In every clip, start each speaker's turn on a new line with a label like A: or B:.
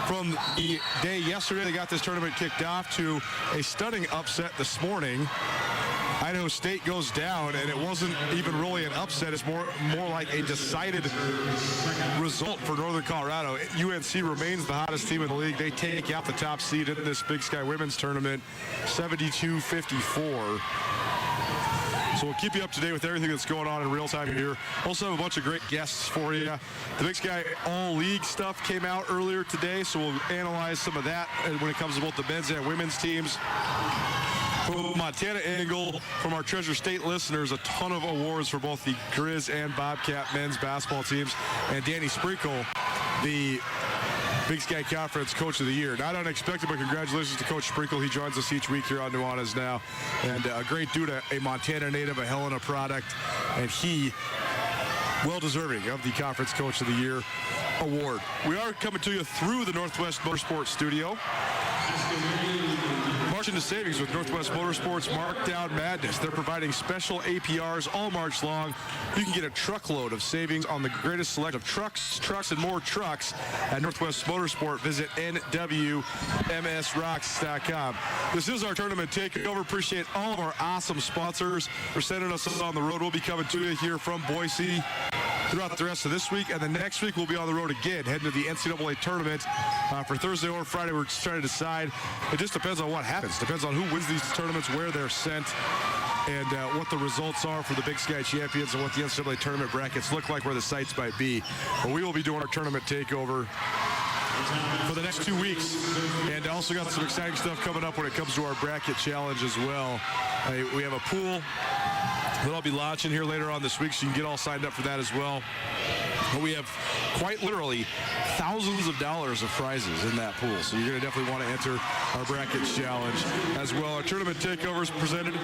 A: from the day yesterday they got this tournament kicked off to a stunning upset this morning. Idaho State goes down, and it wasn't even really an upset. It's more like a decided result for Northern Colorado. UNC remains the hottest team in the league. They take out the top seed in this Big Sky Women's Tournament, 72-54. So we'll keep you up to date with everything that's going on in real time here. Also have a bunch of great guests for you. The Big Sky All-League stuff came out earlier today, so we'll analyze some of that when it comes to both the men's and women's teams. From Montana angle, from our Treasure State listeners, a ton of awards for both the Grizz and Bobcat men's basketball teams. And Danny Sprinkle, the Big Sky Conference Coach of the Year. Not unexpected, but congratulations to Coach Sprinkle. He joins us each week here on Nuanez now. And a great dude, a Montana native, a Helena product. And he, well-deserving of the Conference Coach of the Year award. We are coming to you through the Northwest Motorsports studio. March into savings with Northwest Motorsports Markdown Madness. They're providing special APRs all March long. You can get a truckload of savings on the greatest selection of trucks, and more trucks at Northwest Motorsport. Visit nwmsrocks.com. This is our tournament takeover. Appreciate all of our awesome sponsors for sending us on the road. We'll be coming to you here from Boise throughout the rest of this week, and then next week we'll be on the road again, heading to the NCAA tournament for Thursday or Friday. We're just trying to decide. It just depends on what happens. Depends on who wins these tournaments, where they're sent, and what the results are for the Big Sky champions and what the NCAA tournament brackets look like, where the sites might be. But we will be doing our tournament takeover for the next 2 weeks, and also got some exciting stuff coming up when it comes to our bracket challenge as well. We have a pool that I'll be launching here later on this week, so you can get all signed up for that as well. But we have quite literally thousands of dollars of prizes in that pool, so you're going to definitely want to enter our bracket challenge as well. Our tournament takeover is presented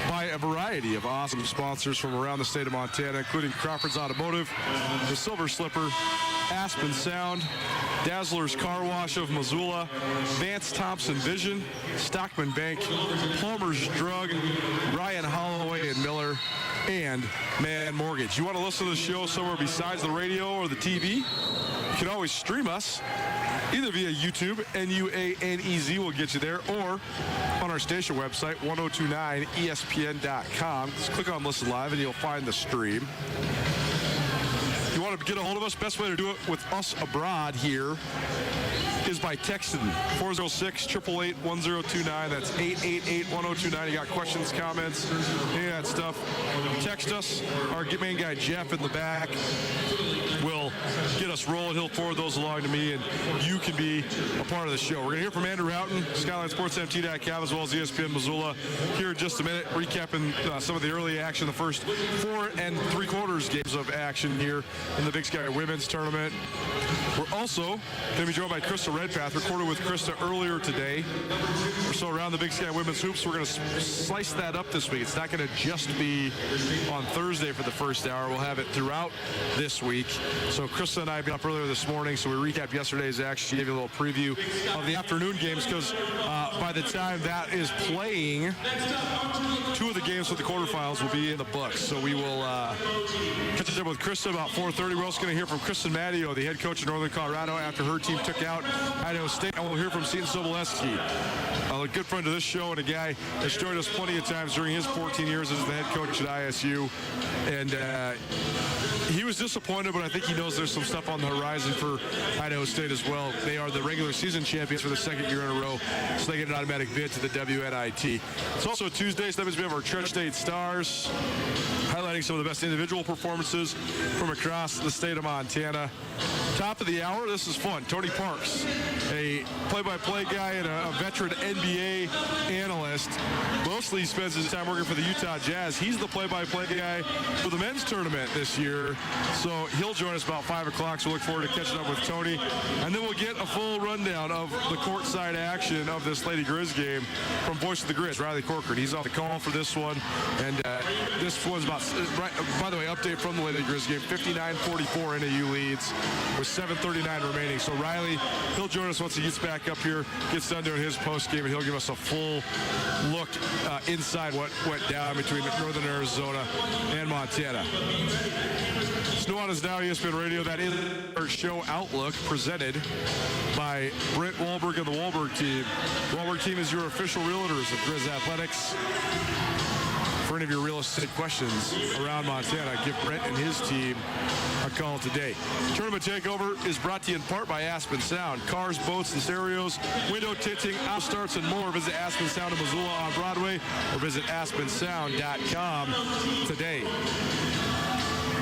A: by a variety of awesome sponsors from around the state of Montana, including Crawford's Automotive, the Silver Slipper, Aspen Sound, Dazzler's Car Wash of Missoula, Vance Thompson Vision, Stockman Bank, Palmer's Drug, Ryan Holloway and Miller, and Man Mortgage. You want to listen to the show somewhere besides the radio or the TV? You can always stream us either via YouTube, NUANEZ will get you there, or on our station website, 1029ESPN.com. Just click on Listen Live and you'll find the stream. You want to get a hold of us? Best way to do it with us abroad here is by texting 406-888-1029. That's 888-1029. You got questions, comments, any of that stuff. Text us. Our main guy, Jeff, in the back, will get us rolling. He'll forward those along to me, and you can be a part of the show. We're going to hear from Andrew Houghton, SkylineSportsMT.com, as well as ESPN Missoula here in just a minute, recapping some of the early action, the first 4 3/4 games of action here in the Big Sky Women's Tournament. We're also going to be joined by Krista Redpath, recorded with Krista earlier today. So around the Big Sky Women's Hoops, we're going to slice that up this week. It's not going to just be on Thursday for the first hour. We'll have it throughout this week. So Krista and I have been up earlier this morning, so we recapped yesterday's action. She gave you a little preview of the afternoon games, because by the time that is playing, 2 of the games for the quarterfinals will be in the books. So we will catch up with Krista about 4:30. We're also going to hear from Kristen Matteo, the head coach of Northern Colorado, after her team took out Idaho State. And we'll hear from Seton Sobolewski, a good friend of this show and a guy that's joined us plenty of times during his 14 years as the head coach at ISU. And he was disappointed, but I think he knows there's some stuff on the horizon for Idaho State as well. They are the regular season champions for the 2nd year in a row, so they get an automatic bid to the WNIT. It's also Tuesday, so that means we have our Treasure State Stars, highlighting some of the best individual performances from across the state of Montana. Top of the hour, this is fun. Tony Parks, a play-by-play guy and a veteran NBA analyst. Mostly he spends his time working for the Utah Jazz. He's the play-by-play guy for the men's tournament this year. So he'll join us about 5 o'clock, so we look forward to catching up with Tony. And then we'll get a full rundown of the courtside action of this Lady Grizz game from Voice of the Grizz, Riley Corcoran. He's on the call for this one. And this one's about, by the way, update from the Lady Grizz game, 59-44 NAU leads with 7:39 remaining. So Riley, he'll join us once he gets back up here, gets done doing his post game, and he'll give us a full look inside what went down between Northern Arizona and Montana. Nuanez now, ESPN Radio. That is our show Outlook, presented by Brent Wahlberg and the Wahlberg team. The Wahlberg team is your official realtors of Grizz Athletics. For any of your real estate questions around Montana, give Brent and his team a call today. Tournament Takeover is brought to you in part by Aspen Sound. Cars, boats, and stereos, window tinting, out starts, and more. Visit Aspen Sound in Missoula on Broadway or visit aspensound.com today.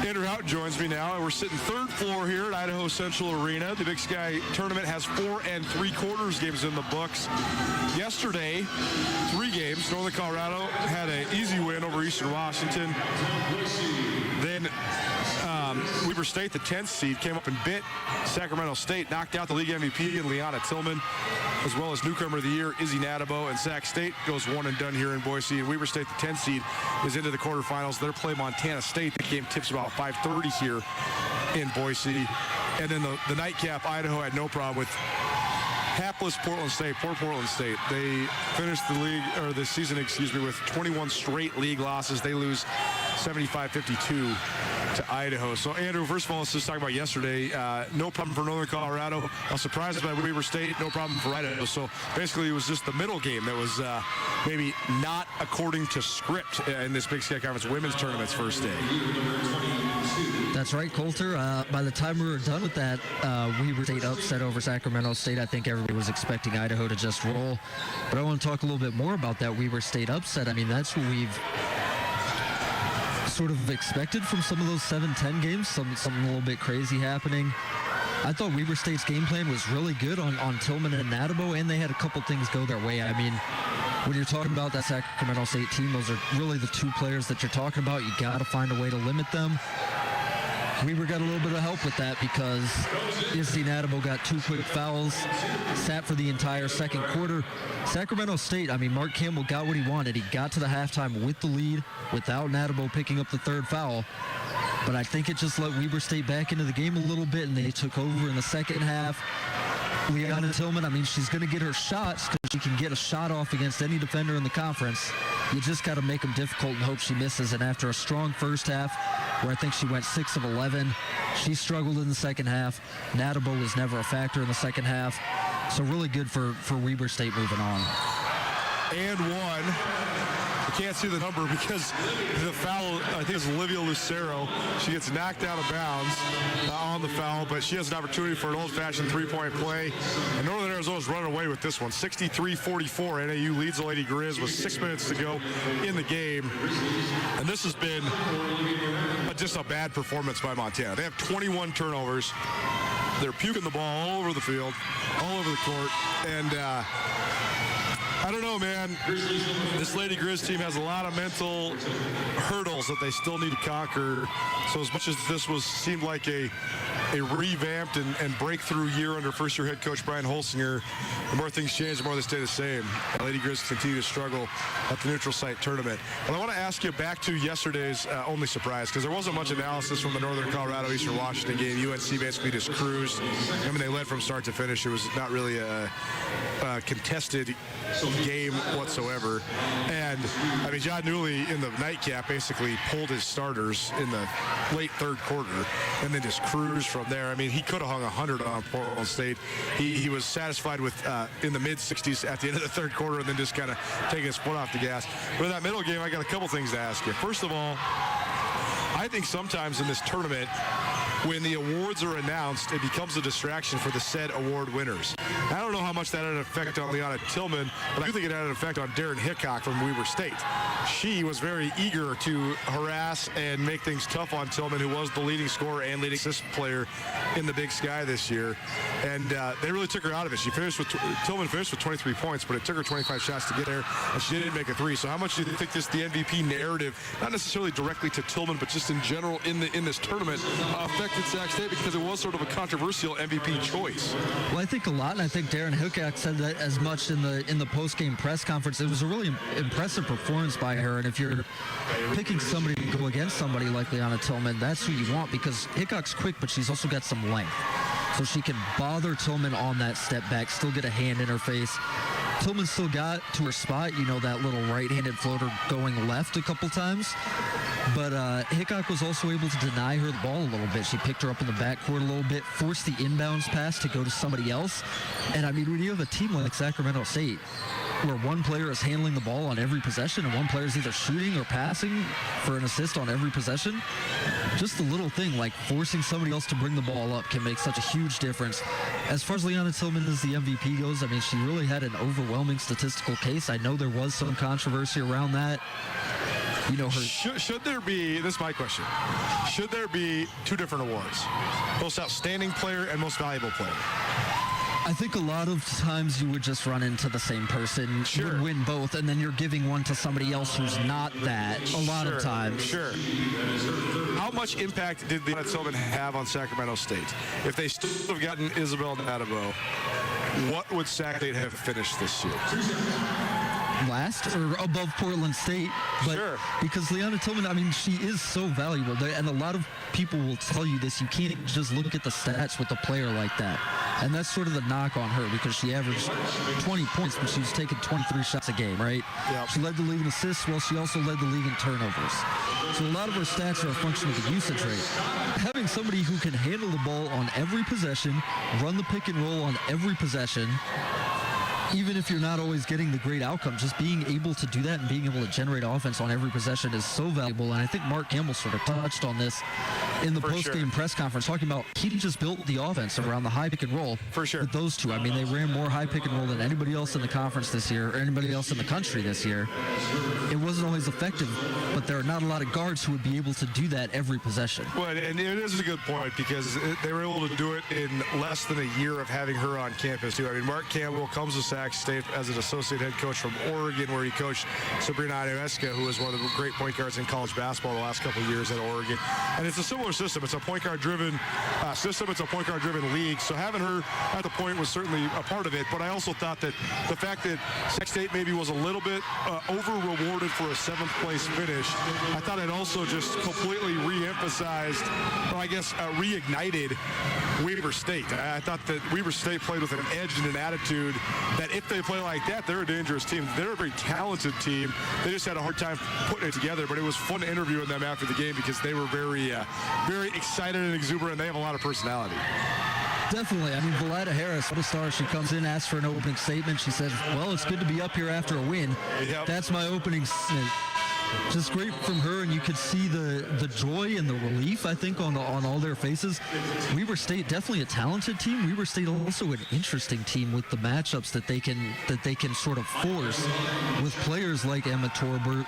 A: Andrew Houghton joins me now, and we're sitting third floor here at Idaho Central Arena. The Big Sky Tournament has 4 3/4 games in the books. Yesterday, 3 games. Northern Colorado had an easy win over Eastern Washington. Then Weber State, the 10th seed, came up and bit Sacramento State, knocked out the league MVP and Leanna Tillman, as well as newcomer of the year Izzy Natabo. And Sac State goes one and done here in Boise. And Weber State, the 10th seed, is into the quarterfinals. They'll play Montana State. The game tips about 5:30 here in Boise. And then the nightcap, Idaho had no problem with hapless Portland State. Poor Portland State. They finished the season, with 21 straight league losses. They lose 75-52 to Idaho. So, Andrew, first of all, let's just talk about yesterday. No problem for Northern Colorado. I was surprised by Weber State. No problem for Idaho. So, basically, it was just the middle game that was maybe not according to script in this Big Sky Conference women's tournament's first day.
B: That's right, Coulter. By the time we were done with that Weber State upset over Sacramento State, I think everybody was expecting Idaho to just roll. But I want to talk a little bit more about that Weber State upset. I mean, that's what we've sort of expected from some of those 7-10 games, something a little bit crazy happening. I thought Weber State's game plan was really good on Tillman and Natabo, and they had a couple things go their way. I mean, when you're talking about that Sacramento State team, those are really the 2 players that you're talking about. You got to find a way to limit them. Weber got a little bit of help with that because Izzy Natabo got 2 quick fouls, sat for the entire second quarter. Sacramento State, I mean, Mark Campbell got what he wanted. He got to the halftime with the lead without Natabo picking up the 3rd foul. But I think it just let Weber State back into the game a little bit, and they took over in the second half. Leanna Tillman, I mean, she's going to get her shots because she can get a shot off against any defender in the conference. You just got to make them difficult and hope she misses. And after a strong first half, where I think she went 6 of 11, she struggled in the second half. Natabo was never a factor in the second half. So really good for Weber State moving on.
A: And one. I can't see the number because the foul, I think it's Olivia Lucero. She gets knocked out of bounds on the foul, but she has an opportunity for an old-fashioned 3-point play. And Northern Arizona's running away with this one. 63-44. NAU leads the Lady Grizz with 6 minutes to go in the game. And this has been just a bad performance by Montana. They have 21 turnovers. They're puking the ball all over the field, all over the court. And I don't know, man. This Lady Grizz team has a lot of mental hurdles that they still need to conquer. So as much as this seemed like a revamped and breakthrough year under first-year head coach Brian Holsinger, the more things change, the more they stay the same. Lady Grizz continue to struggle at the neutral site tournament. But I want to ask you back to yesterday's only surprise, because there wasn't much analysis from the Northern Colorado Eastern Washington game. UNC basically just cruised. I mean, they led from start to finish. It was not really a contested game whatsoever. And I mean, John Newley in the nightcap basically pulled his starters in the late 3rd quarter and then just cruised from there. I mean, he could have hung 100 on Portland State. He was satisfied with in the mid-60s at the end of the 3rd quarter and then just kind of taking his foot off the gas. But in that middle game, I got a couple things to ask you. First of all, I think sometimes in this tournament, when the awards are announced, it becomes a distraction for the said award winners. I don't know how much that had an effect on Leanna Tillman, but I do think it had an effect on Darren Hickok from Weber State. She was very eager to harass and make things tough on Tillman, who was the leading scorer and leading assist player in the Big Sky this year. And they really took her out of it. Tillman finished with 23 points, but it took her 25 shots to get there, and she didn't make a 3. So how much do you think the MVP narrative, not necessarily directly to Tillman, but just in general in this tournament, affected Sac State, because it was sort of a controversial MVP choice?
B: Well, I think a lot, and I think Darren Hickok said that as much in the post-game press conference. It was a really impressive performance by her, and if you're picking somebody to go against somebody like Leanna Tillman, that's who you want, because Hickok's quick, but she's also got some length. So she can bother Tillman on that step back, still get a hand in her face. Tillman still got to her spot, that little right-handed floater going left a couple times. But Hickok was also able to deny her the ball a little bit. She picked her up in the backcourt a little bit, forced the inbounds pass to go to somebody else. And, when you have a team like Sacramento State, where one player is handling the ball on every possession and one player is either shooting or passing for an assist on every possession, just a little thing like forcing somebody else to bring the ball up can make such a huge difference. As far as Leanna Tillman as the MVP goes, she really had an overwhelming statistical case. I know there was some controversy around that.
A: Should there be, this is my question, should there be two different awards? Most outstanding player and most valuable player?
B: I think a lot of times you would just run into the same person, would win both, and then you're giving one to somebody else who's not that a lot of times.
A: Sure. How much impact did Leanna Tillman have on Sacramento State? If they still have gotten Isabel Nadabo, what would Sac State have finished this year?
B: Last or above Portland State, but because Leanna Tillman, she is so valuable, and a lot of people will tell you this. You can't just look at the stats with a player like that, and that's sort of the knock on her because she averaged 20 points, but she was taking 23 shots a game, right? Yep. She led the league in assists, while she also led the league in turnovers. So a lot of her stats are a function of the usage rate. Having somebody who can handle the ball on every possession, run the pick and roll on every possession, even if you're not always getting the great outcome, just being able to do that and being able to generate offense on every possession is so valuable. And I think Mark Campbell sort of touched on this in the post-game press conference, talking about he just built the offense around the high pick and roll.
A: For sure.
B: With those two. They ran more high pick and roll than anybody else in the conference this year, or anybody else in the country this year. It wasn't always effective, but there are not a lot of guards who would be able to do that every possession.
A: Well, and it is a good point because they were able to do it in less than a year of having her on campus, too. Mark Campbell comes to Sac State as an associate head coach from Oregon, where he coached Sabrina Ionescu, who was one of the great point guards in college basketball the last couple of years at Oregon. And it's a similar system. It's a point guard-driven system. It's a point guard-driven league. So having her at the point was certainly a part of it. But I also thought that the fact that Sac State maybe was a little bit over-rewarded for a seventh-place finish, I thought it also just completely re-emphasized, or I guess reignited Weber State. I thought that Weber State played with an edge and an attitude that if they play like that, they're a dangerous team. They're a very talented team. They just had a hard time putting it together, but it was fun interviewing them after the game because they were very, very excited and exuberant. They have a lot of personality.
B: Definitely. Valada Harris, what a star. She comes in, asks for an opening statement. She says, well, it's good to be up here after a win. Yep. That's my opening statement. Just great from her, and you could see the joy and the relief, I think, on all their faces. Weber State, definitely a talented team. Weber State also an interesting team with the matchups that they can sort of force with players like Emma Torbert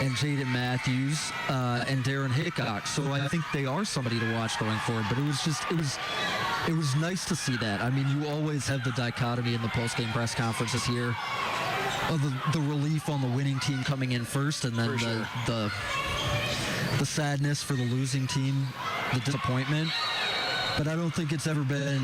B: and Jaden Matthews and Darren Hickok. So I think they are somebody to watch going forward. But it was nice to see that. You always have the dichotomy in the post-game press conferences here of the relief on the winning team coming in first, and then the sadness for the losing team, the disappointment. But I don't think it's ever been,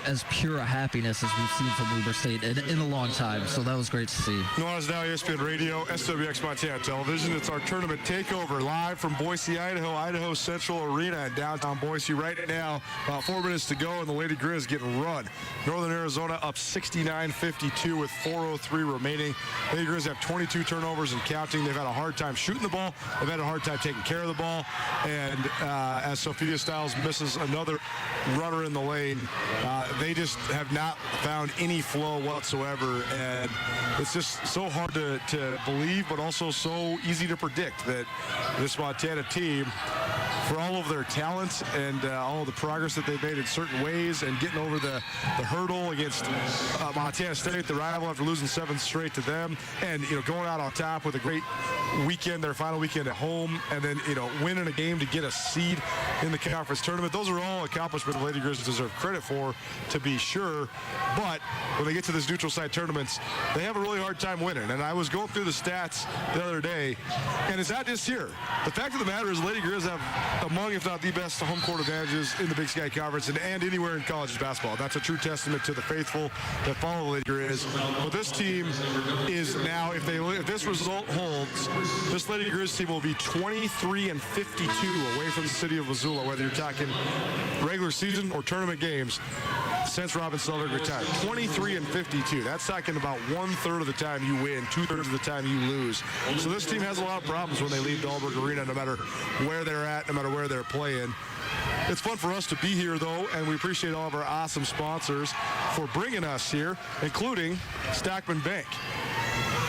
B: as pure a happiness as we've seen from Weber State in a long time. So that was great to see.
A: Nuanez now ESPN Radio, SWX Montana Television. It's our tournament takeover live from Boise, Idaho Central Arena in downtown Boise. Right now, about 4 minutes to go, and the Lady Grizz getting run. Northern Arizona up 69-52 with 4:03 remaining. Lady Grizz have 22 turnovers and counting. They've had a hard time shooting the ball. They've had a hard time taking care of the ball. And as Sophia Stiles misses another runner in the lane, they just have not found any flow whatsoever, and it's just so hard to believe, but also so easy to predict that this Montana team, for all of their talent and all of the progress that they've made in certain ways and getting over the hurdle against Montana State, the rival, after losing 7 straight to them, and going out on top with a great weekend, their final weekend at home, and then winning a game to get a seed in the conference tournament. Those are all accomplishments the Lady Grizzlies deserve credit for, to be sure. But when they get to this neutral site tournaments, they have a really hard time winning. And I was going through the stats the other day, and it's not just here. The fact of the matter is, Lady Grizz have among, if not the best, home court advantages in the Big Sky Conference and anywhere in college basketball. That's a true testament to the faithful that follow Lady Grizz. But this team is now, if this result holds, this Lady Grizz team will be 23-52 away from the city of Missoula, whether you're talking regular season or tournament games. since Robin Sullivan retired. 23-52. That's talking about 1/3 of the time you win, 2/3 of the time you lose. So this team has a lot of problems when they leave Dahlberg Arena, no matter where they're at, no matter where they're playing. It's fun for us to be here, though, and we appreciate all of our awesome sponsors for bringing us here, including Stockman Bank.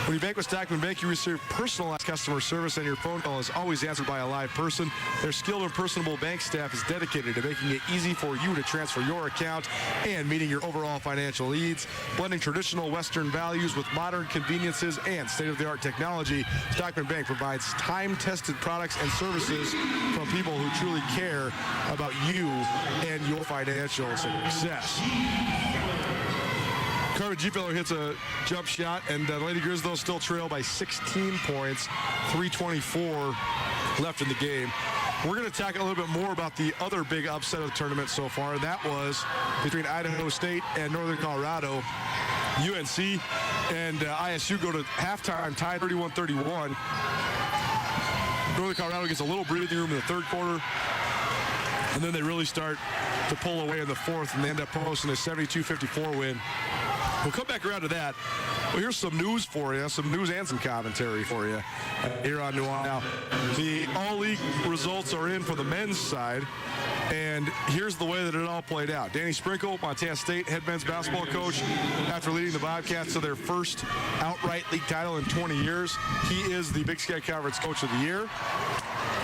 A: When you bank with Stockman Bank, you receive personalized customer service, and your phone call is always answered by a live person. Their skilled and personable bank staff is dedicated to making it easy for you to transfer your account and meeting your overall financial needs. Blending traditional Western values with modern conveniences and state-of-the-art technology, Stockman Bank provides time-tested products and services from people who truly care about you and your financial success. Carter G-Feller hits a jump shot, and the Lady Grizz still trail by 16 points, 3:24 left in the game. We're going to talk a little bit more about the other big upset of the tournament so far, and that was between Idaho State and Northern Colorado. UNC and ISU go to halftime tied 31-31. Northern Colorado gets a little breathing room in the third quarter, and then they really start to pull away in the fourth, and they end up posting a 72-54 win. We'll come back around to that. Well, here's some news for you, some news and some commentary for you here on Nuanez. Now, the all-league results are in for the men's side, and here's the way that it all played out. Danny Sprinkle, Montana State head men's basketball coach, after leading the Bobcats to their first outright league title in 20 years, he is the Big Sky Conference Coach of the Year.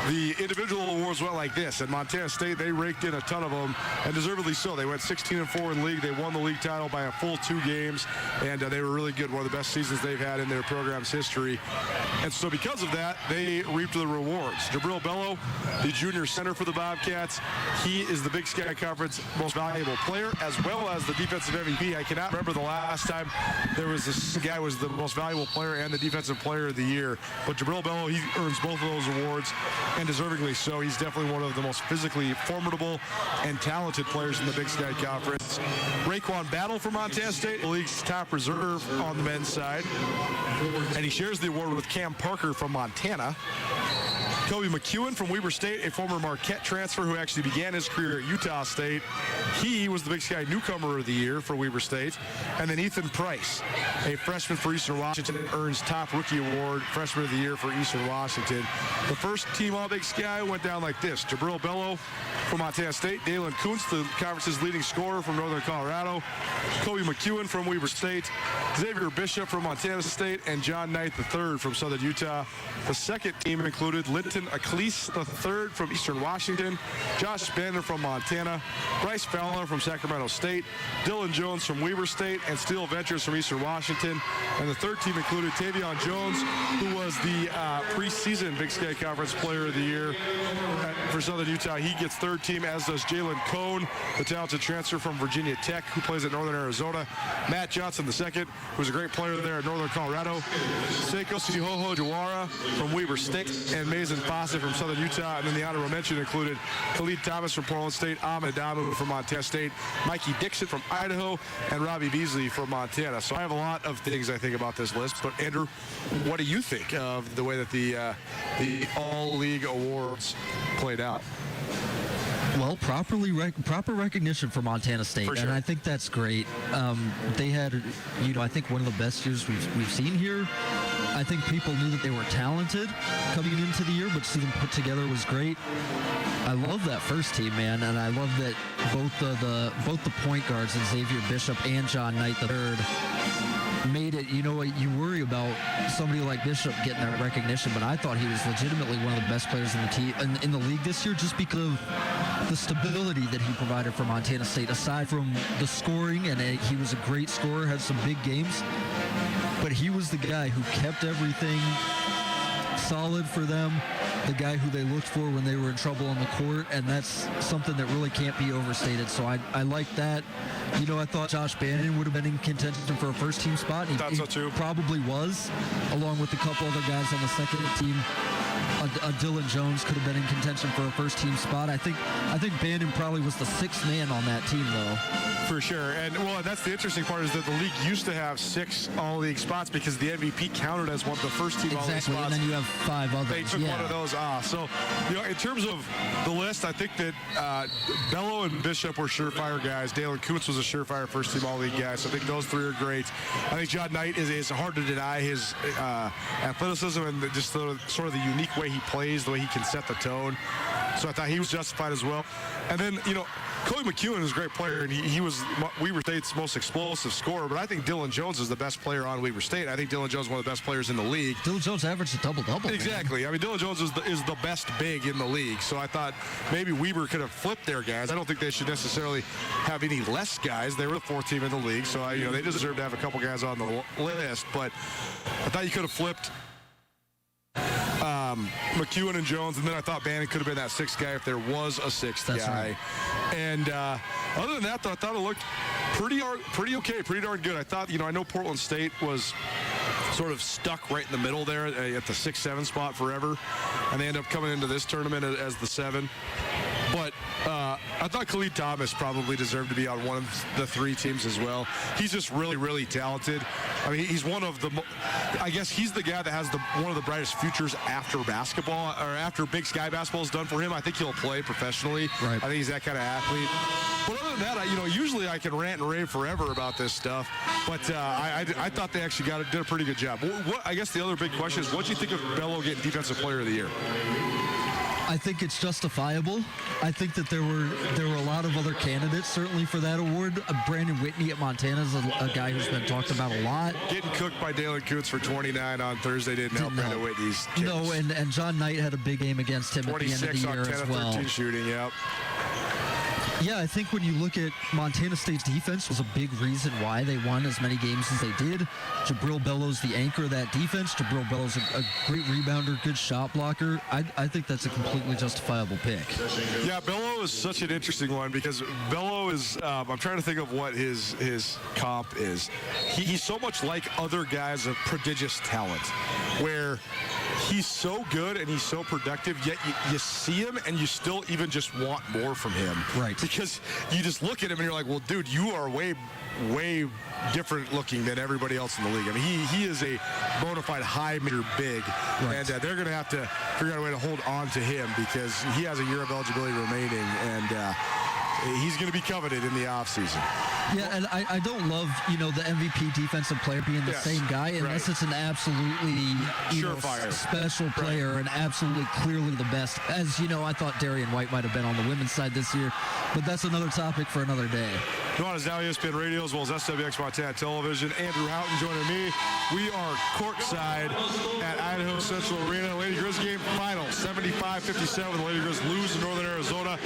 A: The individual awards went like this. At Montana State, they raked in a ton of them, and deservedly so. They went 16-4 in the league. They won the league title by a full 2 games, and they were really good. One of the best seasons they've had in their program's history. And so because of that, they reaped the rewards. Jabril Bello, the junior center for the Bobcats, he is the Big Sky Conference most valuable player, as well as the defensive MVP. I cannot remember the last time there was this guy was the most valuable player and the defensive player of the year. But Jabril Bello, he earns both of those awards, and deservingly so. He's definitely one of the most physically formidable and talented players in the Big Sky Conference. Raekwon Battle from Montana State, the league's top reserve on the men's side, and he shares the award with Cam Parker from Montana. Kobe McEwen from Weber State, a former Marquette transfer who actually began his career at Utah State. He was the Big Sky Newcomer of the Year for Weber State. And then Ethan Price, a freshman for Eastern Washington, earns Top Rookie Award, Freshman of the Year for Eastern Washington. The first team All-Big Sky went down like this. Jabril Bello from Montana State, Dalen Kuntz, the conference's leading scorer from Northern Colorado, Kobe McEwen from Weber State, Xavier Bishop from Montana State, and John Knight III from Southern Utah. The second team included Linton Acklese III from Eastern Washington, Josh Bannon from Montana, Bryce Fowler from Sacramento State, Dylan Jones from Weber State, and Steel Ventures from Eastern Washington. And the third team included Tavion Jones, who was the preseason Big Sky Conference Player of the Year for Southern Utah. He gets third team, as does Jalen Cohn, the talented transfer from Virginia Tech, who plays at Northern Arizona. Matt Johnson II, who's a great player there at Northern Colorado. Seiko Sihoho Jawara from Weber State, and Mason Fossett from Southern Utah. And then the honorable mention included Khalid Thomas from Portland State, Ahmed Adamu from Montana State, Mikey Dixon from Idaho, and Robbie Beasley from Montana. So I have a lot of things I think about this list. But Andrew, what do you think of the way that the all-league awards played out?
B: Well, proper recognition for Montana State,
A: For sure.
B: and I think that's great. They had, I think one of the best years we've seen here. I think people knew that they were talented coming into the year, but to see them put together was great. I love that first team, man, and I love that both the point guards, Xavier Bishop and John Knight III, made it. You worry about somebody like Bishop getting that recognition, but I thought he was legitimately one of the best players in the team in the league this year, just because of the stability that he provided for Montana State. Aside from the scoring, and he was a great scorer, had some big games, but he was the guy who kept everything solid for them, the guy who they looked for when they were in trouble on the court, and that's something that really can't be overstated. So I like that. I thought Josh Bannon would have been in contention for a first-team spot.
A: Thought so too.
B: Probably was, along with a couple other guys on the second team. a Dylan Jones could have been in contention for a first-team spot. I think Bannon probably was the sixth man on that team, though.
A: For sure. And, well, that's the interesting part is that the league used to have 6 all-league spots because the MVP counted as one of the first-team all-league spots.
B: Exactly, and then you have 5 others.
A: They took one of those off. So, in terms of the list, I think that Bello and Bishop were surefire guys. Dalen Koontz was a surefire first-team all-league guy. So I think those 3 are great. I think John Knight is hard to deny his athleticism and just sort of the unique way he plays, the way he can set the tone. So I thought he was justified as well. And then, Cody McEwen is a great player, and he was Weber State's most explosive scorer, but I think Dylan Jones is the best player on Weber State. I think Dylan Jones is one of the best players in the league.
B: Dylan Jones averaged a double-double.
A: Exactly. Man. I mean, Dylan Jones is the best big in the league, so I thought maybe Weber could have flipped their guys. I don't think they should necessarily have any less guys. They were the 4th team in the league, so they deserve to have a couple guys on the list, but I thought you could have flipped McEwen and Jones, and then I thought Bannon could have been that 6th guy if there was a 6th guy.
B: Right.
A: And other than that, though, I thought it looked pretty okay, pretty darn good. I thought, I know Portland State was sort of stuck right in the middle there at the 6-7 spot forever, and they end up coming into this tournament as the 7. But I thought Khalid Thomas probably deserved to be on one of the 3 teams as well. He's just really, really talented. I mean, he's one of the, I guess he's the guy that has one of the brightest futures after basketball, or after Big Sky basketball is done for him. I think he'll play professionally.
B: Right.
A: I think he's that kind of athlete. But other than that, usually I can rant and rave forever about this stuff. But I thought they actually did a pretty good job. I guess the other big question is, what do you think of Bello getting Defensive Player of the Year?
B: I think it's justifiable. I think that there were a lot of other candidates, certainly, for that award. Brandon Whitney at Montana is a guy who's been talked about a lot.
A: Getting cooked by Dalen Koontz for 29 on Thursday didn't help Brandon Whitney's case.
B: No, and John Knight had a big game against him at the end of the year as well. 26 on 10 of 13 shooting, yep. Yeah, I think when you look at Montana State's defense was a big reason why they won as many games as they did. Jabril Bellows, the anchor of that defense. Jabril Bellows, a great rebounder, good shot blocker. I think that's a completely justifiable pick.
A: Yeah, Bello is such an interesting one because Bello is, I'm trying to think of what his comp is. He's so much like other guys of prodigious talent, where he's so good and he's so productive, yet you see him and you still even just want more from him.
B: Right.
A: Because you just look at him and you're like, well, dude, you are way different looking than everybody else in the league. I mean, he is a bona fide high major big, right. And they're going to have to figure out a way to hold on to him because he has a year of eligibility remaining, and he's going to be coveted in the offseason.
B: Yeah, and I don't love, the MVP defensive player being the same guy unless it's an absolutely special player and absolutely clearly the best. As you know, I thought Darian White might have been on the women's side this year, but that's another topic for another day.
A: Nuanez now ESPN Radio as well as SWX Montana Television. Andrew Houghton joining me. We are courtside at Idaho Central Arena. Lady Grizz game final, 75-57. The Lady Grizz lose to Northern Arizona.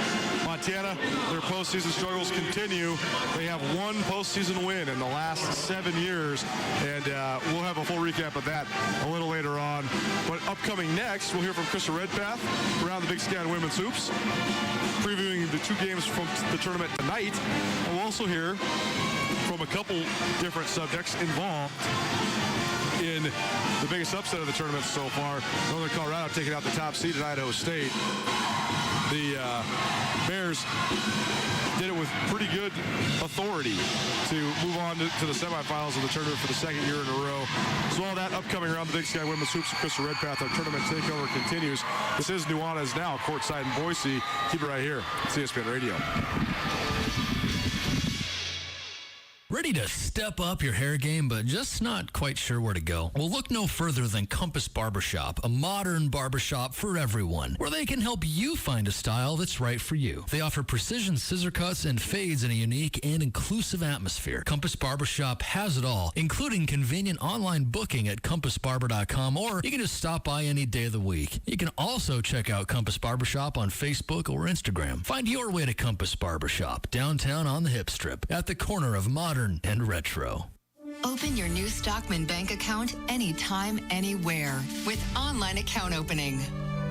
A: Montana, their postseason struggles continue. They have one postseason win in the last 7 years, and we'll have a full recap of that a little later on. But upcoming next, we'll hear from Krista Redpath around the Big Sky and Women's Hoops, previewing the 2 games from the tournament tonight. And we'll also hear from a couple different subjects involved in the biggest upset of the tournament so far. Northern Colorado taking out the top seed at Idaho State. The Bears did it with pretty good authority to move on to the semifinals of the tournament for the 2nd year in a row. So all that upcoming around the Big Sky Women's Hoops with Krista Redpath. Our tournament takeover continues. This is Nuanez now, courtside in Boise. Keep it right here. It's ESPN Radio.
C: Ready to step up your hair game, but just not quite sure where to go? Well, look no further than Compass Barbershop, a modern barbershop for everyone, where they can help you find a style that's right for you. They offer precision scissor cuts and fades in a unique and inclusive atmosphere. Compass Barbershop has it all, including convenient online booking at compassbarber.com, or you can just stop by any day of the week. You can also check out Compass Barbershop on Facebook or Instagram. Find your way to Compass Barbershop, downtown on the Hip Strip, at the corner of modern and retro.
D: Open your new Stockman Bank account anytime, anywhere with online account opening.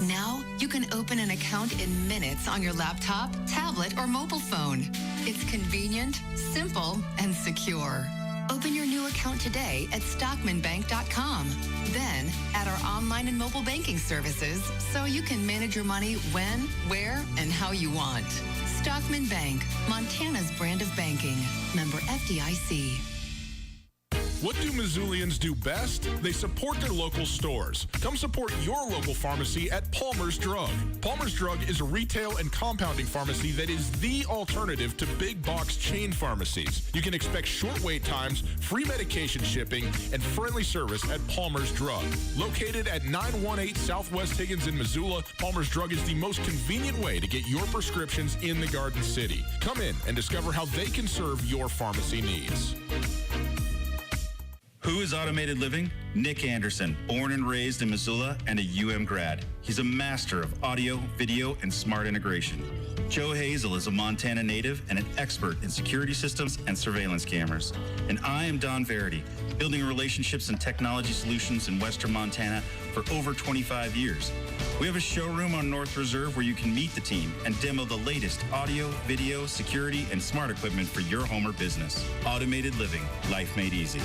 D: Now, you can open an account in minutes on your laptop, tablet, or mobile phone. It's convenient, simple, and secure. Open your new account today at stockmanbank.com. Then add our online and mobile banking services so you can manage your money when, where, and how you want. Stockman Bank, Montana's brand of banking. Member FDIC.
E: What do Missoulians do best? They support their local stores. Come support your local pharmacy at Palmer's Drug. Palmer's Drug is a retail and compounding pharmacy that is the alternative to big box chain pharmacies. You can expect short wait times, free medication shipping, and friendly service at Palmer's Drug. Located at 918 Southwest Higgins in Missoula, Palmer's Drug is the most convenient way to get your prescriptions in the Garden City. Come in and discover how they can serve your pharmacy needs.
F: Who is Automated Living? Nick Anderson, born and raised in Missoula and a UM grad. He's a master of audio, video, and smart integration. Joe Hazel is a Montana native and an expert in security systems and surveillance cameras. And I am Don Verity, building relationships and technology solutions in Western Montana for over 25 years. We have a showroom on North Reserve where you can meet the team and demo the latest audio, video, security, and smart equipment for your home or business. Automated Living, life made easy.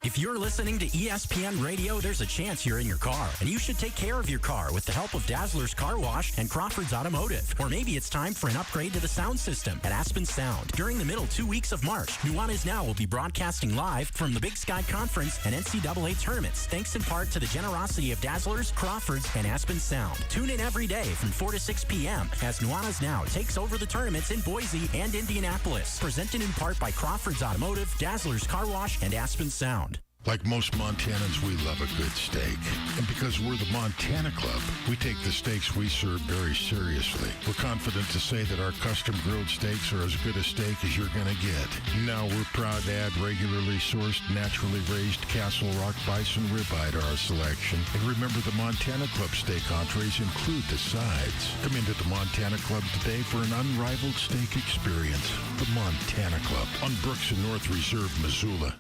G: If you're listening to ESPN Radio, there's a chance you're in your car, and you should take care of your car with the help of Dazzler's Car Wash and Crawford's Automotive. Or maybe it's time for an upgrade to the sound system at Aspen Sound. During the middle 2 weeks of March, Nuanez Now will be broadcasting live from the Big Sky Conference and NCAA tournaments, thanks in part to the generosity of Dazzler's, Crawford's, and Aspen Sound. Tune in every day from 4 to 6 p.m. as Nuanez Now takes over the tournaments in Boise and Indianapolis. Presented in part by Crawford's Automotive, Dazzler's Car Wash, and Aspen Sound.
H: Like most Montanans, we love a good steak. And because we're the Montana Club, we take the steaks we serve very seriously. We're confident to say that our custom grilled steaks are as good a steak as you're going to get. Now we're proud to add regularly sourced, naturally raised Castle Rock bison ribeye to our selection. And remember, the Montana Club steak entrees include the sides. Come into the Montana Club today for an unrivaled steak experience. The Montana Club on Brooks and North Reserve, Missoula.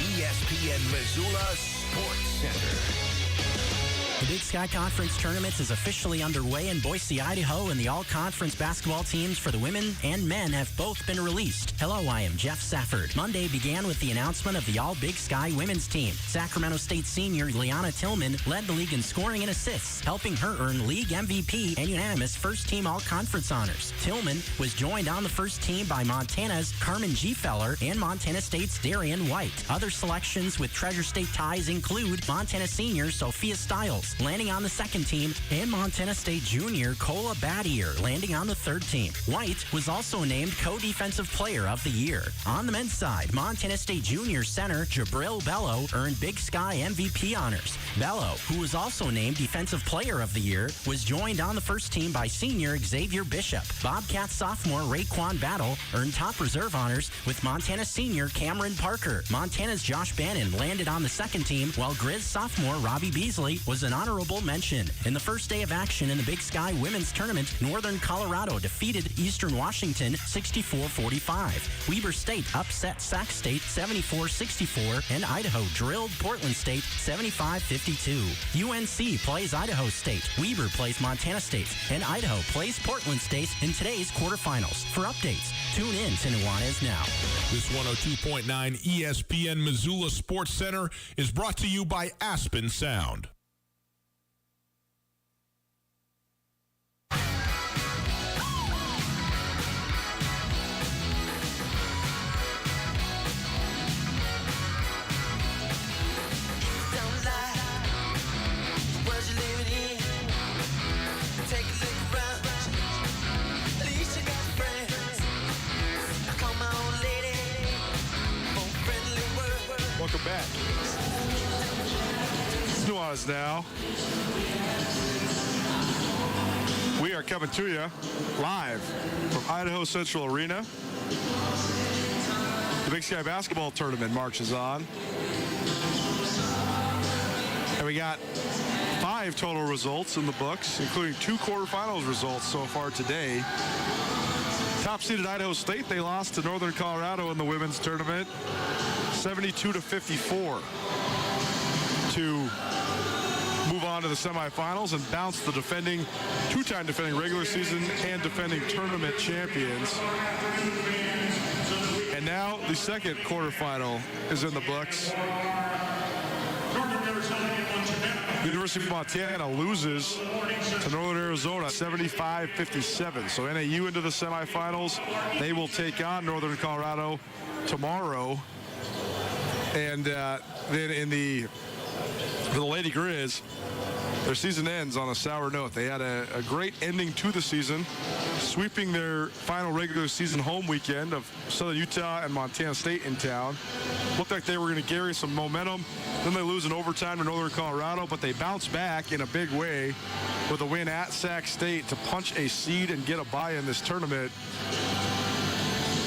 I: ESPN Missoula Sports Center.
G: The Big Sky Conference Tournament is officially underway in Boise, Idaho, and the all-conference basketball teams for the women and men have both been released. Hello, I am Jeff Safford. Monday began with the announcement of the all-Big Sky women's team. Sacramento State senior Liana Tillman led the league in scoring and assists, helping her earn league MVP and unanimous first-team all-conference honors. Tillman was joined on the first team by Montana's Carmen G. Feller and Montana State's Darian White. Other selections with Treasure State ties include Montana senior Sophia Stiles landing on the second team, and Montana State junior Cola Badier landing on the third team. White was also named Co-Defensive Player of the Year. On the men's side, Montana State junior center Jabril Bello earned Big Sky MVP honors. Bello, who was also named Defensive Player of the Year, was joined on the first team by senior Xavier Bishop. Bobcat sophomore Raekwon Battle earned top reserve honors with Montana senior Cameron Parker. Montana's Josh Bannon landed on the second team, while Grizz sophomore Robbie Beasley was an honorable mention. In the first day of action in the Big Sky Women's Tournament, Northern Colorado defeated Eastern Washington 64-45. Weber State upset Sac State 74-64, and Idaho drilled Portland State 75-52. UNC plays Idaho State, Weber plays Montana State, and Idaho plays Portland State in today's quarterfinals. For updates, tune in to Nuanez Now.
E: This 102.9 ESPN Missoula Sports Center is brought to you by Aspen Sound.
A: Welcome back. It's Nuanez Now. We are coming to you live from Idaho Central Arena. The Big Sky Basketball Tournament marches on. And we got 5 total results in the books, including 2 quarterfinals results so far today. Top-seeded Idaho State, they lost to Northern Colorado in the women's tournament, 72-54, to move on to the semifinals and bounce the two-time defending regular season and defending tournament champions. And And now the second quarterfinal is in the books. The University of Montana loses to Northern Arizona 75-57. So NAU into the semifinals. They will take on Northern Colorado tomorrow. And then for the Lady Grizz, their season ends on a sour note. They had a great ending to the season, sweeping their final regular season home weekend of Southern Utah and Montana State in town. Looked like they were going to carry some momentum. Then they lose in overtime to Northern Colorado, but they bounce back in a big way with a win at Sac State to punch a seed and get a bye in this tournament.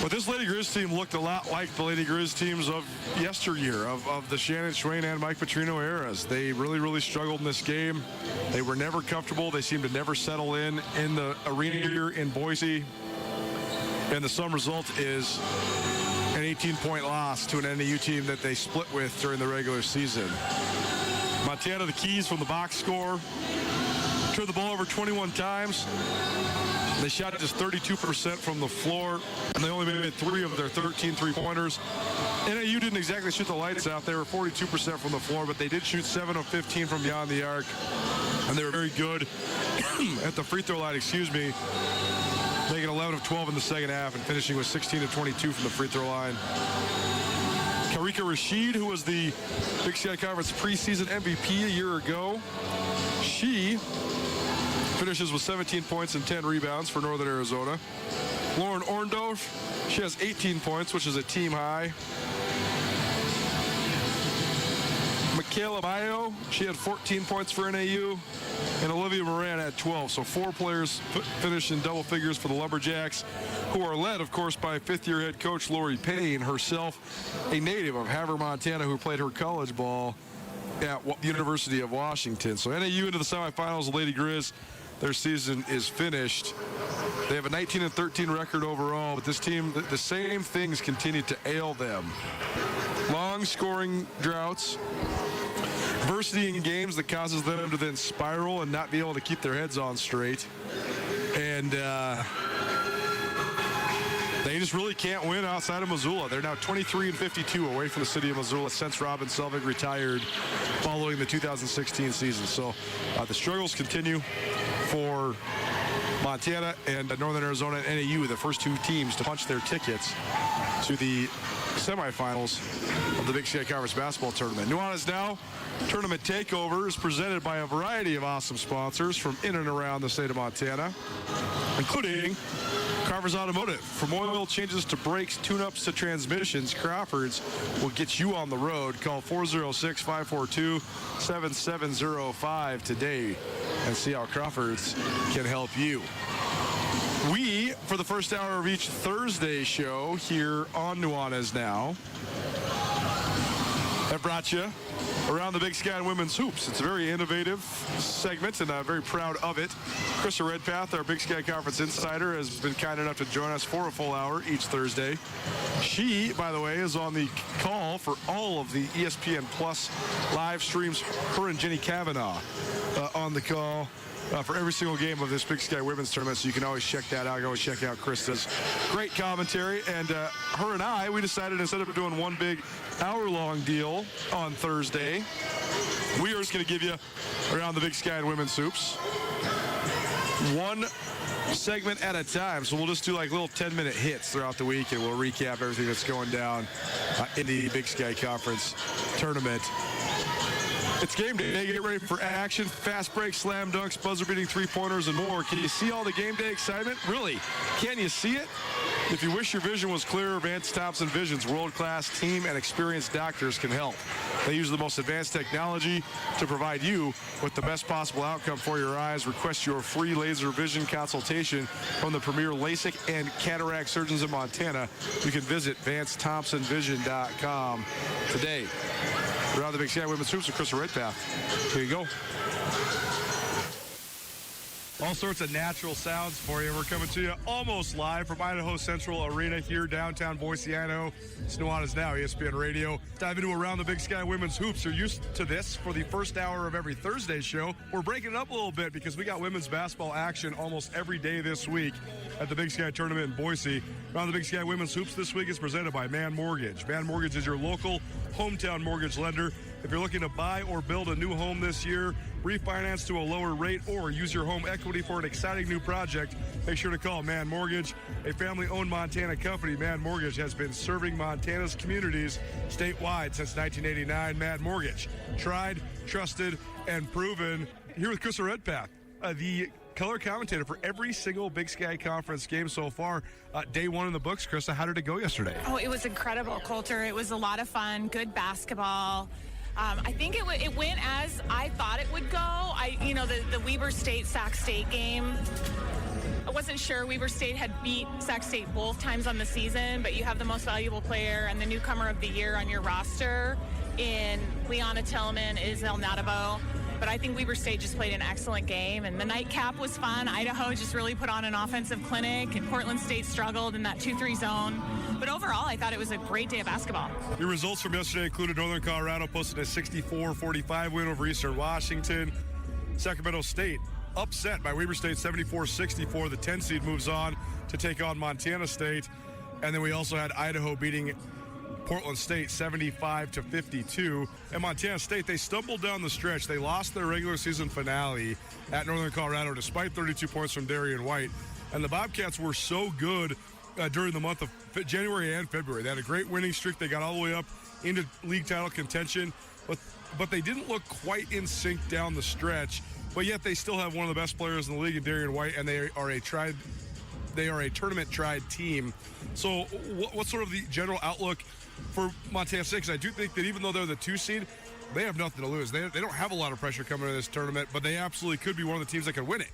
A: But this Lady Grizz team looked a lot like the Lady Grizz teams of yesteryear, of the Shannon Schwain and Mike Petrino eras. They really, really struggled in this game. They were never comfortable. They seemed to never settle in the arena here in Boise. And the sum result is an 18-point loss to an NAU team that they split with during the regular season. Montana, the keys from the box score. Turned the ball over 21 times. They shot just 32% from the floor, and they only made 3 of their 13 three-pointers. NAU didn't exactly shoot the lights out. They were 42% from the floor, but they did shoot 7 of 15 from beyond the arc, and they were very good at the free throw line, making 11 of 12 in the second half and finishing with 16 of 22 from the free throw line. Karika Rashid, who was the Big Sky Conference preseason MVP a year ago, she finishes with 17 points and 10 rebounds for Northern Arizona. Lauren Orndorff, she has 18 points, which is a team high. Michaela Mayo, she had 14 points for NAU. And Olivia Moran had 12. So 4 players finished in double figures for the Lumberjacks, who are led, of course, by fifth-year head coach Lori Payne, herself a native of Havre, Montana, who played her college ball at the University of Washington. So NAU into the semifinals. The Lady Grizz, their season is finished. They have a 19-13 record overall, but this team, the same things continue to ail them. Long scoring droughts, adversity in games that causes them to then spiral and not be able to keep their heads on straight. And they just really can't win outside of Missoula. They're now 23-52 away from the city of Missoula since Robin Selvig retired following the 2016 season. So the struggles continue for Montana and Northern Arizona and NAU, the first 2 teams to punch their tickets to the semifinals of the Big Sky Conference basketball tournament. Nuanez Now Tournament Takeover is presented by a variety of awesome sponsors from in and around the state of Montana, including Carver's Automotive. From oil changes to brakes, tune-ups to transmissions, Crawford's will get you on the road. Call 406-542-7705 today and see how Crawford's can help you. We, for the first hour of each Thursday show here on Nuanez Now, have brought you Around the Big Sky and Women's Hoops. It's a very innovative segment, and I'm very proud of it. Krista Redpath, our Big Sky Conference insider, has been kind enough to join us for a full hour each Thursday. She, by the way, is on the call for all of the ESPN Plus live streams. Her and Jenny Kavanaugh on the call for every single game of this Big Sky Women's Tournament, so you can always check that out. Go check out Krista's great commentary. And her and I, we decided instead of doing one big hour-long deal on Thursday, we are just going to give you Around the Big Sky and Women's Hoops one segment at a time. So we'll just do like little 10-minute hits throughout the week, and we'll recap everything that's going down in the Big Sky Conference Tournament. It's game day. Get ready for action. Fast breaks, slam dunks, buzzer-beating three-pointers, and more. Can you see all the game day excitement? Really? Can you see it? If you wish your vision was clearer, Vance Thompson Vision's world-class team and experienced doctors can help. They use the most advanced technology to provide you with the best possible outcome for your eyes. Request your free laser vision consultation from the premier LASIK and cataract surgeons in Montana. You can visit VanceThompsonVision.com today. Around the Big Sky Women's Hoops with Krista Redpath. Here you go. All sorts of natural sounds for you. We're coming to you almost live from Idaho Central Arena here downtown Boise, Idaho. It's Nuanez now, ESPN Radio. Dive into Around the Big Sky Women's Hoops. You're used to this for the first hour of every Thursday show. We're breaking it up a little bit because we got women's basketball action almost every day this week at the Big Sky Tournament in Boise. Around the Big Sky Women's Hoops this week is presented by Man Mortgage. Man Mortgage is your local hometown mortgage lender. If you're looking to buy or build a new home this year, refinance to a lower rate, or use your home equity for an exciting new project, make sure to call Man Mortgage, a family-owned Montana company. Man Mortgage has been serving Montana's communities statewide since 1989. Man Mortgage, tried, trusted, and proven. Here with Krista Redpath, the color commentator for every single Big Sky Conference game so far. Day one in the books. Krista, how did it go yesterday?
J: Oh, it was incredible, Coulter. It was a lot of fun, good basketball. I think it went as I thought it would go. The Weber State-Sac State game, I wasn't sure. Weber State had beat Sac State both times on the season, but you have the most valuable player and the newcomer of the year on your roster in Leona Tillman, Isel Nadabo. But I think Weber State just played an excellent game, and the nightcap was fun. Idaho just really put on an offensive clinic, and Portland State struggled in that 2-3 zone. But overall, I thought it was a great day of basketball.
A: Your results from yesterday included Northern Colorado posted a 64-45 win over Eastern Washington. Sacramento State upset by Weber State 74-64. The 10 seed moves on to take on Montana State. And then we also had Idaho beating Portland State 75-52. And Montana State, they stumbled down the stretch. They lost their regular season finale at Northern Colorado despite 32 points from Darian White. And the Bobcats were so good during the month of January and February. They had a great winning streak. They got all the way up into league title contention, but they didn't look quite in sync down the stretch. But yet they still have one of the best players in the league in Darian White, and they are a tournament-tried team. So what's sort of the general outlook for Montana State? Because I do think that even though they're the 2 seed, they have nothing to lose. They don't have a lot of pressure coming into this tournament, but they absolutely could be one of the teams that could win it.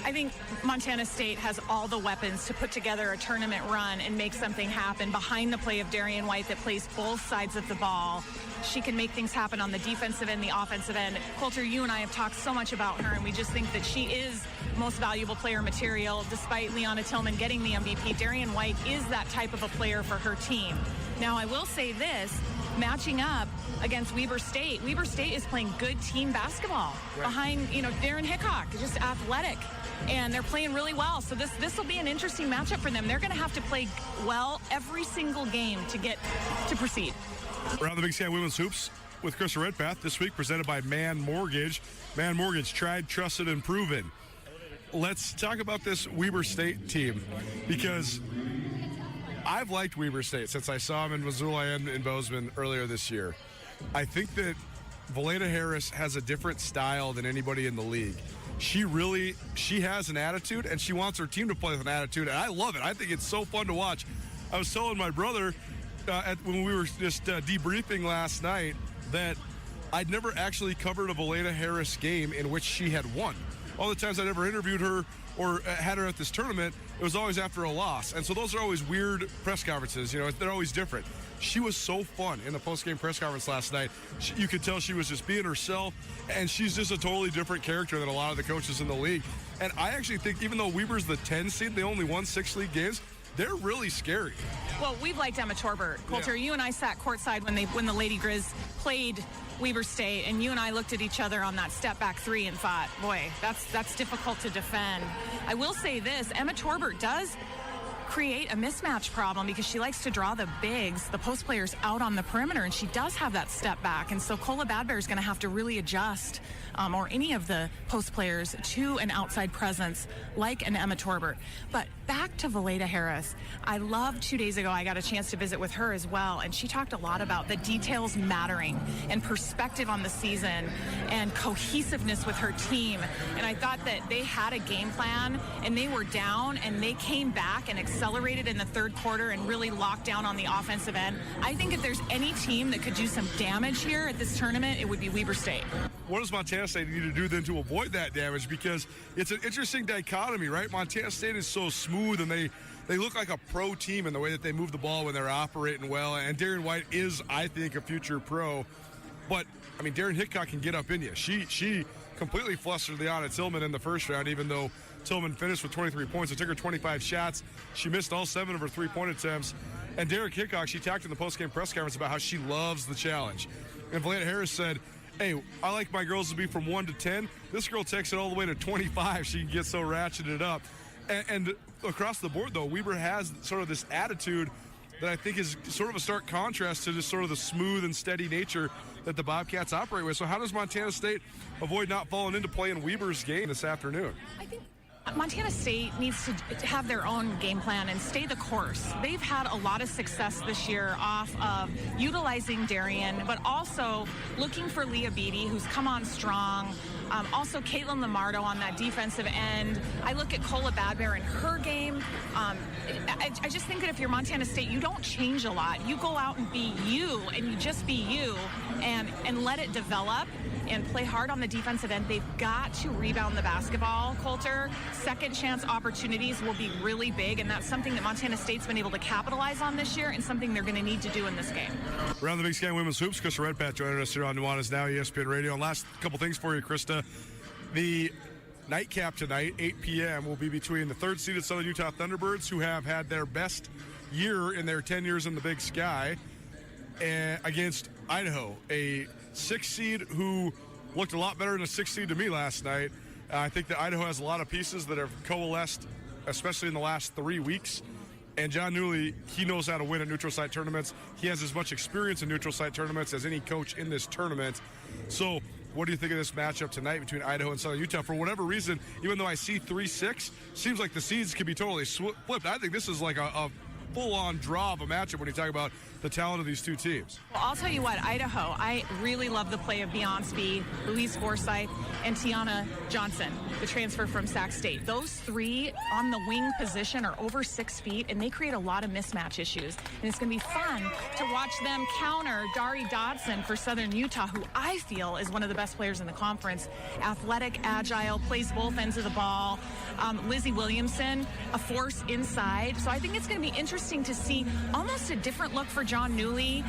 J: I think Montana State has all the weapons to put together a tournament run and make something happen behind the play of Darian White that plays both sides of the ball. She can make things happen on the defensive and the offensive end. Coulter, you and I have talked so much about her, and we just think that she is most valuable player material. Despite Leona Tillman getting the MVP, Darian White is that type of a player for her team. Now, I will say this, matching up against Weber State is playing good team basketball behind, Darren Hickok, just athletic, and they're playing really well. So this will be an interesting matchup for them. They're going to have to play well every single game to proceed.
A: Around the Big Sky Women's Hoops with Krista Redpath this week, presented by Man Mortgage. Man Mortgage, tried, trusted, and proven. Let's talk about this Weber State team, because I've liked Weber State since I saw them in Missoula and in Bozeman earlier this year. I think that Valeda Harris has a different style than anybody in the league. She has an attitude, and she wants her team to play with an attitude, and I love it. I think it's so fun to watch. I was telling my brother when we were just debriefing last night that I'd never actually covered a Valeda Harris game in which she had won. All the times I'd ever interviewed her or had her at this tournament, it was always after a loss. And so those are always weird press conferences. They're always different. She was so fun in the post-game press conference last night. You could tell she was just being herself, and she's just a totally different character than a lot of the coaches in the league. And I actually think even though Weber's the 10 seed, they only won 6 league games, they're really scary.
J: Well, we've liked Emma Torbert. Coulter, you and I sat courtside when the Lady Grizz played Weber State, and you and I looked at each other on that step-back 3 and thought, boy, that's difficult to defend. I will say this, Emma Torbert does create a mismatch problem because she likes to draw the bigs, the post players, out on the perimeter, and she does have that step back. And so Cola Badbear is going to have to really adjust, or any of the post players, to an outside presence like an Emma Torbert. But back to Valeda Harris. I loved 2 days ago, I got a chance to visit with her as well, and she talked a lot about the details mattering and perspective on the season and cohesiveness with her team. And I thought that they had a game plan, and they were down, and they came back and accelerated in the third quarter and really locked down on the offensive end. I think if there's any team that could do some damage here at this tournament, it would be Weber State.
A: What does Montana State need to do then to avoid that damage? Because it's an interesting dichotomy, right? Montana State is so smooth, and they look like a pro team in the way that they move the ball when they're operating well. And Darian White is, I think, a future pro. But, I mean, Darren Hickok can get up in you. She completely flustered Liana Tillman in the first round, even though Tillman finished with 23 points. It took her 25 shots. She missed all 7 of her 3-point attempts. And Derek Hickok, she talked in the postgame press conference about how she loves the challenge. And Valana Harris said, hey, I like my girls to be from 1 to 10. This girl takes it all the way to 25. She can get so ratcheted up. And across the board, though, Weber has sort of this attitude that I think is sort of a stark contrast to just sort of the smooth and steady nature that the Bobcats operate with. So how does Montana State avoid not falling into playing Weber's game this afternoon?
J: I think Montana State needs to have their own game plan and stay the course. They've had a lot of success this year off of utilizing Darian, but also looking for Leah Beatty, who's come on strong. Also, Caitlin Lamardo on that defensive end. I look at Cola Badbear in her game. I just think that if you're Montana State, you don't change a lot. You go out and be you, and you just be you, and let it develop and play hard on the defensive end. They've got to rebound the basketball, Coulter. Second chance opportunities will be really big, and that's something that Montana State's been able to capitalize on this year and something they're going to need to do in this game.
A: Around the Big Sky Women's Hoops, Krista Redpath joining us here on Nuanez Now, ESPN Radio. And last couple things for you, Krista. The nightcap tonight, 8 p.m., will be between the third-seeded Southern Utah Thunderbirds, who have had their best year in their 10 years in the Big Sky, and against Idaho, a 6 seed who looked a lot better than a 6 seed to me last night. I think that Idaho has a lot of pieces that have coalesced, especially in the last 3 weeks. And John Newley, he knows how to win at neutral site tournaments. He has as much experience in neutral site tournaments as any coach in this tournament. So what do you think of this matchup tonight between Idaho and Southern Utah? For whatever reason, even though I see 3-6, seems like the seeds could be totally flipped. I think this is like a full-on draw of a matchup when you talk about the talent of these two teams.
J: Well, I'll tell you what, Idaho, I really love the play of Beyonce, Louise Forsythe, and Tiana Johnson, the transfer from Sac State. Those three on the wing position are over 6 feet, and they create a lot of mismatch issues. And it's going to be fun to watch them counter Dari Dodson for Southern Utah, who I feel is one of the best players in the conference. Athletic, agile, plays both ends of the ball. Lizzie Williamson, a force inside. So I think it's going to be interesting to see almost a different look for John Newley,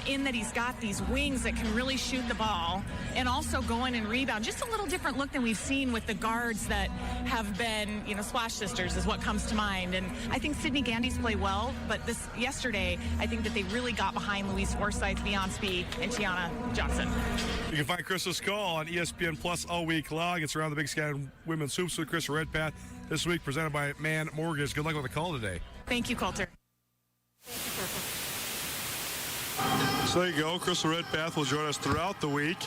J: in that he's got these wings that can really shoot the ball and also go in and rebound. Just a little different look than we've seen with the guards that have been, Splash Sisters is what comes to mind. And I think Sydney Gandy's play well, but yesterday, I think that they really got behind Louise Forsythe, Beyonce, and Tiana Johnson.
A: You can find Krista's call on ESPN Plus all week long. It's Around the Big Sky Women's Hoops with Krista Redpath this week, presented by Man Mortgage. Good luck with the call today.
J: Thank you, Coulter.
A: So there you go. Krista Redpath will join us throughout the week.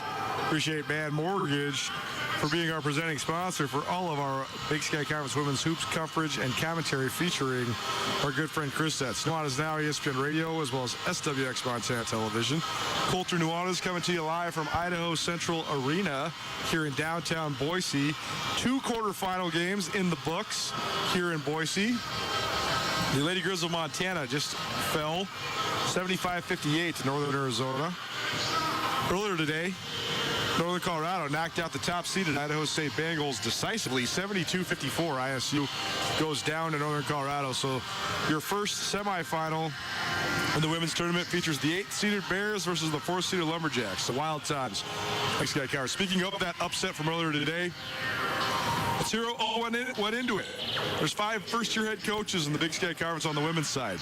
A: Appreciate Man Mortgage for being our presenting sponsor for all of our Big Sky Conference Women's Hoops coverage and commentary featuring our good friend Krista. Nuanez Now, ESPN Radio, as well as SWX Montana Television. Coulter Nuanez coming to you live from Idaho Central Arena here in downtown Boise. 2 quarterfinal games in the books here in Boise. The Lady Grizz of Montana just fell 75-58 to Northern Arizona. Earlier today, Northern Colorado knocked out the top-seeded Idaho State Bengals decisively, 72-54. ISU goes down to Northern Colorado. So your first semifinal in the women's tournament features the 8th-seeded Bears versus the 4th-seeded Lumberjacks. The Wild Times. Thanks, Guy Coward. Speaking of that upset from earlier today, let's hear what went into it. There's 5 first-year head coaches in the Big Sky Conference on the women's side.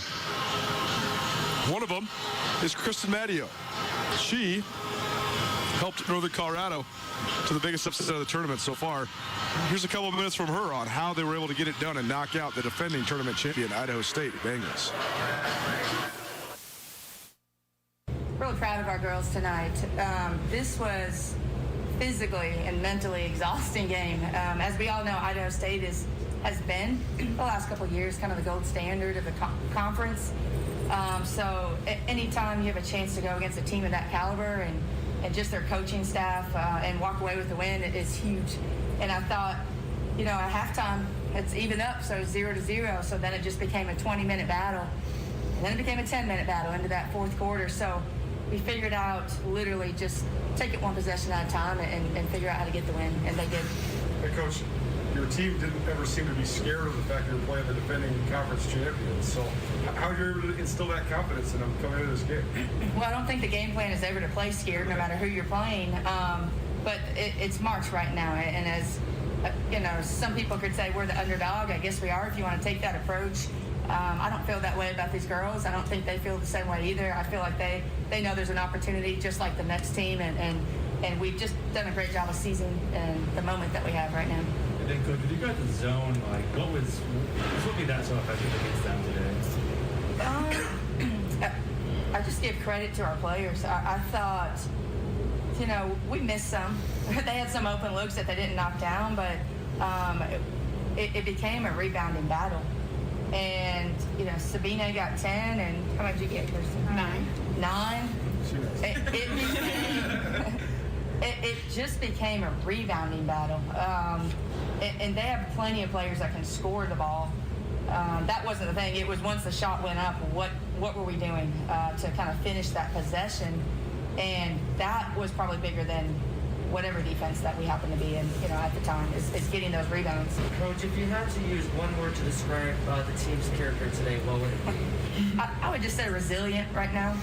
A: One of them is Kristen Matteo. She helped Northern Colorado to the biggest upset of the tournament so far. Here's a couple of minutes from her on how they were able to get it done and knock out the defending tournament champion Idaho State Bengals.
K: Really proud of our girls tonight. This was physically and mentally exhausting game. As we all know, Idaho State has been the last couple of years kind of the gold standard of the conference. So anytime you have a chance to go against a team of that caliber and just their coaching staff and walk away with the win, it is huge. And I thought, at halftime, it's even up, so 0-0. So then it just became a 20-minute battle. And then it became a 10-minute battle into that fourth quarter. So we figured out literally just take it one possession at a time and figure out how to get the win, and they did.
A: Hey, Coach,
L: your team didn't ever seem to be scared of the fact that you're playing the defending conference champions. So how are you able to instill that confidence in them coming into this game?
K: Well, I don't think the game plan is ever to play scared, no matter who you're playing. But it's March right now, and as some people could say we're the underdog. I guess we are if you want to take that approach. I don't feel that way about these girls. I don't think they feel the same way either. I feel like they know there's an opportunity just like the next team, and we've just done a great job of seizing the moment that we have right now.
M: And then, Coach, did you go to the zone? Like, what made that so effective against them today?
K: I just give credit to our players. I thought, we missed some. They had some open looks that they didn't knock down, but it became a rebounding battle. And, Sabina got 10, and how much did you get, Kirsten? 9. It just became a rebounding battle. And they have plenty of players that can score the ball. That wasn't the thing. It was once the shot went up, what were we doing to kind of finish that possession? And that was probably bigger than whatever defense that we happened to be in, at the time, is getting those rebounds.
N: Coach, if you had to use one word to describe the team's character today, what would it be?
K: I would just say resilient right now.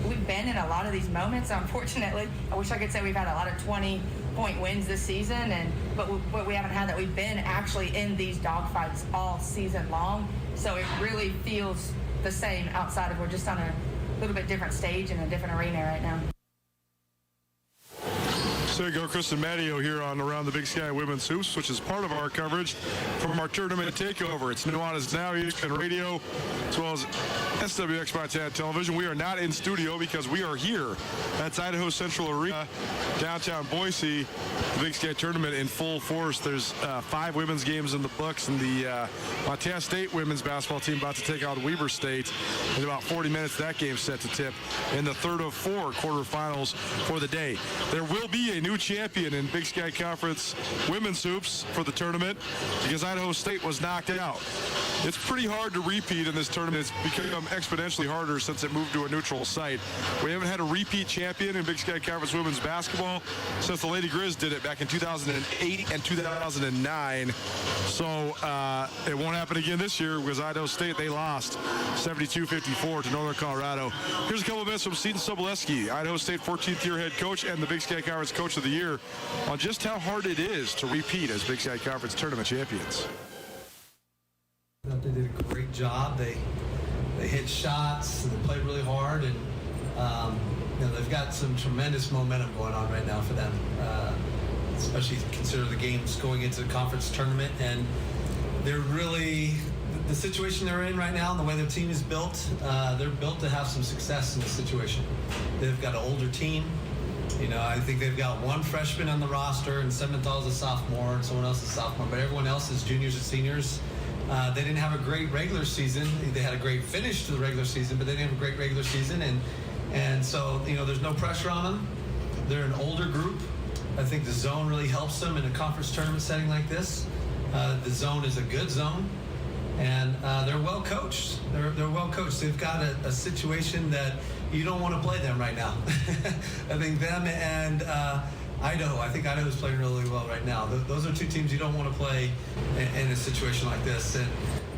K: We've been in a lot of these moments, unfortunately. I wish I could say we've had a lot of 20-point wins this season, but we haven't had that. We've been actually in these dogfights all season long, so it really feels the same outside of we're just on a little bit different stage in a different arena right now.
A: So there you go, Kristen Matteo here on Around the Big Sky Women's Hoops, which is part of our coverage from our tournament takeover. It's Nuanez now, ESPN Radio, as well as SWX Montana Television. We are not in studio because we are here at Idaho Central Arena, downtown Boise. The Big Sky tournament in full force. There's 5 women's games in the books, and the Montana State women's basketball team about to take out Weber State. In about 40 minutes, that game's set to tip in the third of 4 quarterfinals for the day. There will be a new champion in Big Sky Conference women's hoops for the tournament because Idaho State was knocked out. It's pretty hard to repeat in this tournament. It's become exponentially harder since it moved to a neutral site. We haven't had a repeat champion in Big Sky Conference women's basketball since the Lady Grizz did it back in 2008 and 2009. So it won't happen again this year because Idaho State, they lost 72-54 to Northern Colorado. Here's a couple of minutes from Seton Sobolewski, Idaho State 14th year head coach and the Big Sky Conference Coach of the Year, on just how hard it is to repeat as Big Sky Conference tournament champions.
O: They did a great job. They hit shots and they played really hard, and they've got some tremendous momentum going on right now for them, especially consider the games going into the conference tournament. And they're really, the situation they're in right now and the way their team is built, they're built to have some success in this situation. They've got an older team. I think they've got one freshman on the roster, and Sementhal's a sophomore, and someone else is a sophomore, but everyone else is juniors and seniors. They didn't have a great regular season. They had a great finish to the regular season, but they didn't have a great regular season, and so there's no pressure on them. They're an older group. I think the zone really helps them in a conference tournament setting like this. The zone is a good zone, and they're well coached. They're well coached. They've got a situation that you don't want to play them right now. I think them and Idaho. I think Idaho's playing really well right now. Those are two teams you don't want to play in a situation like this. And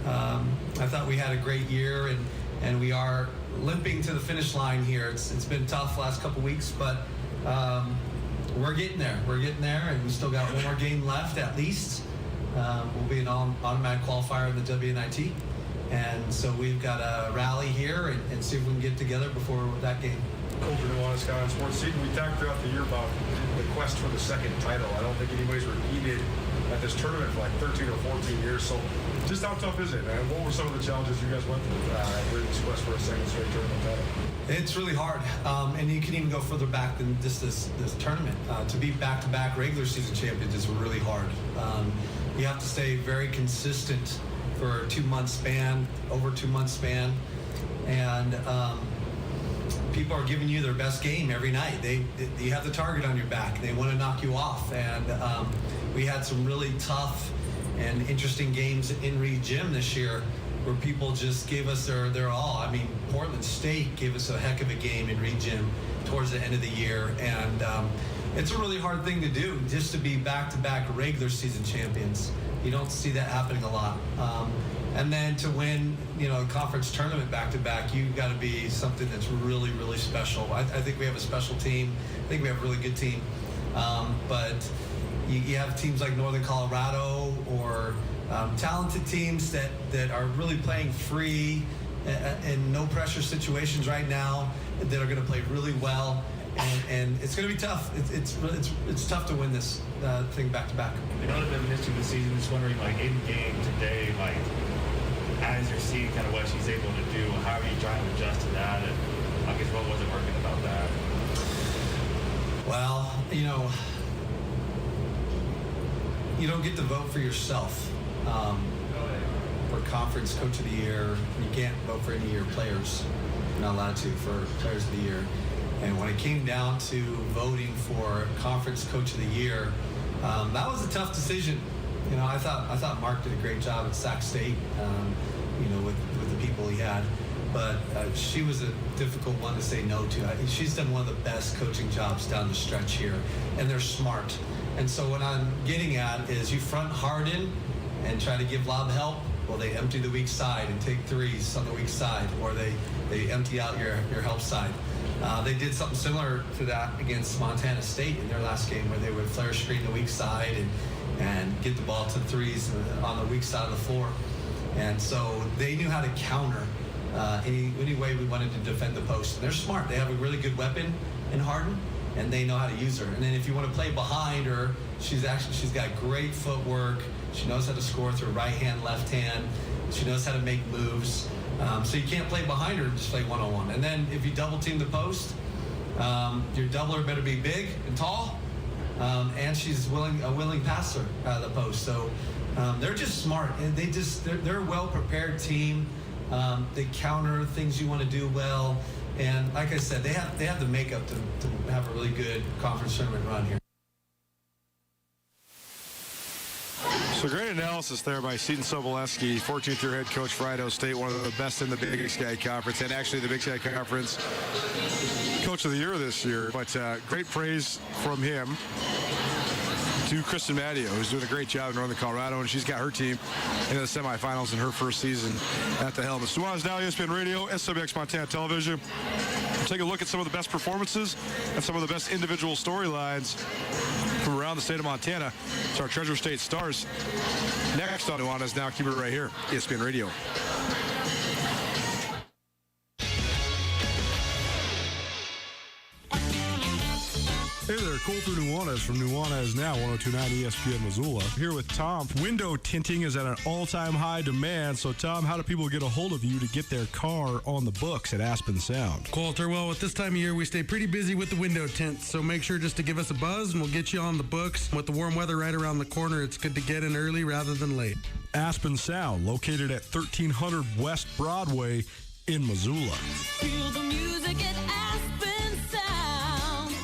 O: I thought we had a great year, and we are limping to the finish line here. It's been tough last couple weeks, but we're getting there. We're getting there, and we still got one more game left at least. We'll be an automatic qualifier in the WNIT. And so we've got to rally here and see if we can get together before that game.
L: Coach Nuanez, Scott on Sports Season. We talked throughout the year about the quest for the second title. I don't think anybody's repeated at this tournament for like 13 or 14 years. So just how tough is it, man? What were some of the challenges you guys went through with this quest for a second straight tournament title?
O: It's really hard, and you can even go further back than just this tournament. To be back-to-back regular season champions is really hard. You have to stay very consistent for a 2-month span, over 2-month span, and people are giving you their best game every night. You have the target on your back. They want to knock you off, and we had some really tough and interesting games in Reed Gym this year where people just gave us their all. I mean, Portland State gave us a heck of a game in Reed Gym towards the end of the year, and it's a really hard thing to do, just to be back-to-back regular season champions. You don't see that happening a lot. And then to win, a conference tournament back-to-back, you've got to be something that's really, really special. I think we have a special team. I think we have a really good team. But you have teams like Northern Colorado or talented teams that are really playing free in no-pressure situations right now that are going to play really well. And it's going to be tough. It's tough to win this thing back-to-back.
M: I know that they've missed you this season. Just wondering, in game today, as you're seeing kind of what she's able to do, how are you trying to adjust to that? And I guess what wasn't working about that?
O: Well, you don't get to vote for yourself for conference coach of the year. You can't vote for any of your players. You're not allowed to for players of the year. And when it came down to voting for conference coach of the year, that was a tough decision. I thought Mark did a great job at Sac State, with the people he had. But she was a difficult one to say no to. She's done one of the best coaching jobs down the stretch here, and they're smart. And so what I'm getting at is you front Harden and try to give lob help. Well, they empty the weak side and take threes on the weak side, or they empty out your help side. They did something similar to that against Montana State in their last game, where they would flare screen the weak side and get the ball to threes on the weak side of the floor. And so they knew how to counter any way we wanted to defend the post. And they're smart. They have a really good weapon in Harden, and they know how to use her. And then if you want to play behind her, she's got great footwork. She knows how to score with her right hand, left hand. She knows how to make moves. So you can't play behind her and just play one-on-one. And then if you double team the post, your doubler better be big and tall, and she's a willing passer out of the post. So they're just smart, and they're a well-prepared team. They counter things you want to do well, and like I said, they have the makeup to have a really good conference tournament run here.
A: So great analysis there by Seton Sobolewski, 14th-year head coach for Idaho State, one of the best in the Big Sky Conference, and actually the Big Sky Conference Coach of the Year this year. But great praise from him to Kristen Matteo, who's doing a great job in Northern Colorado, and she's got her team into the semifinals in her first season at the helm. It's Nuanez now, ESPN Radio, SWX Montana Television. We'll take a look at some of the best performances and some of the best individual storylines from around the state of Montana. It's our Treasure State Stars. Next on Nuanez now, keep it right here, ESPN Radio.
L: Hey there, Colter Nuanez from Nuanez Now, 102.9 ESPN Missoula. Here with Tom. Window tinting is at an all-time high demand. So, Tom, how do people get a hold of you to get their car on the books at Aspen Sound?
P: Colter, well, at this time of year, we stay pretty busy with the window tints. So make sure just to give us a buzz, and we'll get you on the books. With the warm weather right around the corner, it's good to get in early rather than late.
L: Aspen Sound, located at 1300 West Broadway in Missoula.
Q: Feel the music at Aspen Sound.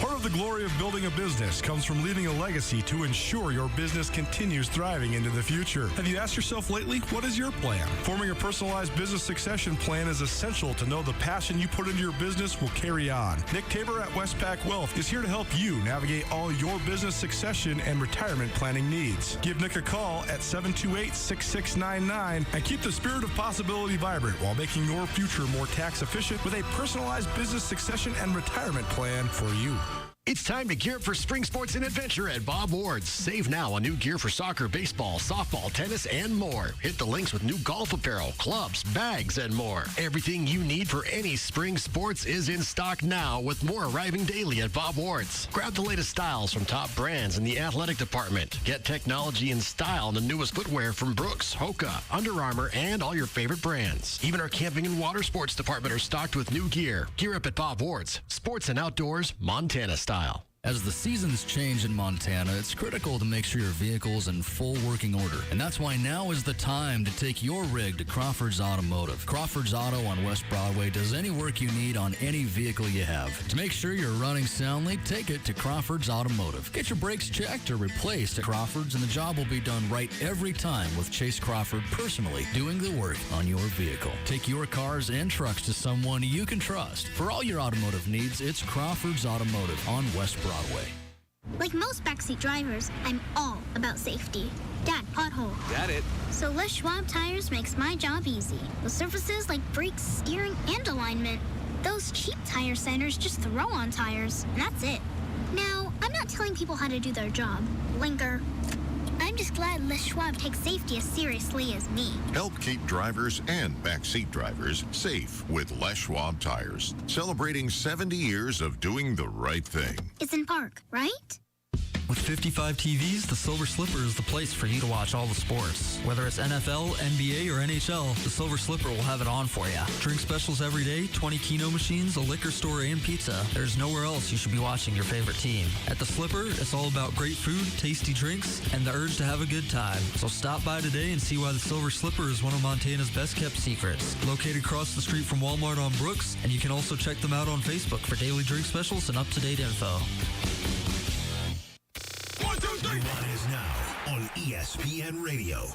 L: Part of the glory of building a business comes from leaving a legacy to ensure your business continues thriving into the future. Have you asked yourself lately, what is your plan? Forming a personalized business succession plan is essential to know the passion you put into your business will carry on. Nick Tabor at Westpac Wealth is here to help you navigate all your business succession and retirement planning needs. Give Nick a call at 728-6699 and keep the spirit of possibility vibrant while making your future more tax efficient with a personalized business succession and retirement plan for you.
R: It's time to gear up for spring sports and adventure at Bob Ward's. Save now on new gear for soccer, baseball, softball, tennis, and more. Hit the links with new golf apparel, clubs, bags, and more. Everything you need for any spring sports is in stock now, with more arriving daily at Bob Ward's. Grab the latest styles from top brands in the athletic department. Get technology and style in the newest footwear from Brooks, Hoka, Under Armour, and all your favorite brands. Even our camping and water sports department are stocked with new gear. Gear up at Bob Ward's. Sports and outdoors, Montana style.
C: As the seasons change in Montana, it's critical to make sure your vehicle's in full working order. And that's why now is the time to take your rig to Crawford's Automotive. Crawford's Auto on West Broadway does any work you need on any vehicle you have. To make sure you're running soundly, take it to Crawford's Automotive. Get your brakes checked or replaced at Crawford's, and the job will be done right every time with Chase Crawford personally doing the work on your vehicle. Take your cars and trucks to someone you can trust. For all your automotive needs, it's Crawford's Automotive on West Broadway. Broadway.
S: Like most backseat drivers, I'm all about safety. Dad, pothole.
I: Got it.
S: So Les Schwab Tires makes my job easy. With surfaces like brakes, steering, and alignment. Those cheap tire centers just throw on tires, and that's it. Now, I'm not telling people how to do their job. Linker. I'm just glad Les Schwab takes safety as seriously as me.
T: Help keep drivers and backseat drivers safe with Les Schwab Tires. Celebrating 70 years of doing the right thing.
S: It's in park, right?
B: With 55 TVs, the Silver Slipper is the place for you to watch all the sports. Whether it's NFL, NBA, or NHL, the Silver Slipper will have it on for you. Drink specials every day, 20 Keno machines, a liquor store, and pizza. There's nowhere else you should be watching your favorite team. At the Slipper, it's all about great food, tasty drinks, and the urge to have a good time. So stop by today and see why the Silver Slipper is one of Montana's best-kept secrets. Located across the street from Walmart on Brooks, and you can also check them out on Facebook for daily drink specials and up-to-date info.
I: Nuanez now on ESPN Radio.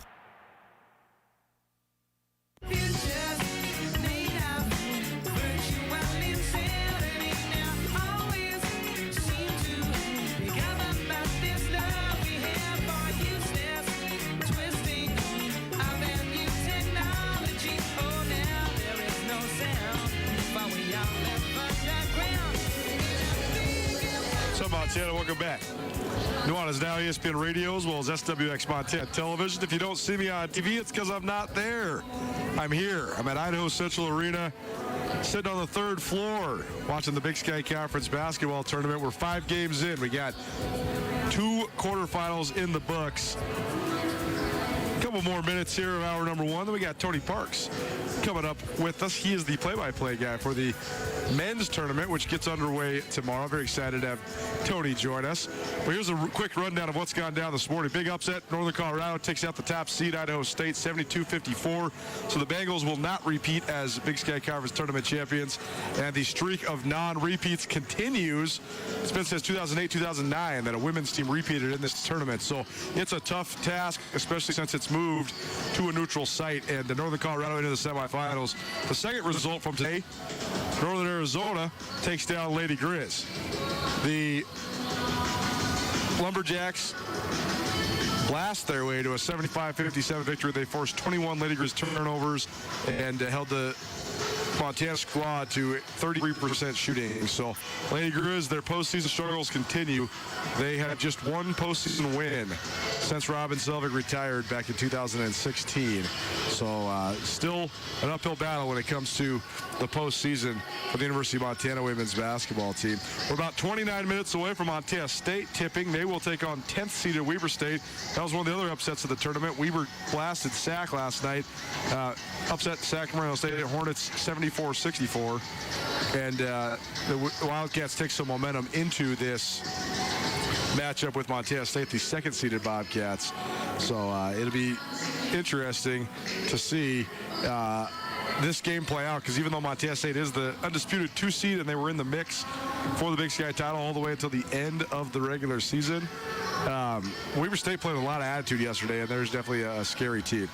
A: What's up, Montana? Welcome back. Nuanez now ESPN Radio as well as SWX Montana Television. If you don't see me on TV, it's because I'm not there. I'm here. I'm at Idaho Central Arena, sitting on the third floor, watching the Big Sky Conference basketball tournament. We're 5 games in. We got 2 quarterfinals in the books. A couple more minutes here of hour number 1. Then we got Tony Parks coming up with us. He is the play-by-play guy for the men's tournament, which gets underway tomorrow. Very excited to have Tony join us. But here's a quick rundown of what's gone down this morning. Big upset. Northern Colorado takes out the top seed, Idaho State, 72-54. So the Bengals will not repeat as Big Sky Conference tournament champions. And the streak of non-repeats continues. It's been since 2008-2009 that a women's team repeated in this tournament. So it's a tough task, especially since it's moved to a neutral site. And the Northern Colorado into the semifinals. The second result from today, Northern Arizona takes down Lady Grizz. The Lumberjacks blast their way to a 75-57 victory. They forced 21 Lady Grizz turnovers and held the Montana squad to 33% shooting. So Lady Grizz, their postseason struggles continue. They have just one postseason win since Robin Selvig retired back in 2016. So still an uphill battle when it comes to the postseason for the University of Montana women's basketball team. We're about 29 minutes away from Montana State tipping. They will take on 10th seeded Weber State. That was one of the other upsets of the tournament. Weber blasted Sac last night. Upset Sacramento State Hornets 74-64. And the Wildcats take some momentum into this matchup with Montana State, the second seeded Bobcats. So it'll be interesting to see this game play out, because even though Montana State is the undisputed 2 seed and they were in the mix for the Big Sky title all the way until the end of the regular season, Weber State played a lot of attitude yesterday, and there's definitely a scary team.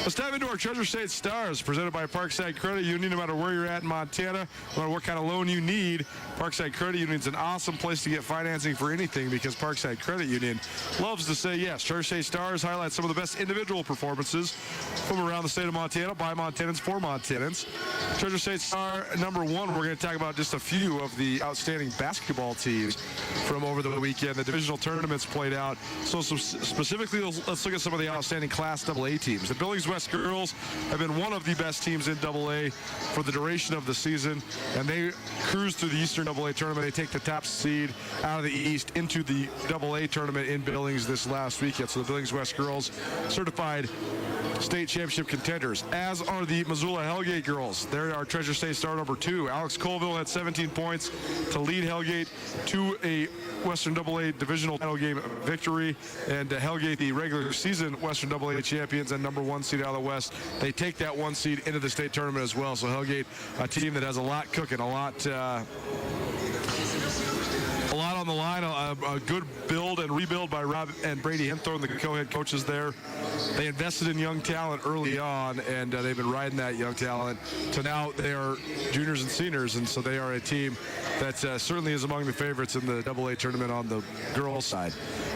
A: Let's dive into our Treasure State Stars, presented by Parkside Credit Union. No matter where you're at in Montana, no matter what kind of loan you need, Parkside Credit Union is an awesome place to get financing for anything, because Parkside Credit Union loves to say yes. Treasure State Stars highlight some of the best individual performances from around the state of Montana by Montanans for Montanans. Treasure State Star number 1, we're going to talk about just a few of the outstanding basketball teams from over the weekend. The divisional tournaments played out. So specifically, let's look at some of the outstanding Class AA teams. The Billings West Girls have been one of the best teams in AA for the duration of the season, and they cruise through the Eastern AA tournament. They take the top seed out of the East into the AA tournament in Billings this last weekend. So the Billings West Girls certified state championship contenders, as are the Missoula Hellgate girls. They're our Treasure State Star number 2. Alex Colville had 17 points to lead Hellgate to a Western AA divisional title game victory, and Hellgate, the regular season Western AA champions and number 1 seed out of the West, they take that 1 seed into the state tournament as well. So Hellgate, a team that has a lot cooking, a lot on the line, a good build build and rebuild by Rob and Brady Henthorne, the co-head coaches there. They invested in young talent early on, and they've been riding that young talent. So now they are juniors and seniors, and so they are a team that certainly is among the favorites in the AA tournament on the girls' side.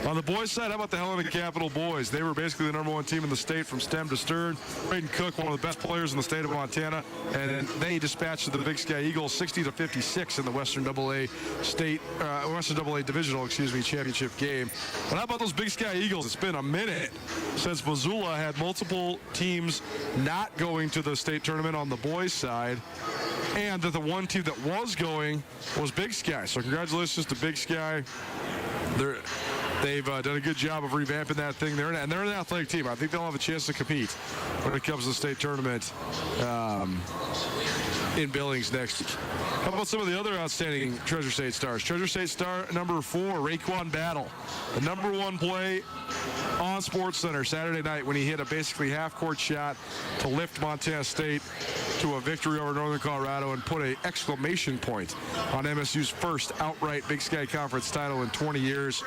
A: On the boys' side, how about the Helena Capital boys? They were basically the number one team in the state from stem to stern. Braden Cook, one of the best players in the state of Montana, and they dispatched the Big Sky Eagles 60-56 in the Western AA Divisional, championship game. But how about those Big Sky Eagles? It's been a minute since Missoula had multiple teams not going to the state tournament on the boys' side, and that the one team that was going was Big Sky. So congratulations to Big Sky. They've done a good job of revamping that thing. They're an athletic team. I think they'll have a chance to compete when it comes to the state tournament in Billings next week. How about some of the other outstanding Treasure State stars? Treasure State star number 4, Raekwon Battle. The number 1 play on SportsCenter Saturday night when he hit a basically half-court shot to lift Montana State to a victory over Northern Colorado and put an exclamation point on MSU's first outright Big Sky Conference title in 20 years.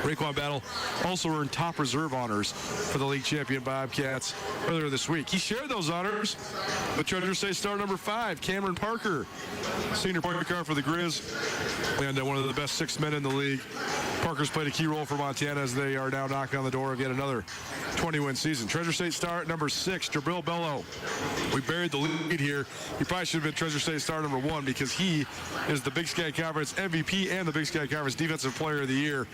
A: Raekwon Battle also earned top reserve honors for the league champion Bobcats earlier this week. He shared those honors with Treasure State star number 5, Cameron Parker, senior point guard for the Grizz, and one of the best 6 men in the league. Parker's played a key role for Montana as they are now knocking on the door of yet another 20-win season. Treasure State star number 6, Jabril Bello. We buried the lead here. He probably should have been Treasure State star number 1 because he is the Big Sky Conference MVP and the Big Sky Conference Defensive Player of the Year.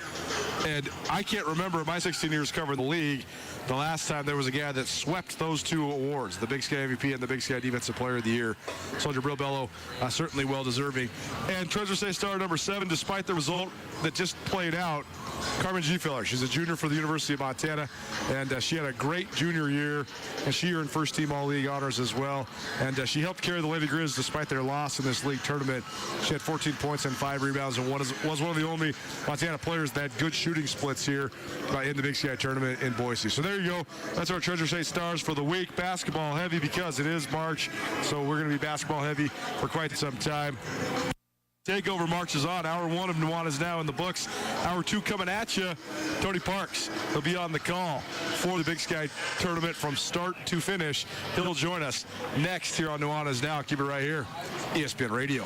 A: And I can't remember in my 16 years covering the league the last time there was a guy that swept those 2 awards, the Big Sky MVP and the Big Sky Defensive Player of the Year. So Jabril Bello, certainly well-deserving. And Treasure State star number 7, despite the result that just played out, Carmen Gfeller. She's a junior for the University of Montana, and she had a great junior year, and she earned first-team All-League honors as well. And she helped carry the Lady Grizz despite their loss in this league tournament. She had 14 points and 5 rebounds and was one of the only Montana players that had good shooting splits here in the Big Sky tournament in Boise. So there you go. That's our Treasure State stars for the week. Basketball heavy because it is March, so we're going to be basketball heavy for quite some time. Takeover marches on. Hour 1 of Nuanez now in the books. Hour 2 coming at you. Tony Parks will be on the call for the Big Sky tournament from start to finish. He'll join us next here on Nuanez Now. Keep it right here. ESPN Radio.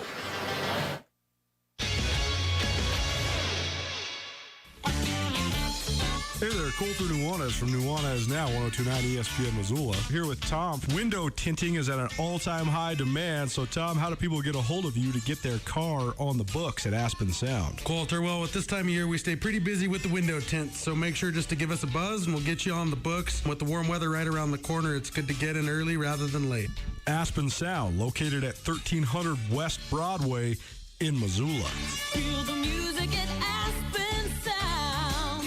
L: Hey there, Colter Nuanez from Nuanez Now, 102.9 ESPN Missoula. Here with Tom. Window tinting is at an all-time high demand. So, Tom, how do people get a hold of you to get their car on the books at Aspen Sound?
P: Coulter, well, at this time of year, we stay pretty busy with the window tints, so make sure just to give us a buzz, and we'll get you on the books. With the warm weather right around the corner, it's good to get in early rather than late.
L: Aspen Sound, located at 1300 West Broadway in Missoula.
Q: Feel the music at Aspen Sound.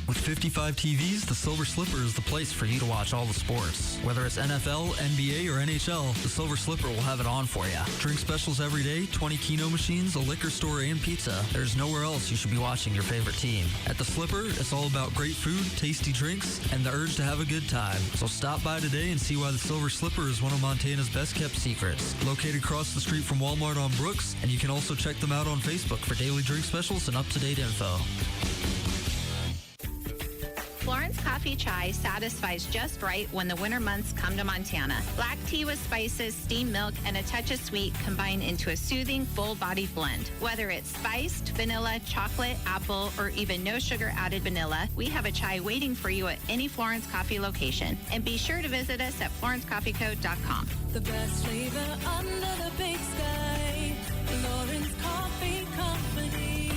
B: With 55 TVs, the Silver Slipper is the place for you to watch all the sports. Whether it's NFL, NBA, or NHL, the Silver Slipper will have it on for you. Drink specials every day, 20 Keno machines, a liquor store, and pizza. There's nowhere else you should be watching your favorite team. At the Slipper, it's all about great food, tasty drinks, and the urge to have a good time. So stop by today and see why the Silver Slipper is one of Montana's best-kept secrets. Located across the street from Walmart on Brooks, and you can also check them out on Facebook for daily drink specials and up-to-date info.
U: Florence Coffee Chai satisfies just right when the winter months come to Montana. Black tea with spices, steamed milk, and a touch of sweet combine into a soothing, full-bodied blend. Whether it's spiced, vanilla, chocolate, apple, or even no sugar-added vanilla, we have a chai waiting for you at any Florence Coffee location. And be sure to visit us at florencecoffeeco.com.
Q: The best flavor under the big sky. Florence Coffee Company.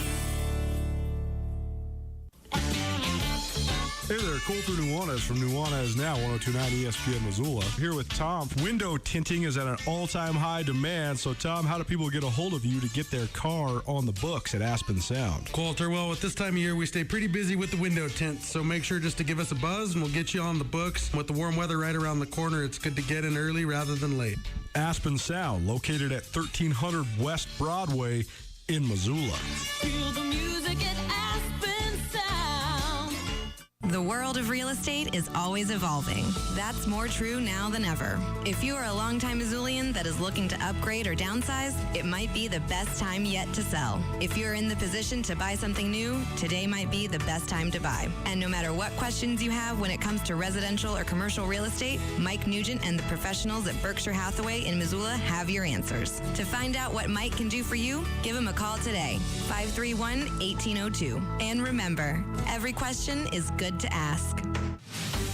L: Hey there, Colter Nuanez from Nuanez Now, 102.9 ESPN Missoula. Here with Tom. Window tinting is at an all-time high demand. So, Tom, how do people get a hold of you to get their car on the books at Aspen Sound?
P: Coulter, well, at this time of year, we stay pretty busy with the window tints, so make sure just to give us a buzz, and we'll get you on the books. With the warm weather right around the corner, it's good to get in early rather than late.
L: Aspen Sound, located at 1300 West Broadway in Missoula.
Q: Feel the music at Aspen Sound.
V: The
D: The world of real estate is always evolving. That's more true now than ever. If you are a longtime Missoulian that is looking to upgrade or downsize, it might be the best time yet to sell. If you're in the position to buy something new, today might be the best time to buy. And no matter what questions you have when it comes to residential or commercial real estate, Mike Nugent and the professionals at Berkshire Hathaway in Missoula have your answers. To find out what Mike can do for you, give him a call today, 531-1802. And remember, every question is good to ask.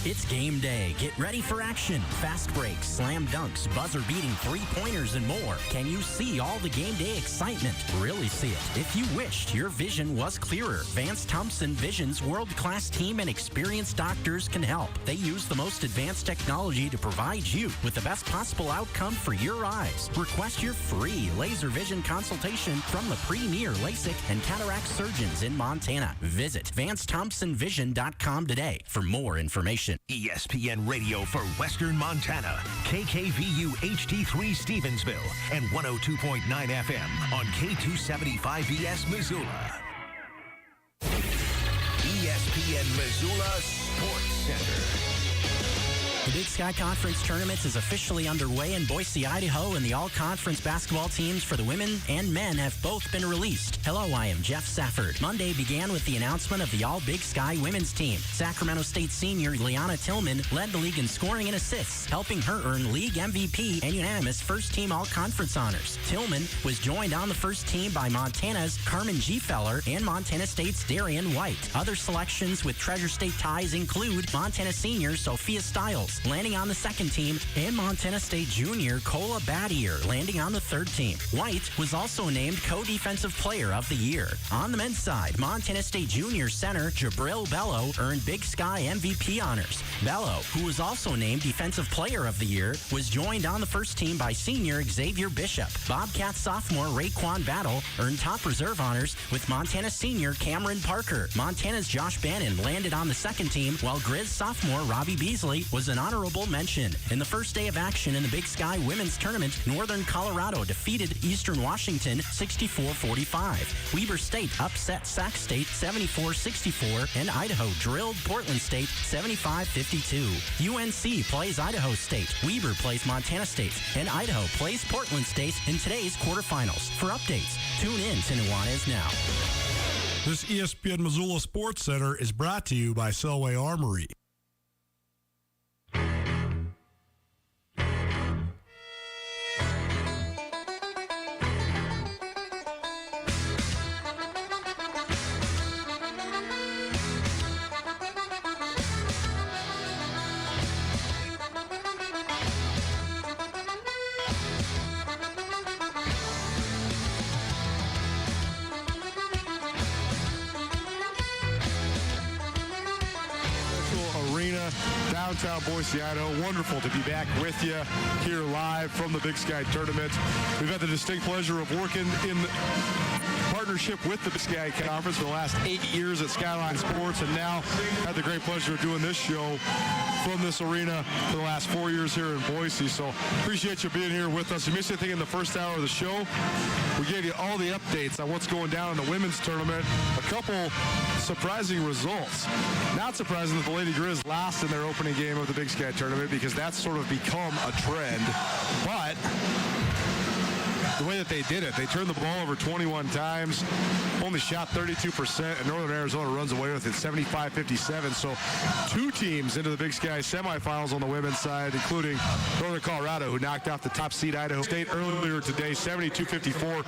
G: It's game day. Get ready for action. Fast breaks, slam dunks, buzzer-beating three-pointers, and more. Can you see all the game day excitement? Really see it. If you wished your vision was clearer, Vance Thompson Vision's world-class team and experienced doctors can help. They use the most advanced technology to provide you with the best possible outcome for your eyes. Request your free laser vision consultation from the premier LASIK and cataract surgeons in Montana. Visit VanceThompsonVision.com today for more information.
I: ESPN Radio for Western Montana, KKVU HD3 Stevensville, and 102.9 FM on K275ES Missoula. ESPN Missoula Sports Center.
G: The Big Sky Conference Tournament is officially underway in Boise, Idaho, and the all-conference basketball teams for the women and men have both been released. Hello, I am Jeff Safford. Monday began with the announcement of the all-Big Sky women's team. Sacramento State senior Liana Tillman led the league in scoring and assists, helping her earn league MVP and unanimous first-team all-conference honors. Tillman was joined on the first team by Montana's Carmen G. Feller and Montana State's Darian White. Other selections with Treasure State ties include Montana senior Sophia Stiles landing on the second team, and Montana State junior Cola Badier landing on the third team. White was also named co-defensive player of the year. On the men's side, Montana State junior center Jabril Bello earned Big Sky MVP honors. Bello, who was also named defensive player of the year, was joined on the first team by senior Xavier Bishop. Bobcat sophomore Raekwon Battle earned top reserve honors with Montana senior Cameron Parker. Montana's Josh Bannon landed on the second team, while Grizz sophomore Robbie Beasley was an honorable mention. In the first day of action in the Big Sky Women's Tournament, Northern Colorado defeated Eastern Washington 64-45. Weber State upset Sac State 74-64, and Idaho drilled Portland State 75-52. UNC plays Idaho State, Weber plays Montana State, and Idaho plays Portland State in today's quarterfinals. For updates, tune in to Nuanez now.
V: This ESPN Missoula Sports Center is brought to you by Selway Armory.
A: Downtown Boise, Idaho. Wonderful to be back with you here live from the Big Sky Tournament. We've had the distinct pleasure of working in partnership with the Big Sky Conference for the last 8 years at Skyline Sports, and now had the great pleasure of doing this show from this arena for the last 4 years here in Boise. So appreciate you being here with us. If you missed anything in the first hour of the show, we gave you all the updates on what's going down in the women's tournament. A couple surprising results. Not surprising that the Lady Grizz lost in their opening game of the Big Sky Tournament, because that's sort of become a trend. But the way that they did it, they turned the ball over 21 times, only shot 32%, and Northern Arizona runs away with it 75-57. So two teams into the Big Sky semifinals on the women's side, including Northern Colorado, who knocked off the top seed Idaho State earlier today, 72-54.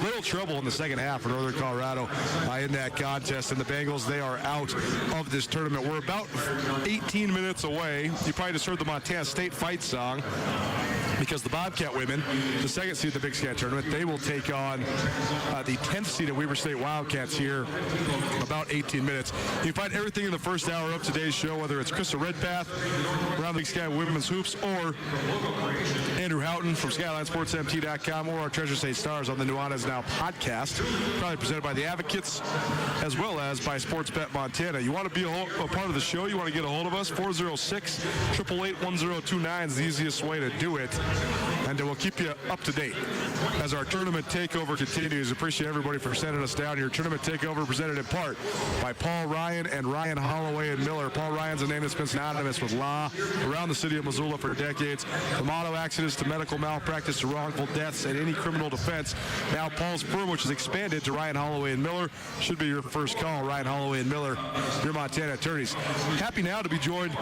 A: Little trouble in the second half for Northern Colorado in that contest, and the Bengals, they are out of this tournament. We're about 18 minutes away. You probably just heard the Montana State fight song, because the Bobcat women, the second seed of the Big Sky Tournament, they will take on the 10th seed of Weber State Wildcats here in about 18 minutes. You can find everything in the first hour of today's show, whether it's Krista Redpath around the Big Sky Women's Hoops, or Andrew Houghton from SkylineSportsMT.com, or our Treasure State Stars on the Nuanez Now podcast, probably presented by the Advocates as well as by Sportsbet Montana. You want to be a part of the show, you want to get a hold of us, 406-888-1029 is the easiest way to do it. And we'll keep you up to date as our tournament takeover continues. Appreciate everybody for sending us down. Your tournament takeover presented in part by Paul Ryan and Ryan Holloway and Miller. Paul Ryan's a name that's been synonymous with law around the city of Missoula for decades. From auto accidents to medical malpractice to wrongful deaths and any criminal defense. Now Paul's firm, which has expanded to Ryan Holloway and Miller, should be your first call. Ryan Holloway and Miller, your Montana attorneys. Happy now to be joined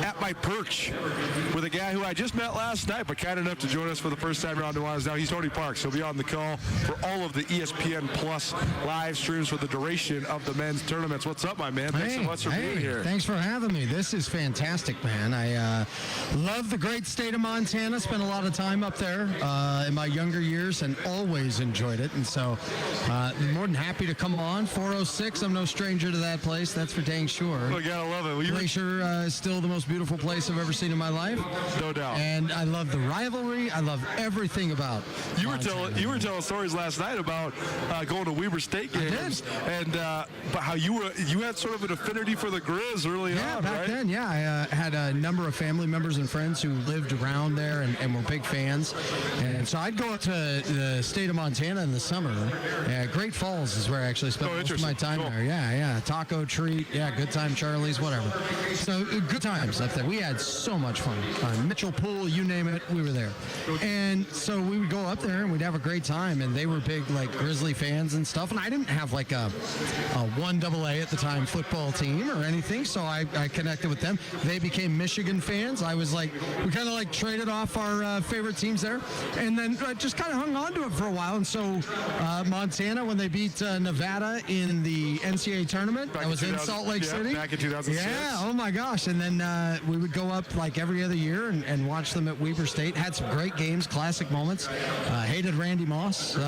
A: at my perch with a guy who I just met last night, but kind enough to join us for the first time around Nuanez. Now he's Tony Parks. He'll be on the call for all of the ESPN Plus live streams for the duration of the men's tournaments. What's up, my man? Thanks so much for being here.
F: Thanks for having me. This is fantastic, man. I love the great state of Montana. Spent a lot of time up there in my younger years and always enjoyed it. And so more than happy to come on. 406, I'm no stranger to that place. That's for dang sure.
A: Oh, gotta love it.
F: Glacier is still the most beautiful place I've ever seen in my life.
A: No doubt.
F: And I love the rivalry. I love everything about
A: You were telling stories last night about going to Weber State games, and but how you had sort of an affinity for the Grizz early on,
F: back
A: right?
F: then, I had a number of family members and friends who lived around there and were big fans, and so I'd go up to the state of Montana in the summer. Great Falls is where I actually spent most of my time there. Yeah, Taco Treat, Good Time Charlie's, whatever. So good times up there. We had so much fun. Mitchell Pool, you name it, we were there. And so we would go up there and we'd have a great time, and they were big like Grizzly fans and stuff, and I didn't have like a 1AA at the time football team or anything, so I connected with them. They became Michigan fans. I was like, we kind of like traded off our favorite teams there, and then just kind of hung on to it for a while. And so Montana, when they beat Nevada in the NCAA tournament, I was in Salt Lake City.
A: Back in 2006.
F: Yeah, oh my gosh. And then we would go up like every other year and watch them at Weber State. Had some great games, classic moments. Hated Randy Moss for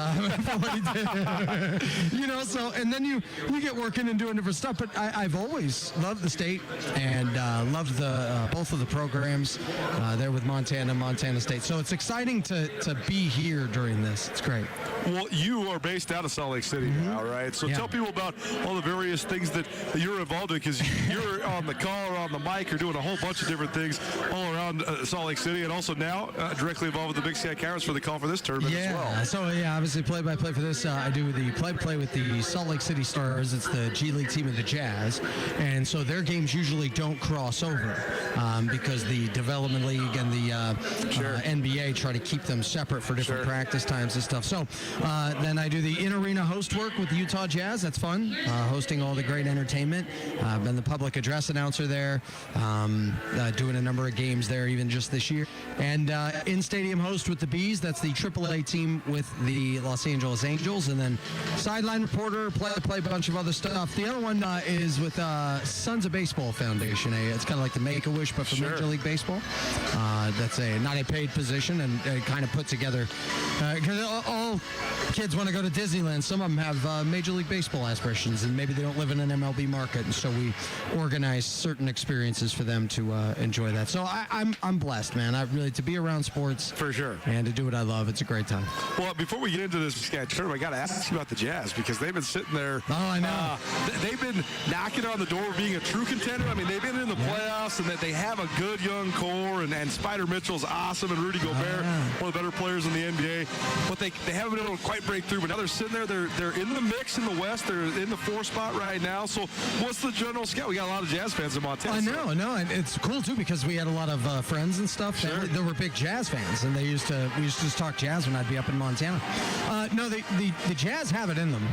F: what he did. So, and then you get working and doing different stuff. But I've always loved the state and loved both of the programs there with Montana and Montana State. So it's exciting to be here during this. It's great.
A: Well, you are based out of Salt Lake City now, right? So tell people about all the various things that you're involved in, because you're on the call or on the mic or doing a whole bunch of different things all around Salt Lake City, and also now directly involved with the Big Sky Conference for the call for this tournament as well.
F: So obviously play-by-play for this. I do the play-by-play with the Salt Lake City Stars. It's the G League team of the Jazz, and so their games usually don't cross over because the Development League and the NBA try to keep them separate for different practice times and stuff. So then I do the in-arena host work with the Utah Jazz. That's fun, hosting all the great entertainment. I've been the public address announcer there, doing a number of games there even just this year. And in-stadium host with the Bees. That's the AAA team with the Los Angeles Angels. And then sideline reporter, play a bunch of other stuff. The other one is with Sons of Baseball Foundation. It's kind of like the Make-A-Wish, but for Major League Baseball. That's not a paid position, and kind of put together, because all kids want to go to Disneyland. Some of them have Major League Baseball aspirations, and maybe they don't live in an MLB market, and so we organize certain experiences for them to enjoy that. So I'm blessed, man. To be around sports,
A: for sure,
F: and to do what I love, it's a great time.
A: Well, before we get into this tournament, I got to ask you about the Jazz, because they've been sitting there.
F: Oh, I know.
A: They've been knocking on the door of being a true contender. I mean, they've been in the playoffs, and that they have a good young core, and Spider Mitchell's awesome, and Rudy Gobert, one of the better players in the NBA. But they haven't been able to quite break through. But now they're sitting there. They're in the mix in the West. They're in the 4 spot right now. So what's the general scout? We got a lot of Jazz fans in Montana.
F: I know, and it's cool too, because we had a lot of friends and stuff that were big Jazz fans, and we used to just talk Jazz when I'd be up in Montana. The Jazz have it in them.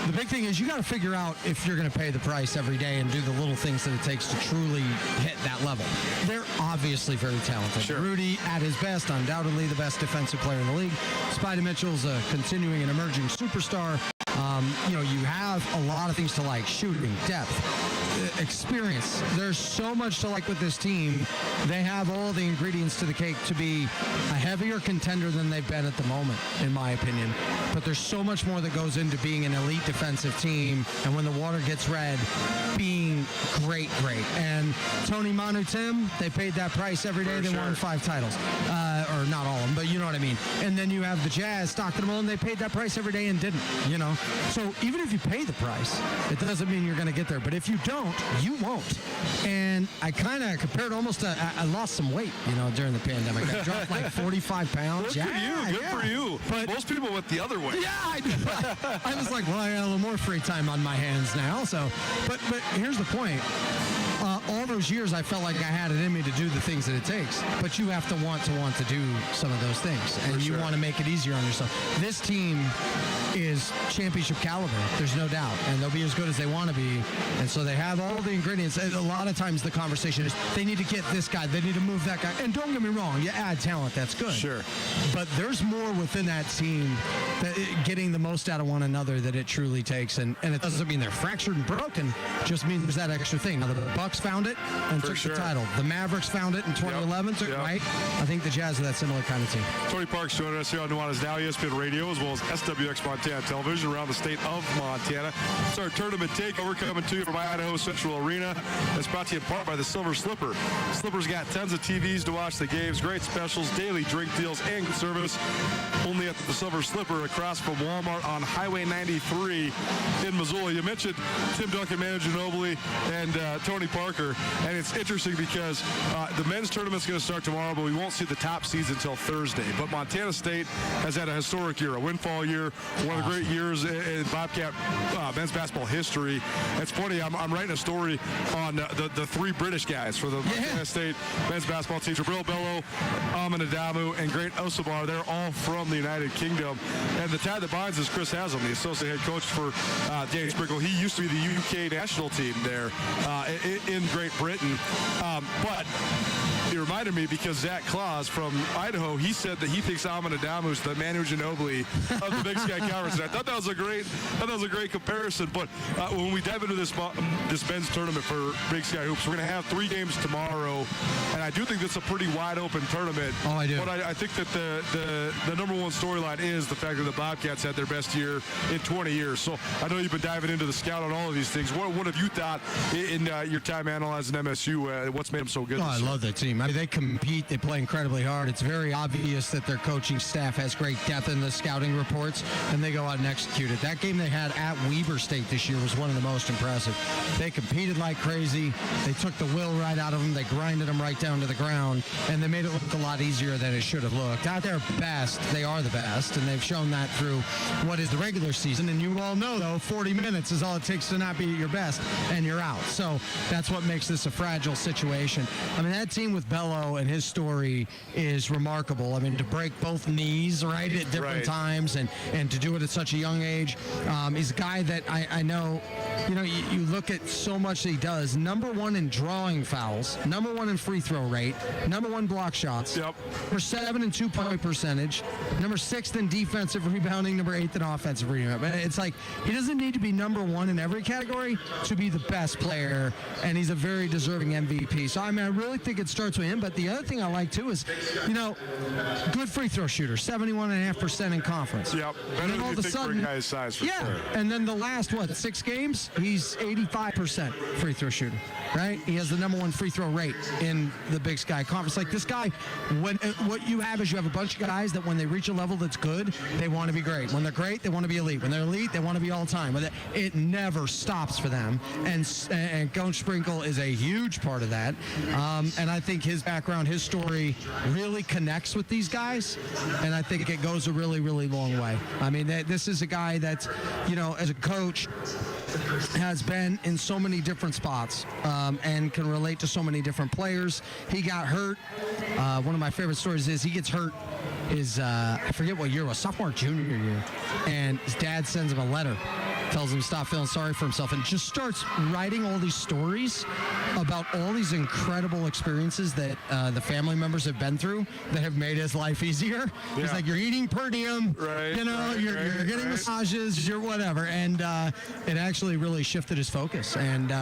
F: The big thing is you got to figure out if you're going to pay the price every day and do the little things that it takes to truly hit that level. They're obviously very talented. Rudy, at his best, undoubtedly the best defensive player in the league. Spider Mitchell's a continuing and emerging superstar. You have a lot of things to like: shooting, depth, experience. There's so much to like with this team. They have all the ingredients to the cake to be a heavier contender than they've been at the moment, in my opinion. But there's so much more that goes into being an elite defensive team, and when the water gets red, being great. And Tony, Manu, Tim, they paid that price every day. They won 5 titles, or not all of them, but you know what I mean. And then you have the Jazz, Stockton Mall, and they paid that price every day and didn't, you know. So even if you pay the price, it doesn't mean you're going to get there. But if you don't, you won't. And I kind of compared almost to, I lost some weight, you know, during the pandemic. I dropped like 45 pounds.
A: Good for you. Good for you. But most people went the other way.
F: Yeah, I was like, well, I got a little more free time on my hands now. So, but here's the point. All those years, I felt like I had it in me to do the things that it takes. But you have to want to do some of those things, and you want to make it easier on yourself. This team is championship caliber. There's no doubt, and they'll be as good as they want to be. And so they have all the ingredients. And a lot of times the conversation is they need to get this guy, they need to move that guy. And don't get me wrong, you add talent, that's good.
A: Sure.
F: But there's more within that team that getting the most out of one another that it truly takes. And it doesn't mean they're fractured and broken. Just means there's that extra thing. Now the Bucks found it and took the title. The Mavericks found it in 2011, right? I think the Jazz are that similar kind of team.
A: Tony Parks joining us here on Nuanez Now, ESPN Radio, as well as SWX Montana Television around the state of Montana. It's our tournament takeover coming to you from Idaho Central Arena. It's brought to you in part by the Silver Slipper. Slipper's got tons of TVs to watch the games, great specials, daily drink deals, and good service. Only at the Silver Slipper across from Walmart on Highway 93 in Missoula. You mentioned Tim Duncan, Manu Ginobili, and Tony Parker. And it's interesting because the men's tournament's going to start tomorrow, but we won't see the top seeds until Thursday. But Montana State has had a historic year, a windfall year, one of the great years in Bobcat men's basketball history. It's funny, I'm writing a story on the three British guys for the Montana State men's basketball team. Jabril Bello, Amin Adamu, and Great Osabar. They're all from the United Kingdom. And the tie that binds is Chris Haslam, the associate head coach for Danny Sprinkle. He used to be the UK national team there in Great Britain. But it reminded me because Zach Claus from Idaho, he said that he thinks Amin Adamu is the Manu Ginobili of the Big Sky Conference. And I thought that was a great comparison. But when we dive into this men's tournament for Big Sky Hoops, we're going to have 3 games tomorrow, and I do think that's a pretty wide open tournament.
F: Oh, I do.
A: But I think that the number one storyline is the fact that the Bobcats had their best year in 20 years. So I know you've been diving into the scout on all of these things. What have you thought in your time analyzing MSU? What's made them so good?
F: I love that team. I mean, they compete. They play incredibly hard. It's very obvious that their coaching staff has great depth in the scouting reports, and they go out and execute it. That game they had at Weber State this year was one of the most impressive. They competed like crazy. They took the will right out of them. They grinded them right down to the ground, and they made it look a lot easier than it should have looked. At their best, they are the best, and they've shown that through what is the regular season. And you all know, though, 40 minutes is all it takes to not be at your best, and you're out. So that's what makes this a fragile situation. I mean, that team with Bello and his story is remarkable. I mean, to break both knees, right, at different times and to do it at such a young age. He's a guy that I know, you know, you look at so much that he does. Number 1 in drawing fouls, number 1 in free throw rate, number 1 block shots, number 7 in 2-point percentage, number 6 in defensive rebounding, number 8 in offensive rebounding. It's like he doesn't need to be number 1 in every category to be the best player, and he's a very deserving MVP. So, I mean, I really think it starts with him. But the other thing I like, too, is, you know, good free throw shooter, 71.5% in conference.
A: Yep. Better than you think for a guy's size, for sure.
F: And then the last, 6 games, he's 85% free throw shooter, right? He has the number 1 free throw rate in the Big Sky Conference. Like this guy, what you have is you have a bunch of guys that when they reach a level that's good, they want to be great. When they're great, they want to be elite. When they're elite, they want to be all time. It never stops for them. And Coach Sprinkle is a huge part of that. And I think his background, his story really connects with these guys. And I think it goes a really, really long way. I mean, this is a guy that, you know, as a coach, has been in so many different spots and can relate to so many different players. He got hurt. One of my favorite stories is he gets hurt I forget what year it was, sophomore, junior year. And his dad sends him a letter, tells him to stop feeling sorry for himself, and just starts writing all these stories about all these incredible experiences that the family members have been through that have made his life easier. He's like, you're eating per diem, you're getting massages, you're whatever. And it actually really shifted his focus. And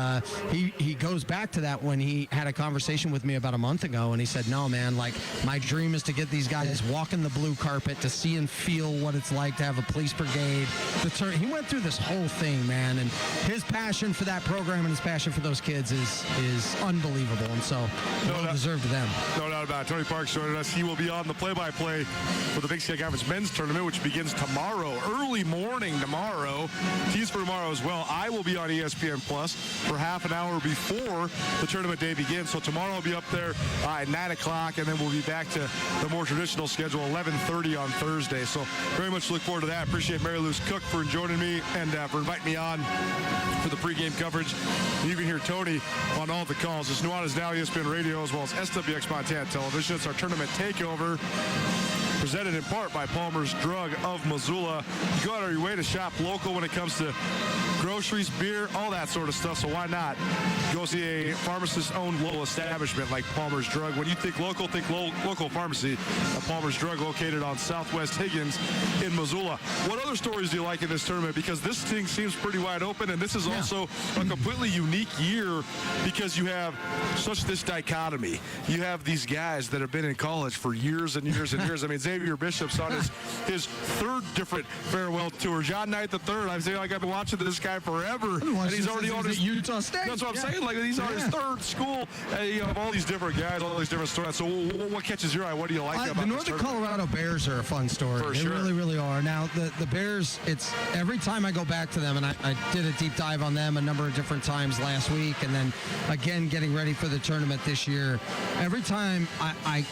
F: he goes back to that when he had a conversation with me about a month ago, and he said, no, man, like, my dream is to get these guys walking the blue carpet, to see and feel what it's like to have a police brigade. He went through this whole whole thing, man. And his passion for that program and his passion for those kids is unbelievable. And so, well-deserved to them.
A: No doubt about it. Tony Parks joining us. He will be on the play-by-play for the Big Sky Conference men's tournament, which begins tomorrow, early morning tomorrow. Tease for tomorrow as well. I will be on ESPN Plus for half an hour before the tournament day begins. So tomorrow I'll be up there at 9 o'clock, and then we'll be back to the more traditional schedule, 11:30 on Thursday. So very much look forward to that. Appreciate Mary Lou's Cook for joining me and for inviting me on for the pregame coverage. You can hear Tony on all the calls. It's Nuanez Now, ESPN Radio, as well as SWX Montana Television. It's our tournament takeover, presented in part by Palmer's Drug of Missoula. You go out of your way to shop local when it comes to groceries, beer, all that sort of stuff. So why not go see a pharmacist-owned local establishment like Palmer's Drug? When you think local pharmacy at Palmer's Drug, located on Southwest Higgins in Missoula. What other stories do you like in this tournament? Because this thing seems pretty wide open, and this is also a completely unique year because you have such this dichotomy. You have these guys that have been in college for years and years and years. I mean, Xavier Bishop's on his third different farewell tour. John Knight III, I've been watching this guy forever, and he's already on his
F: Utah State.
A: That's what I'm saying. Like, he's on his third school. You have all these different guys, all these different stories. So what catches your eye? What do you like about
F: the Northern Colorado Bears are a fun story. They really, really are. Now, the Bears, it's every time I go back to them, and I did a deep dive on them a number of different times last week, and then again getting ready for the tournament this year. Every time I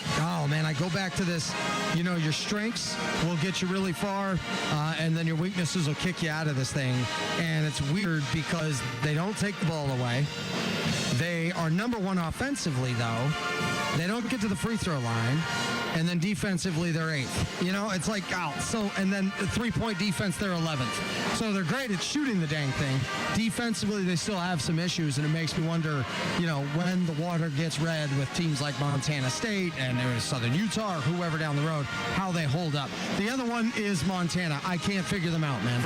F: go back to this, your strengths will get you really far, and then your weaknesses will kick you out of this thing. And it's weird because they don't take the ball away. They are number one offensively, though. They don't get to the free throw line. And then defensively, they're 8th. It's like, and then the three-point defense, they're 11th. So they're great at shooting the dang thing. Defensively, they still have some issues, and it makes me wonder, when the water gets red with teams like Montana State and Southern Utah or whoever down the road, how they hold up. The other one is Montana. I can't figure them out, man.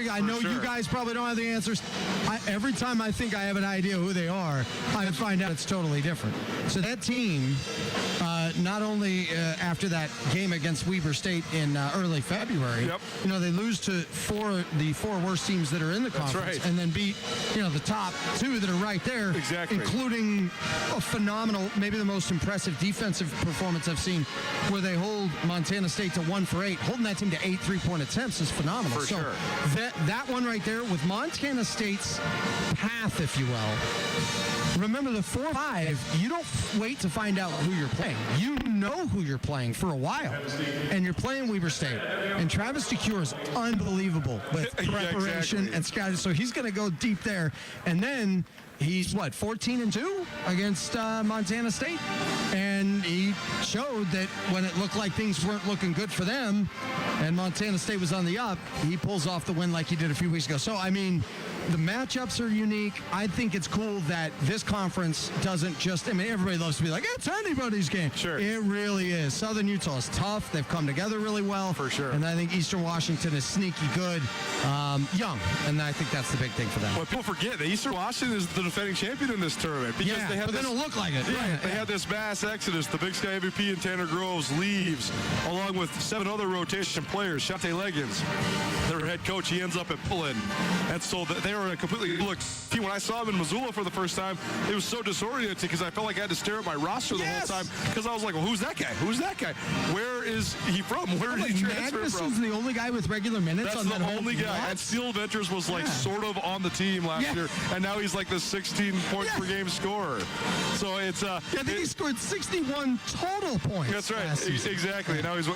F: I know you guys probably don't have the answers. Every time I think I have an idea who they are, I find out it's totally different. So that team, not only after that game against Weber State in early February, they lose to the four worst teams that are in the conference, and then beat the top 2 that are right there, including a phenomenal, maybe the most impressive defensive performance I've seen, where they hold Montana State to 1 for 8. Holding that team to 8 3-point attempts is phenomenal. That one right there with Montana State's path, if you will. Remember, the 4-5, you don't wait to find out who you're playing. You know who you're playing for a while. And you're playing Weber State. And Travis DeCure is unbelievable with preparation and scouting. So he's going to go deep there. And then he's, 14-2 against Montana State. And he showed that when it looked like things weren't looking good for them and Montana State was on the up, he pulls off the win like he did a few weeks ago. So, the matchups are unique. I think it's cool that this conference doesn't just, everybody loves to be like, it's anybody's game. Sure. It really is. Southern Utah is tough. They've come together really well. For sure. And I think Eastern Washington is sneaky good, young. And I think that's the big thing for them.
A: Well, people forget that Eastern Washington is the defending champion in this tournament. Because they have
F: but they don't look like it.
A: They had this mass exodus. The Big Sky MVP and Tanner Groves leaves, along with 7 other rotation players. Shante Leggins, their head coach, he ends up at Pullen. And so they were a completely when I saw him in Missoula for the first time, it was so disorienting because I felt like I had to stare at my roster the whole time because I was like, well, who's that guy? Who's that guy? Where is he from? Where did he transfer from?
F: Magnuson's the only guy with regular minutes.
A: That's
F: on
A: the only guy. And Steele Ventures was sort of on the team last year, and now he's like the 16-point per game scorer. So it's
F: I think he scored 61 total points.
A: That's right. Exactly. Now he's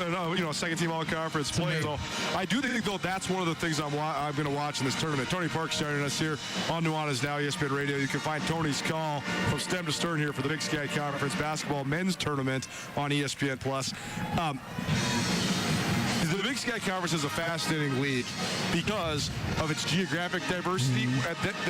A: second-team all-conference play. So I do think though that's one of the things I'm going to watch in this tournament. Tony Parks joining us here on Nuanez Now, ESPN Radio. You can find Tony's call from stem to stern here for the Big Sky Conference basketball men's tournament on ESPN Plus. The Big Sky Conference is a fascinating league because of its geographic diversity,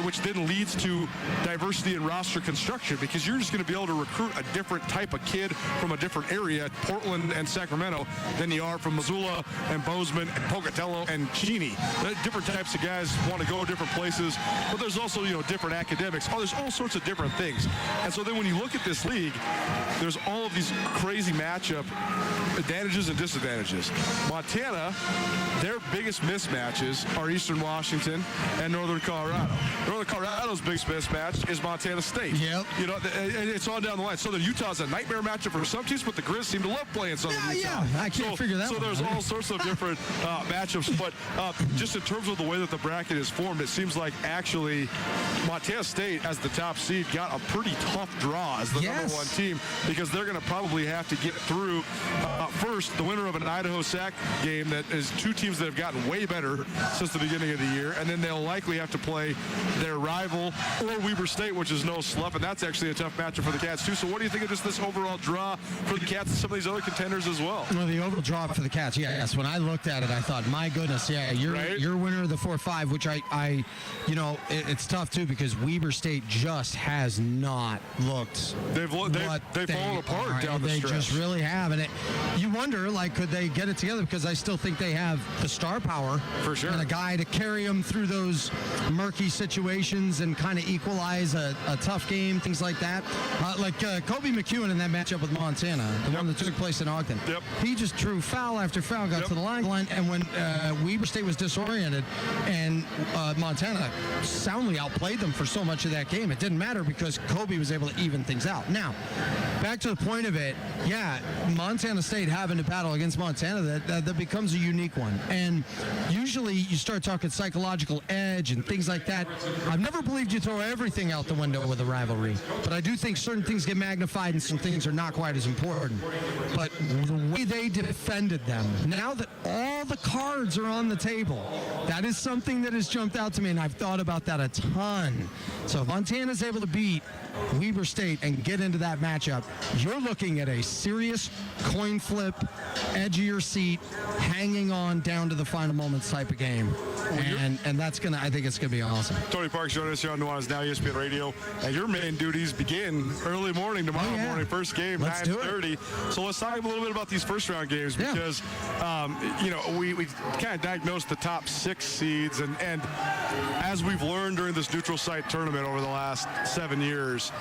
A: which then leads to diversity in roster construction, because you're just going to be able to recruit a different type of kid from a different area, Portland and Sacramento, than you are from Missoula and Bozeman and Pocatello and Cheney. Different types of guys want to go different places, but there's also, different academics. There's all sorts of different things. And so then when you look at this league, there's all of these crazy matchup advantages and disadvantages. Montana their biggest mismatches are Eastern Washington and Northern Colorado. Northern Colorado's biggest mismatch is Montana State.
F: Yep.
A: You know, it's on down the line. Southern Utah's a nightmare matchup for some teams, but the Grizz seem to love playing Southern Utah.
F: Yeah, I can't figure that
A: So
F: one
A: there's
F: out.
A: all sorts of different matchups, but just in terms of the way that the bracket is formed, it seems like actually Montana State, as the top seed, got a pretty tough draw as the number one team, because they're going to probably have to get through first the winner of an Idaho-Sac game that is two teams that have gotten way better since the beginning of the year, and then they'll likely have to play their rival or Weber State, which is no slough, and that's actually a tough matchup for the Cats too. So what do you think of just this overall draw for the Cats and some of these other contenders as well?
F: Well, the overall draw for the Cats, yes. When I looked at it, I thought, my goodness, you're winner of the 4-5, which I it's tough too, because Weber State just has not looked.
A: They've fallen apart down the stretch.
F: They just really have, and you wonder, like, could they get it together? Because I still think they have the star power
A: for sure,
F: and a guy to carry them through those murky situations and kind of equalize a tough game, things like that. Like Kobe McEwen in that matchup with Montana, the one that took place in Ogden. He just drew foul after foul, got to the line, and when Weber State was disoriented and Montana soundly outplayed them for so much of that game, it didn't matter because Kobe was able to even things out. Now, back to the point of it, Montana State having to battle against Montana, that becomes a unique one. And usually you start talking psychological edge and things like that. I've never believed you throw everything out the window with a rivalry, but I do think certain things get magnified and some things are not quite as important. But the way they defended them, now that all the cards are on the table, that is something that has jumped out to me, and I've thought about that a ton. So if Montana's able to beat Weber State and get into that matchup, you're looking at a serious coin flip, edge of your seat, hanging on down to the final moments type of game. And that's I think it's gonna be awesome.
A: Tony Parks joining us here on Nuanez Now ESPN Radio, and your main duties begin early morning tomorrow morning. First game, 9:30. So let's talk a little bit about these first round games, because we kind of diagnosed the top 6 seeds, and as we've learned during this neutral site tournament over the last 7 years,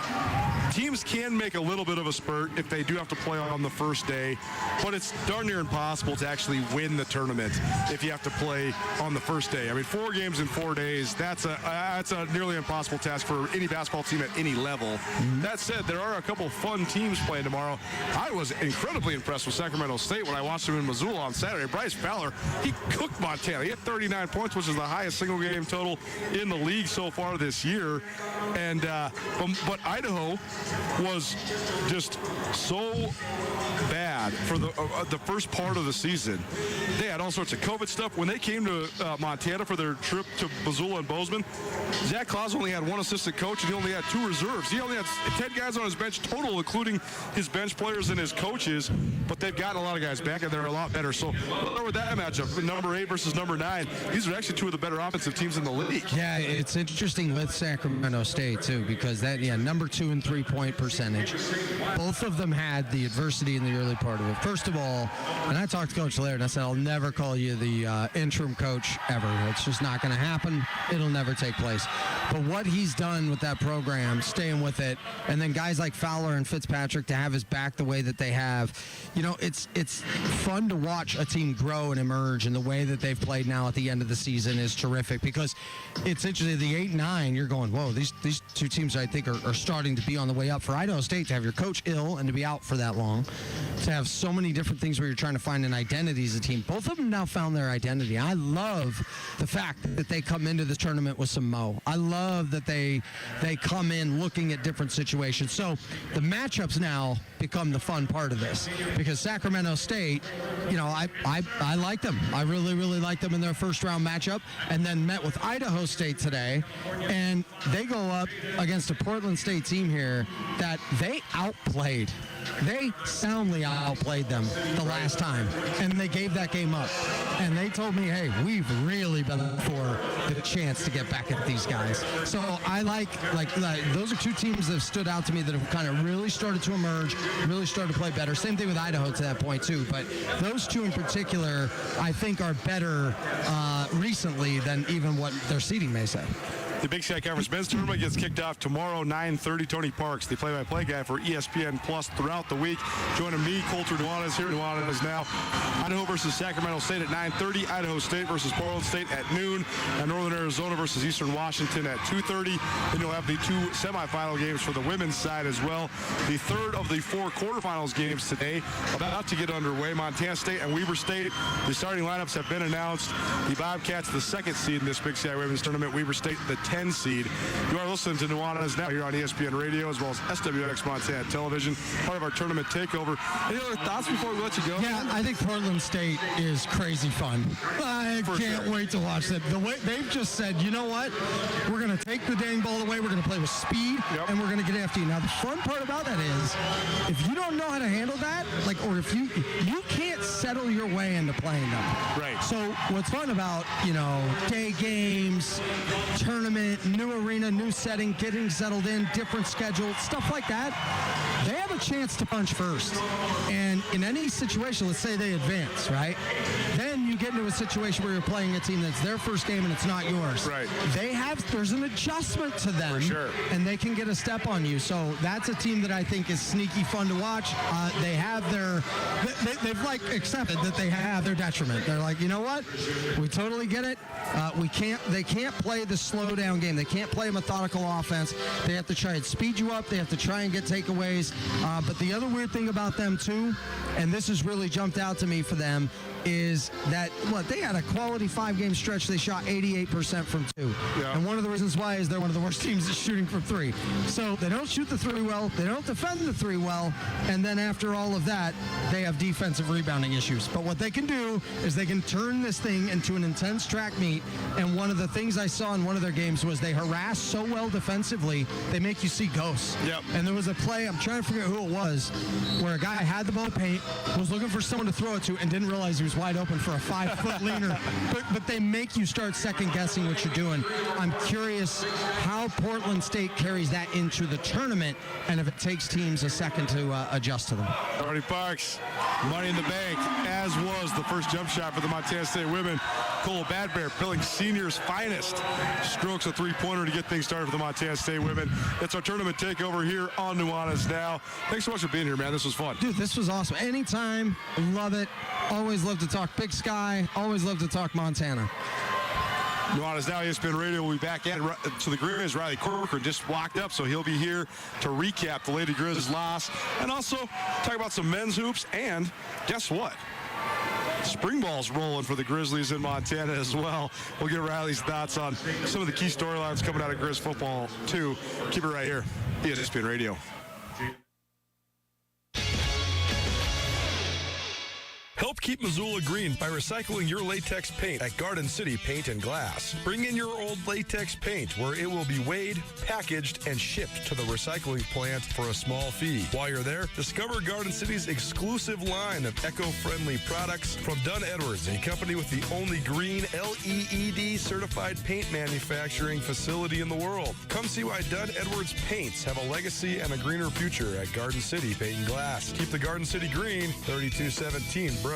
A: teams can make a little bit of a spurt if they do have to play on the first day, but it's darn near impossible to actually win the tournament if you have to play on the first day. I mean, 4 games in 4 days, that's a nearly impossible task for any basketball team at any level. That said, there are a couple fun teams playing tomorrow. I was incredibly impressed with Sacramento State when I watched them in Missoula on Saturday. Bryce Fowler, he cooked Montana. He had 39 points, which is the highest single game total in the league so far this year. And but Idaho was just so bad for the first part of the season. They had all sorts of COVID stuff. When they came to Montana for their trip to Missoula and Bozeman, Zach Claus only had 1 assistant coach, and he only had 2 reserves. He only had 10 guys on his bench total, including his bench players and his coaches, but they've gotten a lot of guys back, and they're a lot better. So over that matchup, number 8 versus number 9, these are actually 2 of the better offensive teams in the league.
F: Yeah, it's interesting with Sacramento State, too, because number 2 in three-point percentage. Both of them had the adversity in the early part of it. First of all, and I talked to Coach Laird, and I said, I'll never call you the interim coach ever. It's just not going to happen. It'll never take place. But what he's done with that program, staying with it, and then guys like Fowler and Fitzpatrick to have his back the way that they have, it's fun to watch a team grow and emerge, and the way that they've played now at the end of the season is terrific, because it's interesting, the 8-9, you're going, whoa, these 2 teams I think are starting to be on the way up. For Idaho State to have your coach ill and to be out for that long, to have so many different things where you're trying to find an identity as a team. Both of them now found their identity. I love the fact that they come into this tournament with some mo. I love that they come in looking at different situations. So the matchups now become the fun part of this, because Sacramento State, I like them. I really, really like them in their first round matchup, and then met with Idaho State today, and they go up against a Portland State team here that they outplayed. They soundly outplayed them the last time, and they gave that game up. And they told me, hey, we've really been for the chance to get back at these guys. So I like those are 2 teams that have stood out to me that have kind of really started to emerge, really started to play better. Same thing with Idaho to that point, too. But those 2 in particular, I think, are better recently than even what their seeding may say.
A: The Big Sky Conference men's tournament gets kicked off tomorrow, 9:30. Tony Parks, the play-by-play guy for ESPN Plus throughout the week. Joining me, Colter Nuanez here. Nuanez now. Idaho versus Sacramento State at 9:30. Idaho State versus Portland State at noon. And Northern Arizona versus Eastern Washington at 2:30. Then you'll have the 2 semifinal games for the women's side as well. The third of the 4 quarterfinals games today about to get underway. Montana State and Weber State. The starting lineups have been announced. The Bobcats, the 2nd seed in this Big Sky Women's Tournament. Weber State, the 10 seed. You are listening to Nuanez now here on ESPN Radio as well as SWX Montana Television, part of our tournament takeover. Any other thoughts before we let you go?
F: Yeah, I think Portland State is crazy fun. I can't wait to watch that. The way they've just said, you know what? We're going to take the dang ball away. We're going to play with speed, and we're going to get after you. Now, the fun part about that is, if you don't know how to handle that, or if you can't settle your way into playing them.
A: Right.
F: So what's fun about, day games, tournament, new arena, new setting, getting settled in, different schedule, stuff like that, they have a chance to punch first. And in any situation, let's say they advance, right? Then you get into a situation where you're playing a team that's their first game and it's not yours.
A: Right.
F: There's an adjustment to them.
A: For sure.
F: And they can get a step on you. So that's a team that I think is sneaky fun to watch. They have they've accepted that they have their detriment. They're like, you know what? We totally get it. They can't play the slow down game. They can't play a methodical offense. They have to try and speed you up. They have to try and get takeaways. But the other weird thing about them too, and this has really jumped out to me for them, is that they had a quality 5-game stretch. They shot 88% from 2.
A: Yeah.
F: And one of the reasons why is they're one of the worst teams at shooting from 3. So they don't shoot the 3 well. They don't defend the 3 well. And then after all of that, they have defensive rebounding issues. But what they can do is they can turn this thing into an intense track meet. And one of the things I saw in one of their games was they harass so well defensively, they make you see ghosts.
A: Yep.
F: And there was a play, I'm trying to figure out who it was, where a guy had the ball paint, was looking for someone to throw it to, and didn't realize he was wide open for a 5-foot leaner. But they make you start second-guessing what you're doing. I'm curious how Portland State carries that into the tournament, and if it takes teams a second to adjust to them.
A: Tony Parks, money in the bank, as was the first jump shot for the Montana State women. Cole Badbear, Billings Senior's finest, strokes a 3-pointer to get things started for the Montana State women. It's our tournament takeover here on Nuanez Now. Thanks so much for being here, man. This was fun.
F: Dude, this was awesome. Anytime. Love it. Always love to talk Big Sky. Always love to talk Montana.
A: Nuanez Now, ESPN Radio will be back at to the Grizz. Riley Corcoran just walked up, so he'll be here to recap the Lady Grizz loss and also talk about some men's hoops. And guess what? Spring ball's rolling for the Grizzlies in Montana as well. We'll get Riley's thoughts on some of the key storylines coming out of Grizz football, too. Keep it right here. ESPN Radio.
E: Help keep Missoula green by recycling your latex paint at Garden City Paint and Glass. Bring in your old latex paint where it will be weighed, packaged, and shipped to the recycling plant for a small fee. While you're there, discover Garden City's exclusive line of eco-friendly products from Dunn Edwards, a company with the only green LEED certified paint manufacturing facility in the world. Come see why Dunn Edwards paints have a legacy and a greener future at Garden City Paint and Glass. Keep the Garden City green, 3217 Brooks.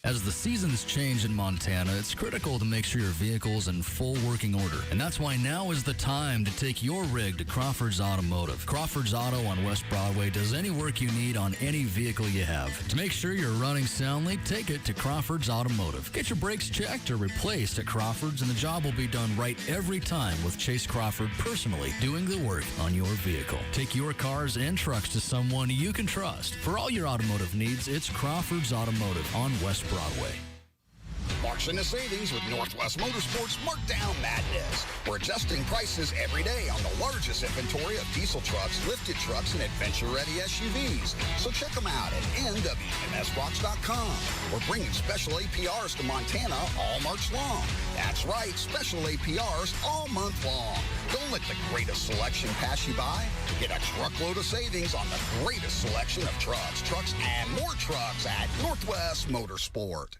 C: As the seasons change in Montana, it's critical to make sure your vehicle's in full working order. And that's why now is the time to take your rig to Crawford's Automotive. Crawford's Auto on West Broadway does any work you need on any vehicle you have. To make sure you're running soundly, take it to Crawford's Automotive. Get your brakes checked or replaced at Crawford's, and the job will be done right every time with Chase Crawford personally doing the work on your vehicle. Take your cars and trucks to someone you can trust. For all your automotive needs, it's Crawford's Automotive on West Broadway.
H: March into savings with Northwest Motorsports Markdown Madness. We're adjusting prices every day on the largest inventory of diesel trucks, lifted trucks, and adventure-ready SUVs. So check them out at nwmsbox.com. We're bringing special APRs to Montana all March long. That's right, special APRs all month long. Don't let the greatest selection pass you by. Get a truckload of savings on the greatest selection of trucks, and more trucks at Northwest Motorsport.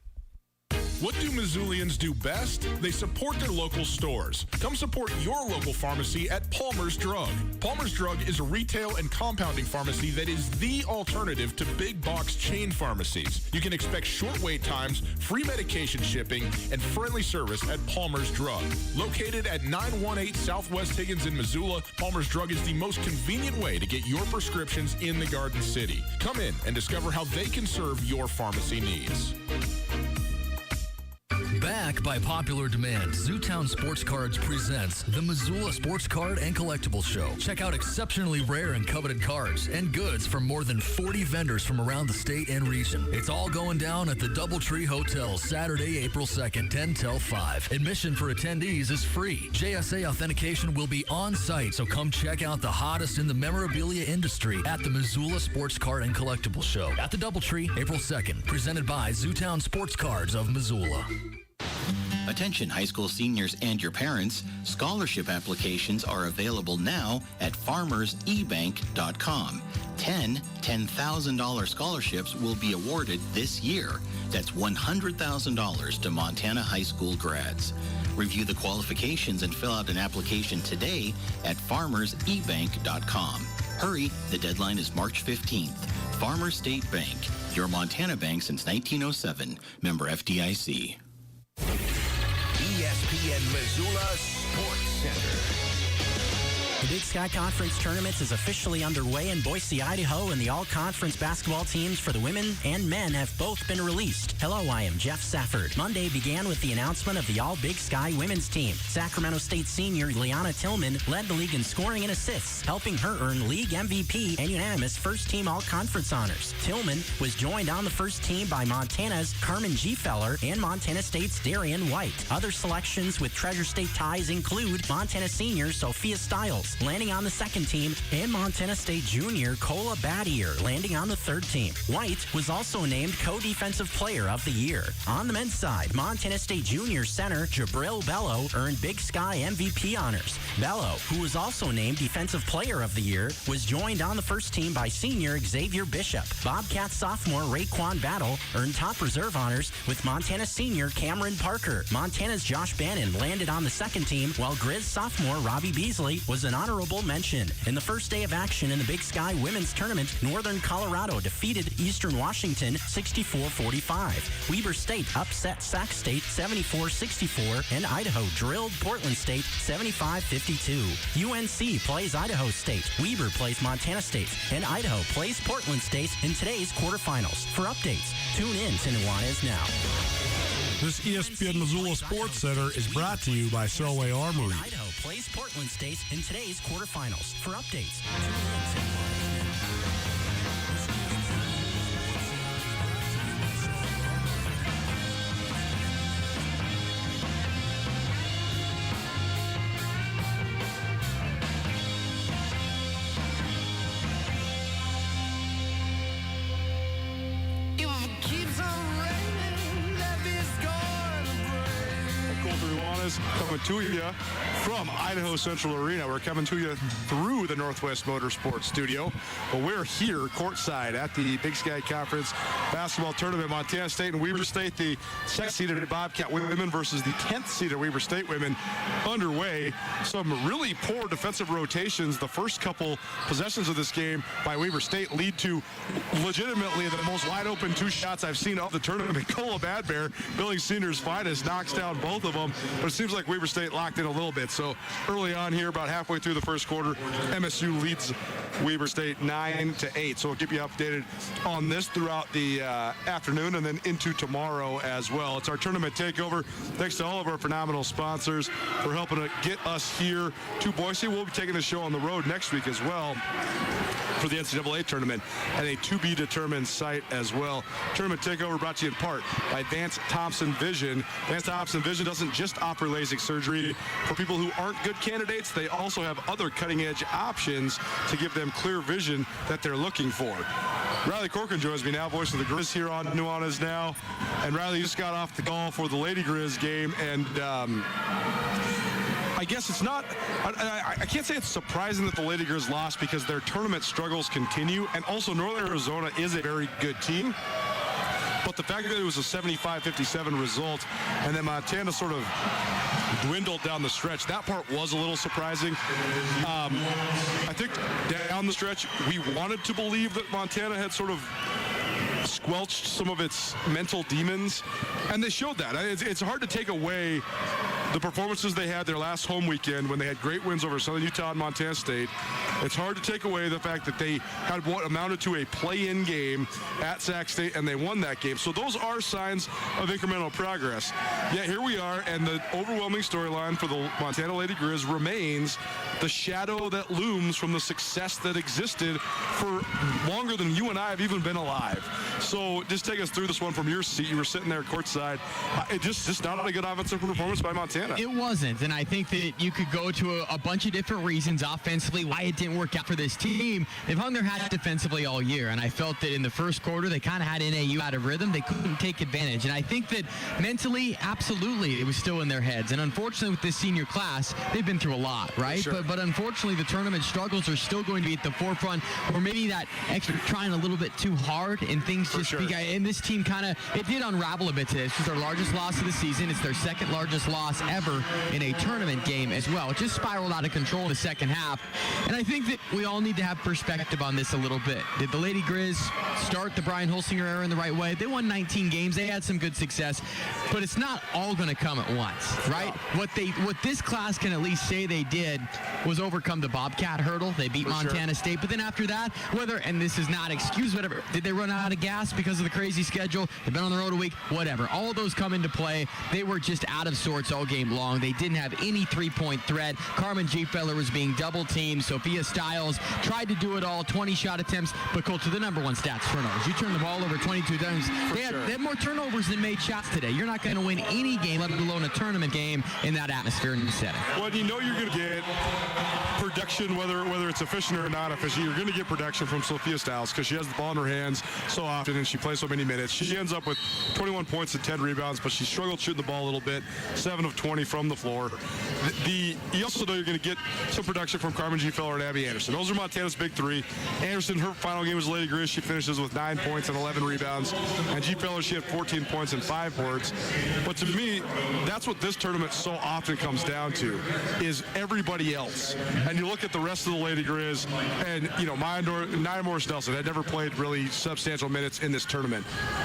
J: What do Missoulians do best? They support their local stores. Come support your local pharmacy at Palmer's Drug. Palmer's Drug is a retail and compounding pharmacy that is the alternative to big box chain pharmacies. You can expect short wait times, free medication shipping, and friendly service at Palmer's Drug. Located at 918 Southwest Higgins in Missoula, Palmer's Drug is the most convenient way to get your prescriptions in the Garden City. Come in and discover how they can serve your pharmacy needs.
C: Back by popular demand, Zootown Sports Cards presents the Missoula Sports Card and Collectibles Show. Check out exceptionally rare and coveted cards and goods from more than 40 vendors from around the state and region. It's all going down at the Doubletree Hotel Saturday, April 2nd, 10 till 5. Admission for attendees is free. JSA authentication will be on site, so come check out the hottest in the memorabilia industry at the Missoula Sports Card and Collectibles Show at the Doubletree, April 2nd. Presented by Zootown Sports Cards of Missoula.
N: Attention high school seniors and your parents, scholarship applications are available now at farmersebank.com. 10 $10,000 scholarships will be awarded this year. That's $100,000 to Montana high school grads. Review the qualifications and fill out an application today at farmersebank.com. Hurry, the deadline is March 15th. Farmers State Bank, your Montana bank since 1907. Member FDIC.
I: ESPN Missoula Sports Center.
G: The Big Sky Conference Tournament is officially underway in Boise, Idaho, and the all-conference basketball teams for the women and men have both been released. Hello, I am Jeff Safford. Monday began with the announcement of the all-Big Sky women's team. Sacramento State senior Liana Tillman led the league in scoring and assists, helping her earn league MVP and unanimous first-team all-conference honors. Tillman was joined on the first team by Montana's Carmen G. Feller and Montana State's Darian White. Other selections with Treasure State ties include Montana senior Sophia Stiles landing on the second team, and Montana State junior Cola Battier landing on the third team. White was also named Co-Defensive Player of the Year. On the men's side, Montana State junior center Jabril Bello earned Big Sky MVP honors. Bello, who was also named Defensive Player of the Year, was joined on the first team by senior Xavier Bishop. Bobcat sophomore Raekwon Battle earned top reserve honors with Montana senior Cameron Parker. Montana's Josh Bannon landed on the second team, while Grizz sophomore Robbie Beasley was an honorable mention. In the first day of action in the Big Sky Women's Tournament, Northern Colorado defeated Eastern Washington 64-45. Weber State upset Sac State 74-64, and Idaho drilled Portland State 75-52. UNC plays Idaho State, Weber plays Montana State, and Idaho plays Portland State in today's quarterfinals. For updates, tune in to Nuanez now.
V: This ESPN Missoula Sports Center is brought to you by Selway Armory.
G: Idaho plays Portland State in today's quarterfinals. For updates, tune in to
A: Nuanez coming to you from Idaho Central Arena. We're coming to you through the Northwest Motorsports Studio. But we're here courtside at the Big Sky Conference Basketball Tournament. Montana State and Weber State, the second-seeded Bobcat women versus the 10th-seeded Weber State women underway. Some really poor defensive rotations. The first couple possessions of this game by Weber State lead to legitimately the most wide-open two shots I've seen of the tournament. Cola Badbear, Billings Senior's finest, knocks down both of them. But it seems like Weber State locked in a little bit. So early on here, about halfway through the first quarter, MSU leads Weber State 9-8. So we'll keep you updated on this throughout the afternoon and then into tomorrow as well. It's our tournament takeover. Thanks to all of our phenomenal sponsors for helping to get us here to Boise. We'll be taking the show on the road next week as well for the NCAA tournament at a to-be-determined site as well. Tournament takeover brought to you in part by Vance Thompson Vision. Vance Thompson Vision doesn't just offer LASIK surgery for people who aren't good candidates. They also have other cutting-edge options to give them clear vision that they're looking for. Riley Corcoran joins me now, voice of the Grizz here on Nuanez Now. And Riley, you just got off the call for the Lady Grizz game, and I guess it's not, I can't say it's surprising that the Lady Grizz lost because their tournament struggles continue, and also Northern Arizona is a very good team. But the fact that it was a 75-57 result and then Montana sort of dwindled down the stretch, that part was a little surprising. I think down the stretch, we wanted to believe that Montana had sort of squelched some of its mental demons, and they showed that. It's hard to take away the performances they had their last home weekend when they had great wins over Southern Utah and Montana State. It's hard to take away the fact that they had what amounted to a play-in game at Sac State, and they won that game. So those are signs of incremental progress. Yet here we are, and the overwhelming storyline for the Montana Lady Grizz remains the shadow that looms from the success that existed for longer than you and I have even been alive. So just take us through this one from your seat. You were sitting there courtside. It just not a good offensive performance by Montana.
K: It wasn't, and I think that you could go to a bunch of different reasons offensively why it didn't work out for this team. They've hung their hat defensively all year, and I felt that in the first quarter they kind of had NAU out of rhythm. They couldn't take advantage, and I think that mentally, absolutely, it was still in their heads. And unfortunately, with this senior class, they've been through a lot, right?
A: Sure.
K: But unfortunately, the tournament struggles are still going to be at the forefront, or maybe that extra trying a little bit too hard, and things just and this team kind of, it did unravel a bit today. This was their largest loss of the season. It's their second largest loss ever in a tournament game as well. It just spiraled out of control in the second half. And I think that we all need to have perspective on this a little bit. Did the Lady Grizz start the Brian Holsinger era in the right way? They won 19 games. They had some good success, but it's not all going to come at once, right? What this class can at least say they did was overcome the Bobcat hurdle. They beat Montana State, but then after that, and this is not excuse, whatever, did they run out of gas because of the crazy schedule? They've been on the road a week, whatever. All of those come into play. They were just out of sorts all game long. They didn't have any three-point threat. Carmen Gfeller was being double-teamed. Sophia Stiles tried to do it all, 20 shot attempts, but Colter, the number one stats, turnovers. You turn the ball over 22 times. They had more turnovers than made shots today. You're not going to win any game, let alone a tournament game, in that atmosphere and setting.
A: Well, you know you're going to get production, whether it's efficient or not efficient. You're going to get production from Sophia Stiles because she has the ball in her hands so often and she plays so many minutes. She ends up with 21 points and 10 rebounds, but she struggled shooting the ball a little bit, 7 of 20 from the floor. You also know you're going to get some production from Carmen Gfeller and Abby Anderson. Those are Montana's big three. Anderson, her final game was Lady Grizz. She finishes with 9 points and 11 rebounds. And Gfeller, she had 14 points and 5 boards. But to me, that's what this tournament so often comes down to, is everybody else. And you look at the rest of the Lady Grizz, and, Nia Morris-Nelson had never played really substantial minutes in this tournament.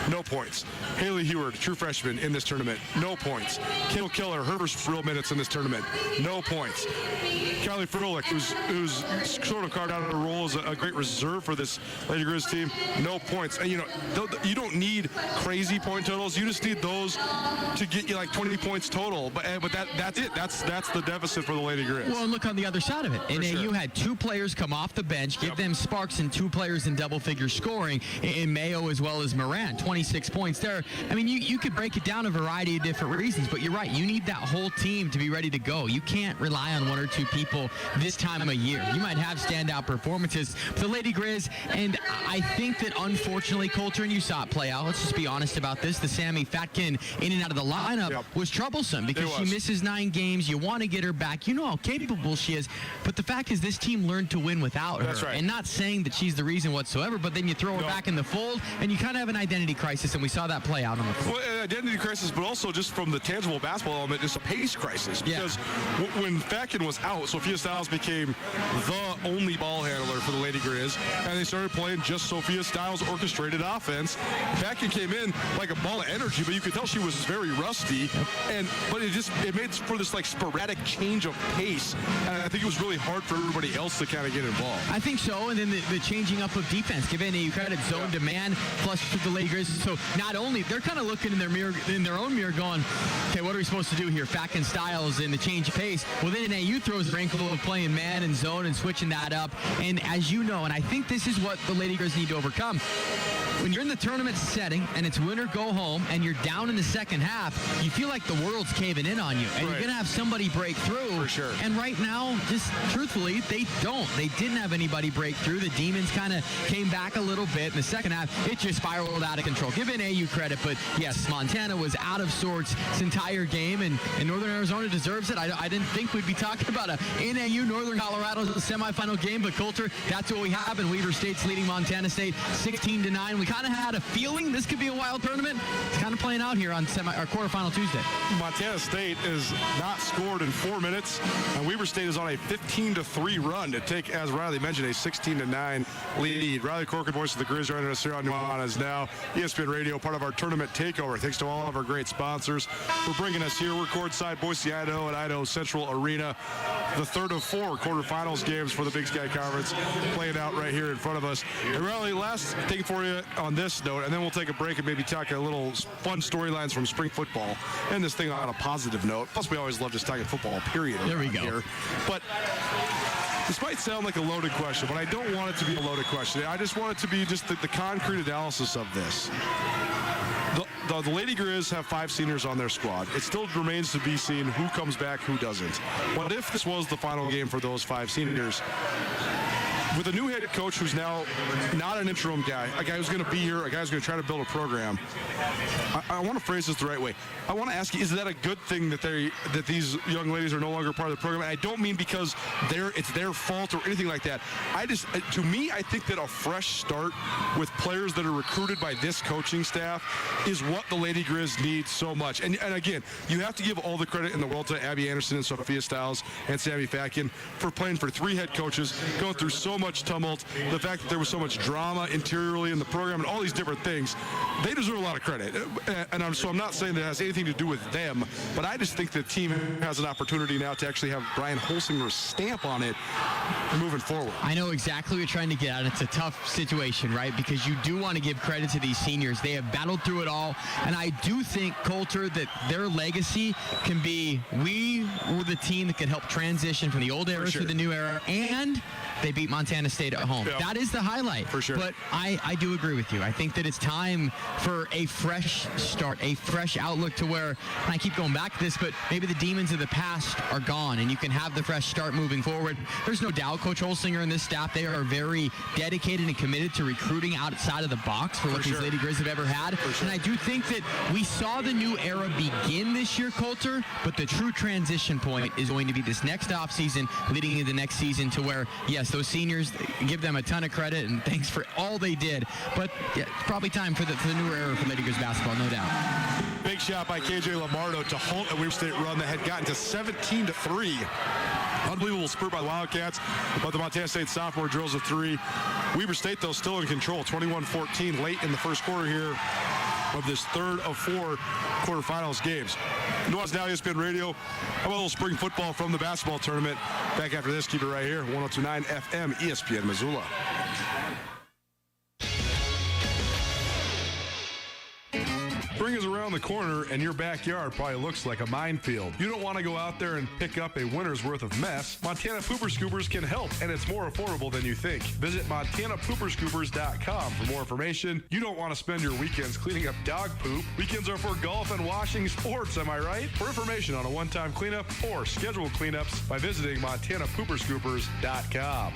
A: No points. Haley Heward, true freshman in this tournament. No points. Kendall Killer, her first real minutes in this tournament. No points. Kylie Froelich, who's sort of carved out a role as a great reserve for this Lady Grizz team. No points. And, you don't need crazy point totals. You just need those to get you like 20 points total. But that's it. That's the deficit for the Lady Grizz.
K: Well, and look on the other side of it. NAU had 2 players come off the bench, give them sparks, and 2 players in double-figure scoring in Mayo as well as Moran. 26 points there. I mean, you could break it down a variety of different reasons, but you're right. You need that whole team to be ready to go. You can't rely on 1 or 2 people this time of year. You might have standout performances. The Lady Grizz, and I think that unfortunately, Colter, and you saw it play out. Let's just be honest about this. The Sammy Fatkin in and out of the lineup was troublesome because she misses 9 games. You want to get her back. You know how capable she is. But the fact is this team learned to win without her.
A: That's right.
K: And not saying that she's the reason whatsoever, but then you throw her back in the fold, and you kind of have an identity crisis, and we saw that play out on the floor.
A: Well, identity crisis, but also just from the tangible basketball element, just a pace crisis. Because when Fatkin was out, Sophia Stiles became the only ball handler for the Lady Grizz, and they started playing just Sophia Stiles' orchestrated offense. Fatkin came in like a ball of energy, but you could tell she was very rusty. But it made for this like sporadic change of pace, and I think it was really hard for everybody else to kind of get involved.
K: I think so, and then the changing up of defense, giving a credit zone to man, plus to the Lady Grizz. So not only they're kind of looking in their own mirror, going, okay, what are we supposed to do here? Fatkin Stiles in the change of pace. Well, then NAU throws the wrinkle of playing man and zone and switching that up. And as you know, and I think this is what the Lady Grizz need to overcome. When you're in the tournament setting and it's win or go home and you're down in the second half, you feel like the world's caving in on you, and you're going to have somebody break through.
A: For sure.
K: And right now, just truthfully, they don't. They didn't have anybody break through. The Demons kind of came back a little bit in the second half. It just spiraled out of control. Give NAU credit, but yes, Montana was out of sorts this entire game, and Northern Arizona deserves it. I didn't think we'd be talking about a NAU Northern Colorado semifinal game, but Colter, that's what we have, and Weaver State's leading Montana State 16-9. We we kind of had a feeling this could be a wild tournament. It's kind of playing out here on quarterfinal Tuesday.
A: Montana State is not scored in 4 minutes, and Weber State is on a 15-3 run to take, as Riley mentioned, a 16-9 lead. Riley Corcoran, voice of the Grizz, joining us here on Nuanez now. ESPN Radio, part of our tournament takeover. Thanks to all of our great sponsors for bringing us here. We're courtside Boise, Idaho at Idaho Central Arena. The third of 4 quarterfinals games for the Big Sky Conference playing out right here in front of us. And Riley, last thing for you on this note, and then we'll take a break and maybe talk a little fun storylines from spring football. And this thing on a positive note. Plus, we always love just talking football, period.
K: There we go.
A: Here. But this might sound like a loaded question, but I don't want it to be a loaded question. I just want it to be just the concrete analysis of this. The Lady Grizz have 5 seniors on their squad. It still remains to be seen who comes back, who doesn't. But if this was the final game for those 5 seniors, with a new head coach who's now not an interim guy, a guy who's going to be here, a guy who's going to try to build a program, I want to phrase this the right way. I want to ask you, is that a good thing that these young ladies are no longer part of the program? And I don't mean because it's their fault or anything like that. To me, I think that a fresh start with players that are recruited by this coaching staff is what the Lady Grizz needs so much. And again, you have to give all the credit in the world to Abby Anderson and Sophia Stiles and Sammy Fatkin for playing for 3 head coaches, going through so much tumult, the fact that there was so much drama interiorly in the program and all these different things. They deserve a lot of credit. And so I'm not saying that it has anything to do with them, but I just think the team has an opportunity now to actually have Brian Holsinger's stamp on it moving forward.
K: I know exactly what you're trying to get at. It's a tough situation, right? Because you do want to give credit to these seniors. They have battled through it all. And I do think, Coulter, that their legacy can be, we were the team that could help transition from the old era to the new era. And they beat Montana State at home.
A: Yeah.
K: That is the highlight.
A: For sure.
K: But I do agree with you. I think that it's time for a fresh start, a fresh outlook to where, and I keep going back to this, but maybe the demons of the past are gone and you can have the fresh start moving forward. There's no doubt Coach Holsinger and this staff, they are very dedicated and committed to recruiting outside of the box for what these Lady Grizz have ever had. And I do think that we saw the new era begin this year, Coulter, but the true transition point is going to be this next offseason leading into the next season to where, yes, those seniors, give them a ton of credit and thanks for all they did. But yeah, it's probably time for the newer era for Lady Grizz basketball, no doubt.
A: Big shot by KJ Lamardo to halt a Weber State run that had gotten to 17-3. Unbelievable spurt by the Wildcats, but the Montana State sophomore drills a 3. Weber State, though, still in control, 21-14 late in the first quarter here of this third of 4 quarterfinals games. Nuanez now, ESPN Radio. How about a little spring football from the basketball tournament? Back after this, keep it right here, 102.9 FM, ESPN Missoula. Spring is around the corner, and your backyard probably looks like a minefield. You don't want to go out there and pick up a winter's worth of mess. Montana Pooper Scoopers can help, and it's more affordable than you think. Visit MontanaPooperscoopers.com for more information. You don't want to spend your weekends cleaning up dog poop. Weekends are for golf and washing sports, am I right? For information on a one-time cleanup or scheduled cleanups by visiting MontanaPooperscoopers.com.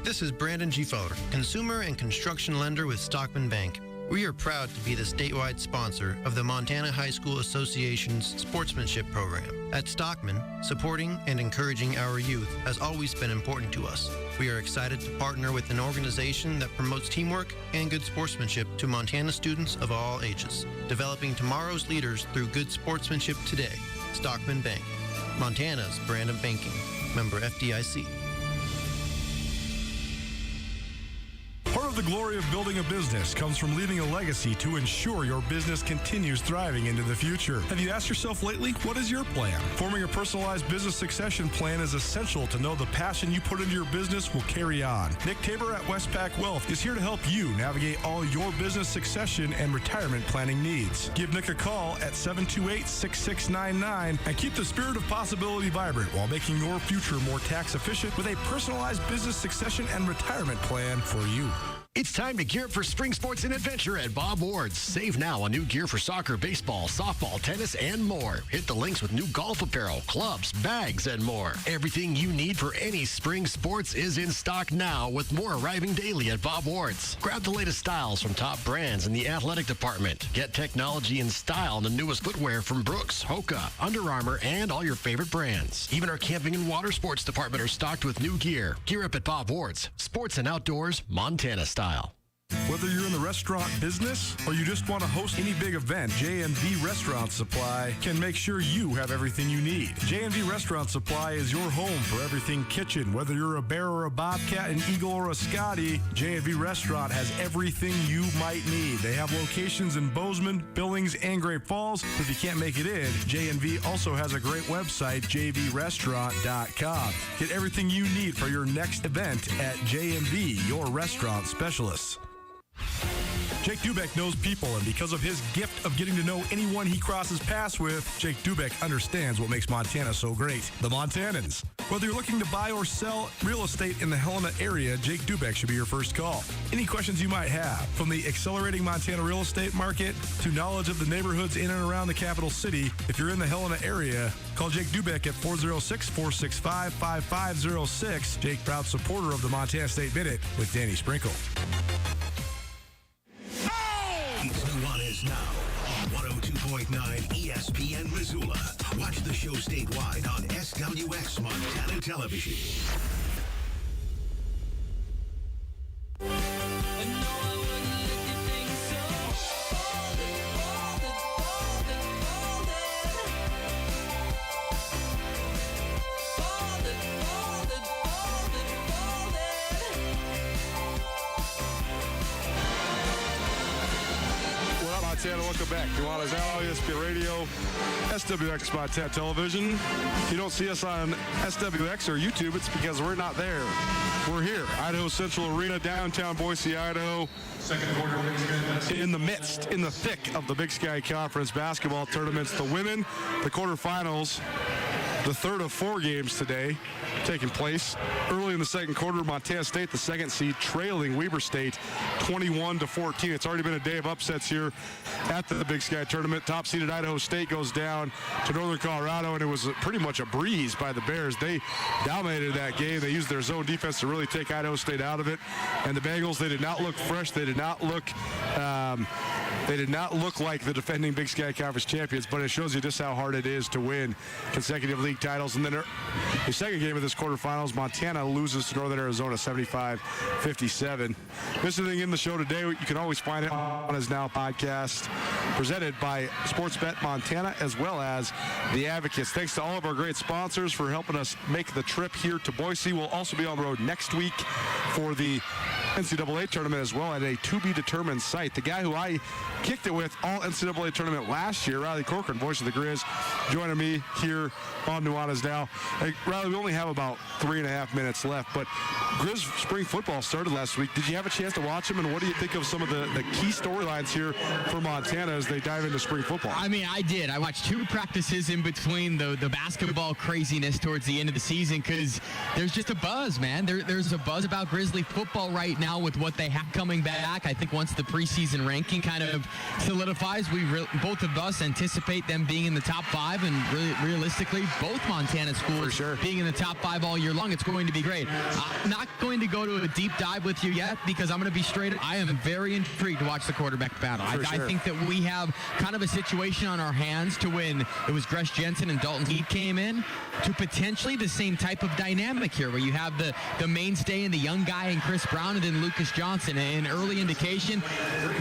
M: This is Brandon G. Fowler, consumer and construction lender with Stockman Bank. We are proud to be the statewide sponsor of the Montana High School Association's sportsmanship program. At Stockman, supporting and encouraging our youth has always been important to us. We are excited to partner with an organization that promotes teamwork and good sportsmanship to Montana students of all ages, developing tomorrow's leaders through good sportsmanship today. Stockman Bank, Montana's brand of banking. Member FDIC.
V: Part of the glory of building a business comes from leaving a legacy to ensure your business continues thriving into the future. Have you asked yourself lately, what is your plan? Forming a personalized business succession plan is essential to know the passion you put into your business will carry on. Nick Tabor at Westpac Wealth is here to help you navigate all your business succession and retirement planning needs. Give Nick a call at 728-6699 and keep the spirit of possibility vibrant while making your future more tax efficient with a personalized business succession and retirement plan for you.
O: It's time to gear up for spring sports and adventure at Bob Ward's. Save now on new gear for soccer, baseball, softball, tennis, and more. Hit the links with new golf apparel, clubs, bags, and more. Everything you need for any spring sports is in stock now, with more arriving daily at Bob Ward's. Grab the latest styles from top brands in the athletic department. Get technology and style in the newest footwear from Brooks, Hoka, Under Armour, and all your favorite brands. Even our camping and water sports department are stocked with new gear. Gear up at Bob Ward's. Sports and outdoors, Montana style.
V: Whether you're in the restaurant business or you just want to host any big event, J&V Restaurant Supply can make sure you have everything you need. J&V Restaurant Supply is your home for everything kitchen. Whether you're a bear or a bobcat, an eagle or a Scotty, J&V Restaurant has everything you might need. They have locations in Bozeman, Billings, and Great Falls. If you can't make it in, J&V also has a great website, jvrestaurant.com. Get everything you need for your next event at J&V, your restaurant specialists. Jake Dubeck knows people, and because of his gift of getting to know anyone he crosses paths with, Jake Dubeck understands what makes Montana so great. The Montanans. Whether you're looking to buy or sell real estate in the Helena area, Jake Dubeck should be your first call. Any questions you might have, from the accelerating Montana real estate market to knowledge of the neighborhoods in and around the capital city, if you're in the Helena area, call Jake Dubeck at 406-465-5506. Jake, proud supporter of the Montana State Minute with Danny Sprinkle.
I: It's Nuanez now on 102.9 ESPN Missoula. Watch the show statewide on SWX Montana Television.
A: Montana, welcome back. Nuanez now, ESPN Radio, SWX Montana Television. If you don't see us on SWX or YouTube, it's because we're not there. We're here, Idaho Central Arena, downtown Boise, Idaho. Second quarter, in the midst, in the thick of the Big Sky Conference basketball tournaments. The women, the quarterfinals, the third of 4 games today taking place. Early in the second quarter, Montana State, the second seed, trailing Weber State 21-14. It's already been a day of upsets here at the Big Sky Tournament. Top-seeded Idaho State goes down to Northern Colorado, and it was pretty much a breeze by the Bears. They dominated that game. They used their zone defense to really take Idaho State out of it. And the Bengals, they did not look fresh. They did not look like the defending Big Sky Conference champions, but it shows you just how hard it is to win consecutive league titles. And then the second game of this quarterfinals, Montana loses to Northern Arizona 75-57. Visiting in the show today, you can always find it on Nuanez Now podcast, presented by Sportsbet Montana, as well as the Advocates. Thanks to all of our great sponsors for helping us make the trip here to Boise. We'll also be on the road next week for the NCAA tournament as well at a to-be-determined site. The guy who I kicked it with all NCAA tournament last year, Riley Corcoran, voice of the Grizz, joining me here on Nuanez Now. Hey, Riley, we only have about 3.5 minutes left, but Grizz spring football started last week. Did you have a chance to watch them, and what do you think of some of the key storylines here for Montana as they dive into spring football?
K: I mean, I did. I watched 2 practices in between the basketball craziness towards the end of the season because there's just a buzz, man. There's a buzz about Grizzly football right now with what they have coming back. I think once the preseason ranking kind of solidifies, both of us anticipate them being in the top 5, and realistically, both Montana schools being in the top 5 all year long. It's going to be great. I'm not going to go to a deep dive with you yet because I'm going to be straight. I am very intrigued to watch the quarterback battle. I think that we have kind of a situation on our hands to when it was Gresh Jensen and Dalton Heat came in to potentially the same type of dynamic here where you have the mainstay and the young guy and Chris Brown and then Lucas Johnson. And early indication,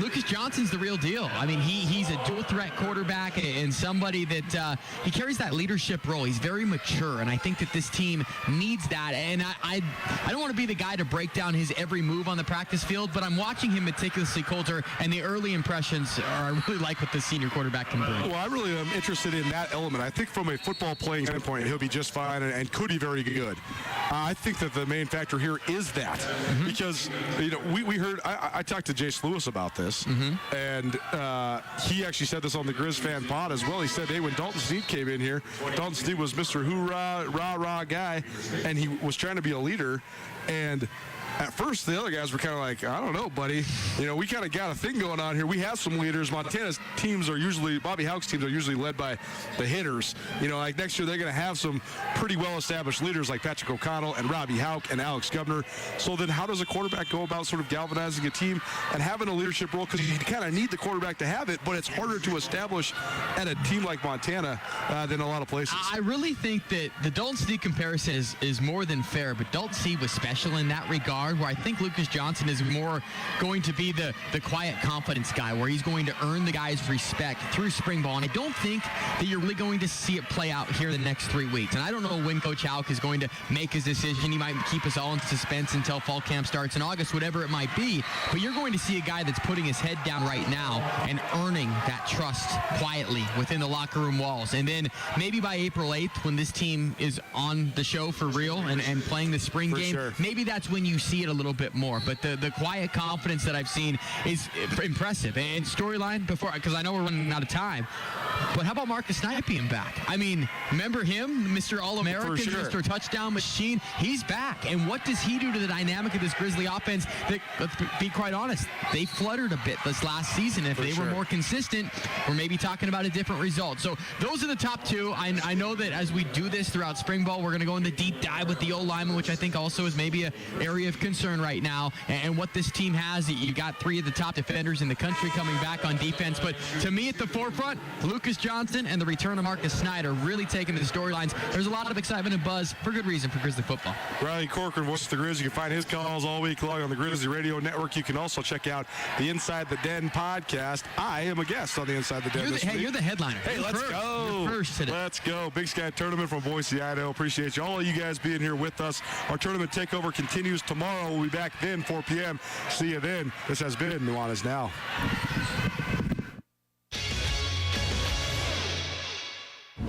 K: Lucas Johnson's the real deal. I mean, he's a dual threat quarterback and somebody that he carries that leadership role. He's very mature, and I think that this team needs that. And I don't want to be the guy to break down his every move on the practice field, but I'm watching him meticulously, Coulter, and the early impressions are I really like what the senior quarterback can bring.
A: Well, I really am interested in that element. I think from a football playing standpoint, he'll be just fine and could be very good. I think that the main factor here is that because we heard I talked to Jace Lewis about this, and he actually said this on the Grizz fan pod as well. He said, hey, when Dalton Snead came in here, Dalton Snead was Mr. Hoorah, rah-rah guy, and he was trying to be a leader, and at first the other guys were kind of like, I don't know, buddy. You know, we kind of got a thing going on here. We have some leaders. Montana's teams are usually, Bobby Houck's teams are usually led by the hitters. You know, like next year they're going to have some pretty well-established leaders like Patrick O'Connell and Robbie Houck and Alex Governor. So then how does a quarterback go about sort of galvanizing a team and having a leadership role? Because you kind of need the quarterback to have it, but it's harder to establish at a team like Montana than a lot of places.
K: I really think that the Dalton City comparison is more than fair, but Dalton City was special in that regard, where I think Lucas Johnson is more going to be the quiet confidence guy, where he's going to earn the guys' respect through spring ball. And I don't think that you're really going to see it play out here the next 3 weeks. And I don't know when Coach Houck is going to make his decision. He might keep us all in suspense until fall camp starts in August, whatever it might be. But you're going to see a guy that's putting his head down right now and earning that trust quietly within the locker room walls. And then maybe by April 8th, when this team is on the show for real and playing the spring game,
A: sure,
K: maybe that's when you see it a little bit more. But the quiet confidence that I've seen is impressive. And storyline before, because I know we're running out of time, but how about Marcus Knight being back? I mean, remember him, Mr. All-American,
A: sure,
K: Mr. Touchdown Machine? He's back. And what does he do to the dynamic of this Grizzly offense that, let's be quite honest, they fluttered a bit this last season. If they were more consistent, we're maybe talking about a different result. So those are the top two. I know that as we do this throughout spring ball, we're going to go into deep dive with the O-lineman, which I think also is maybe an area of concern right now. And what this team has, you got three of the top defenders in the country coming back on defense. But to me, at the forefront, Lucas Johnson and the return of Marcus Snyder really taking the storylines. There's a lot of excitement and buzz for good reason for Grizzly football.
A: Riley Corcoran, voice of the Grizz. You can find his calls all week long on the Grizzly Radio Network. You can also check out the Inside the Den podcast. I am a guest on the Inside the Den this week.
K: You're the headliner.
A: Hey, let's go.
K: You're first today.
A: Let's go. Big Sky Tournament from Boise, Idaho. Appreciate you. All of you guys being here with us. Our tournament takeover continues tomorrow. We'll be back then, 4 p.m. See you then. This has been Nuanez Now.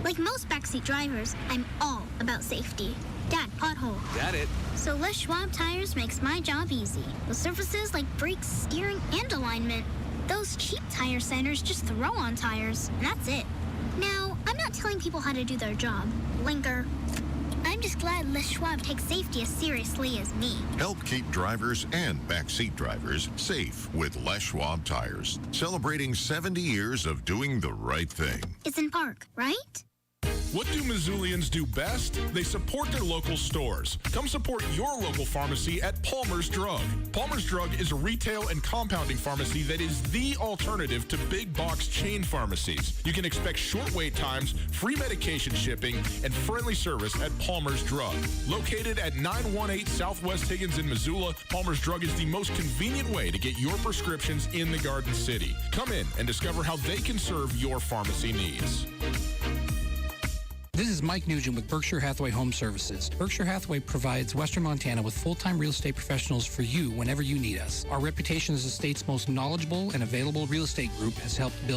S: Like most backseat drivers, I'm all about safety. Dad, pothole.
R: Got it.
S: So Les Schwab Tires makes my job easy. With surfaces like brakes, steering, and alignment. Those cheap tire centers just throw on tires, and that's it. Now, I'm not telling people how to do their job. Linker. I'm just glad Les Schwab takes safety as seriously as me.
T: Help keep drivers and backseat drivers safe with Les Schwab Tires. Celebrating 70 years of doing the right thing.
S: It's in Park, right?
J: What do Missoulians do best? They support their local stores. Come support your local pharmacy at Palmer's Drug. Palmer's Drug is a retail and compounding pharmacy that is the alternative to big box chain pharmacies. You can expect short wait times, free medication shipping, and friendly service at Palmer's Drug. Located at 918 Southwest Higgins in Missoula, Palmer's Drug is the most convenient way to get your prescriptions in the Garden City. Come in and discover how they can serve your pharmacy needs.
W: This is Mike Nugent with Berkshire Hathaway Home Services. Berkshire Hathaway provides Western Montana with full-time real estate professionals for you whenever you need us. Our reputation as the state's most knowledgeable and available real estate group has helped build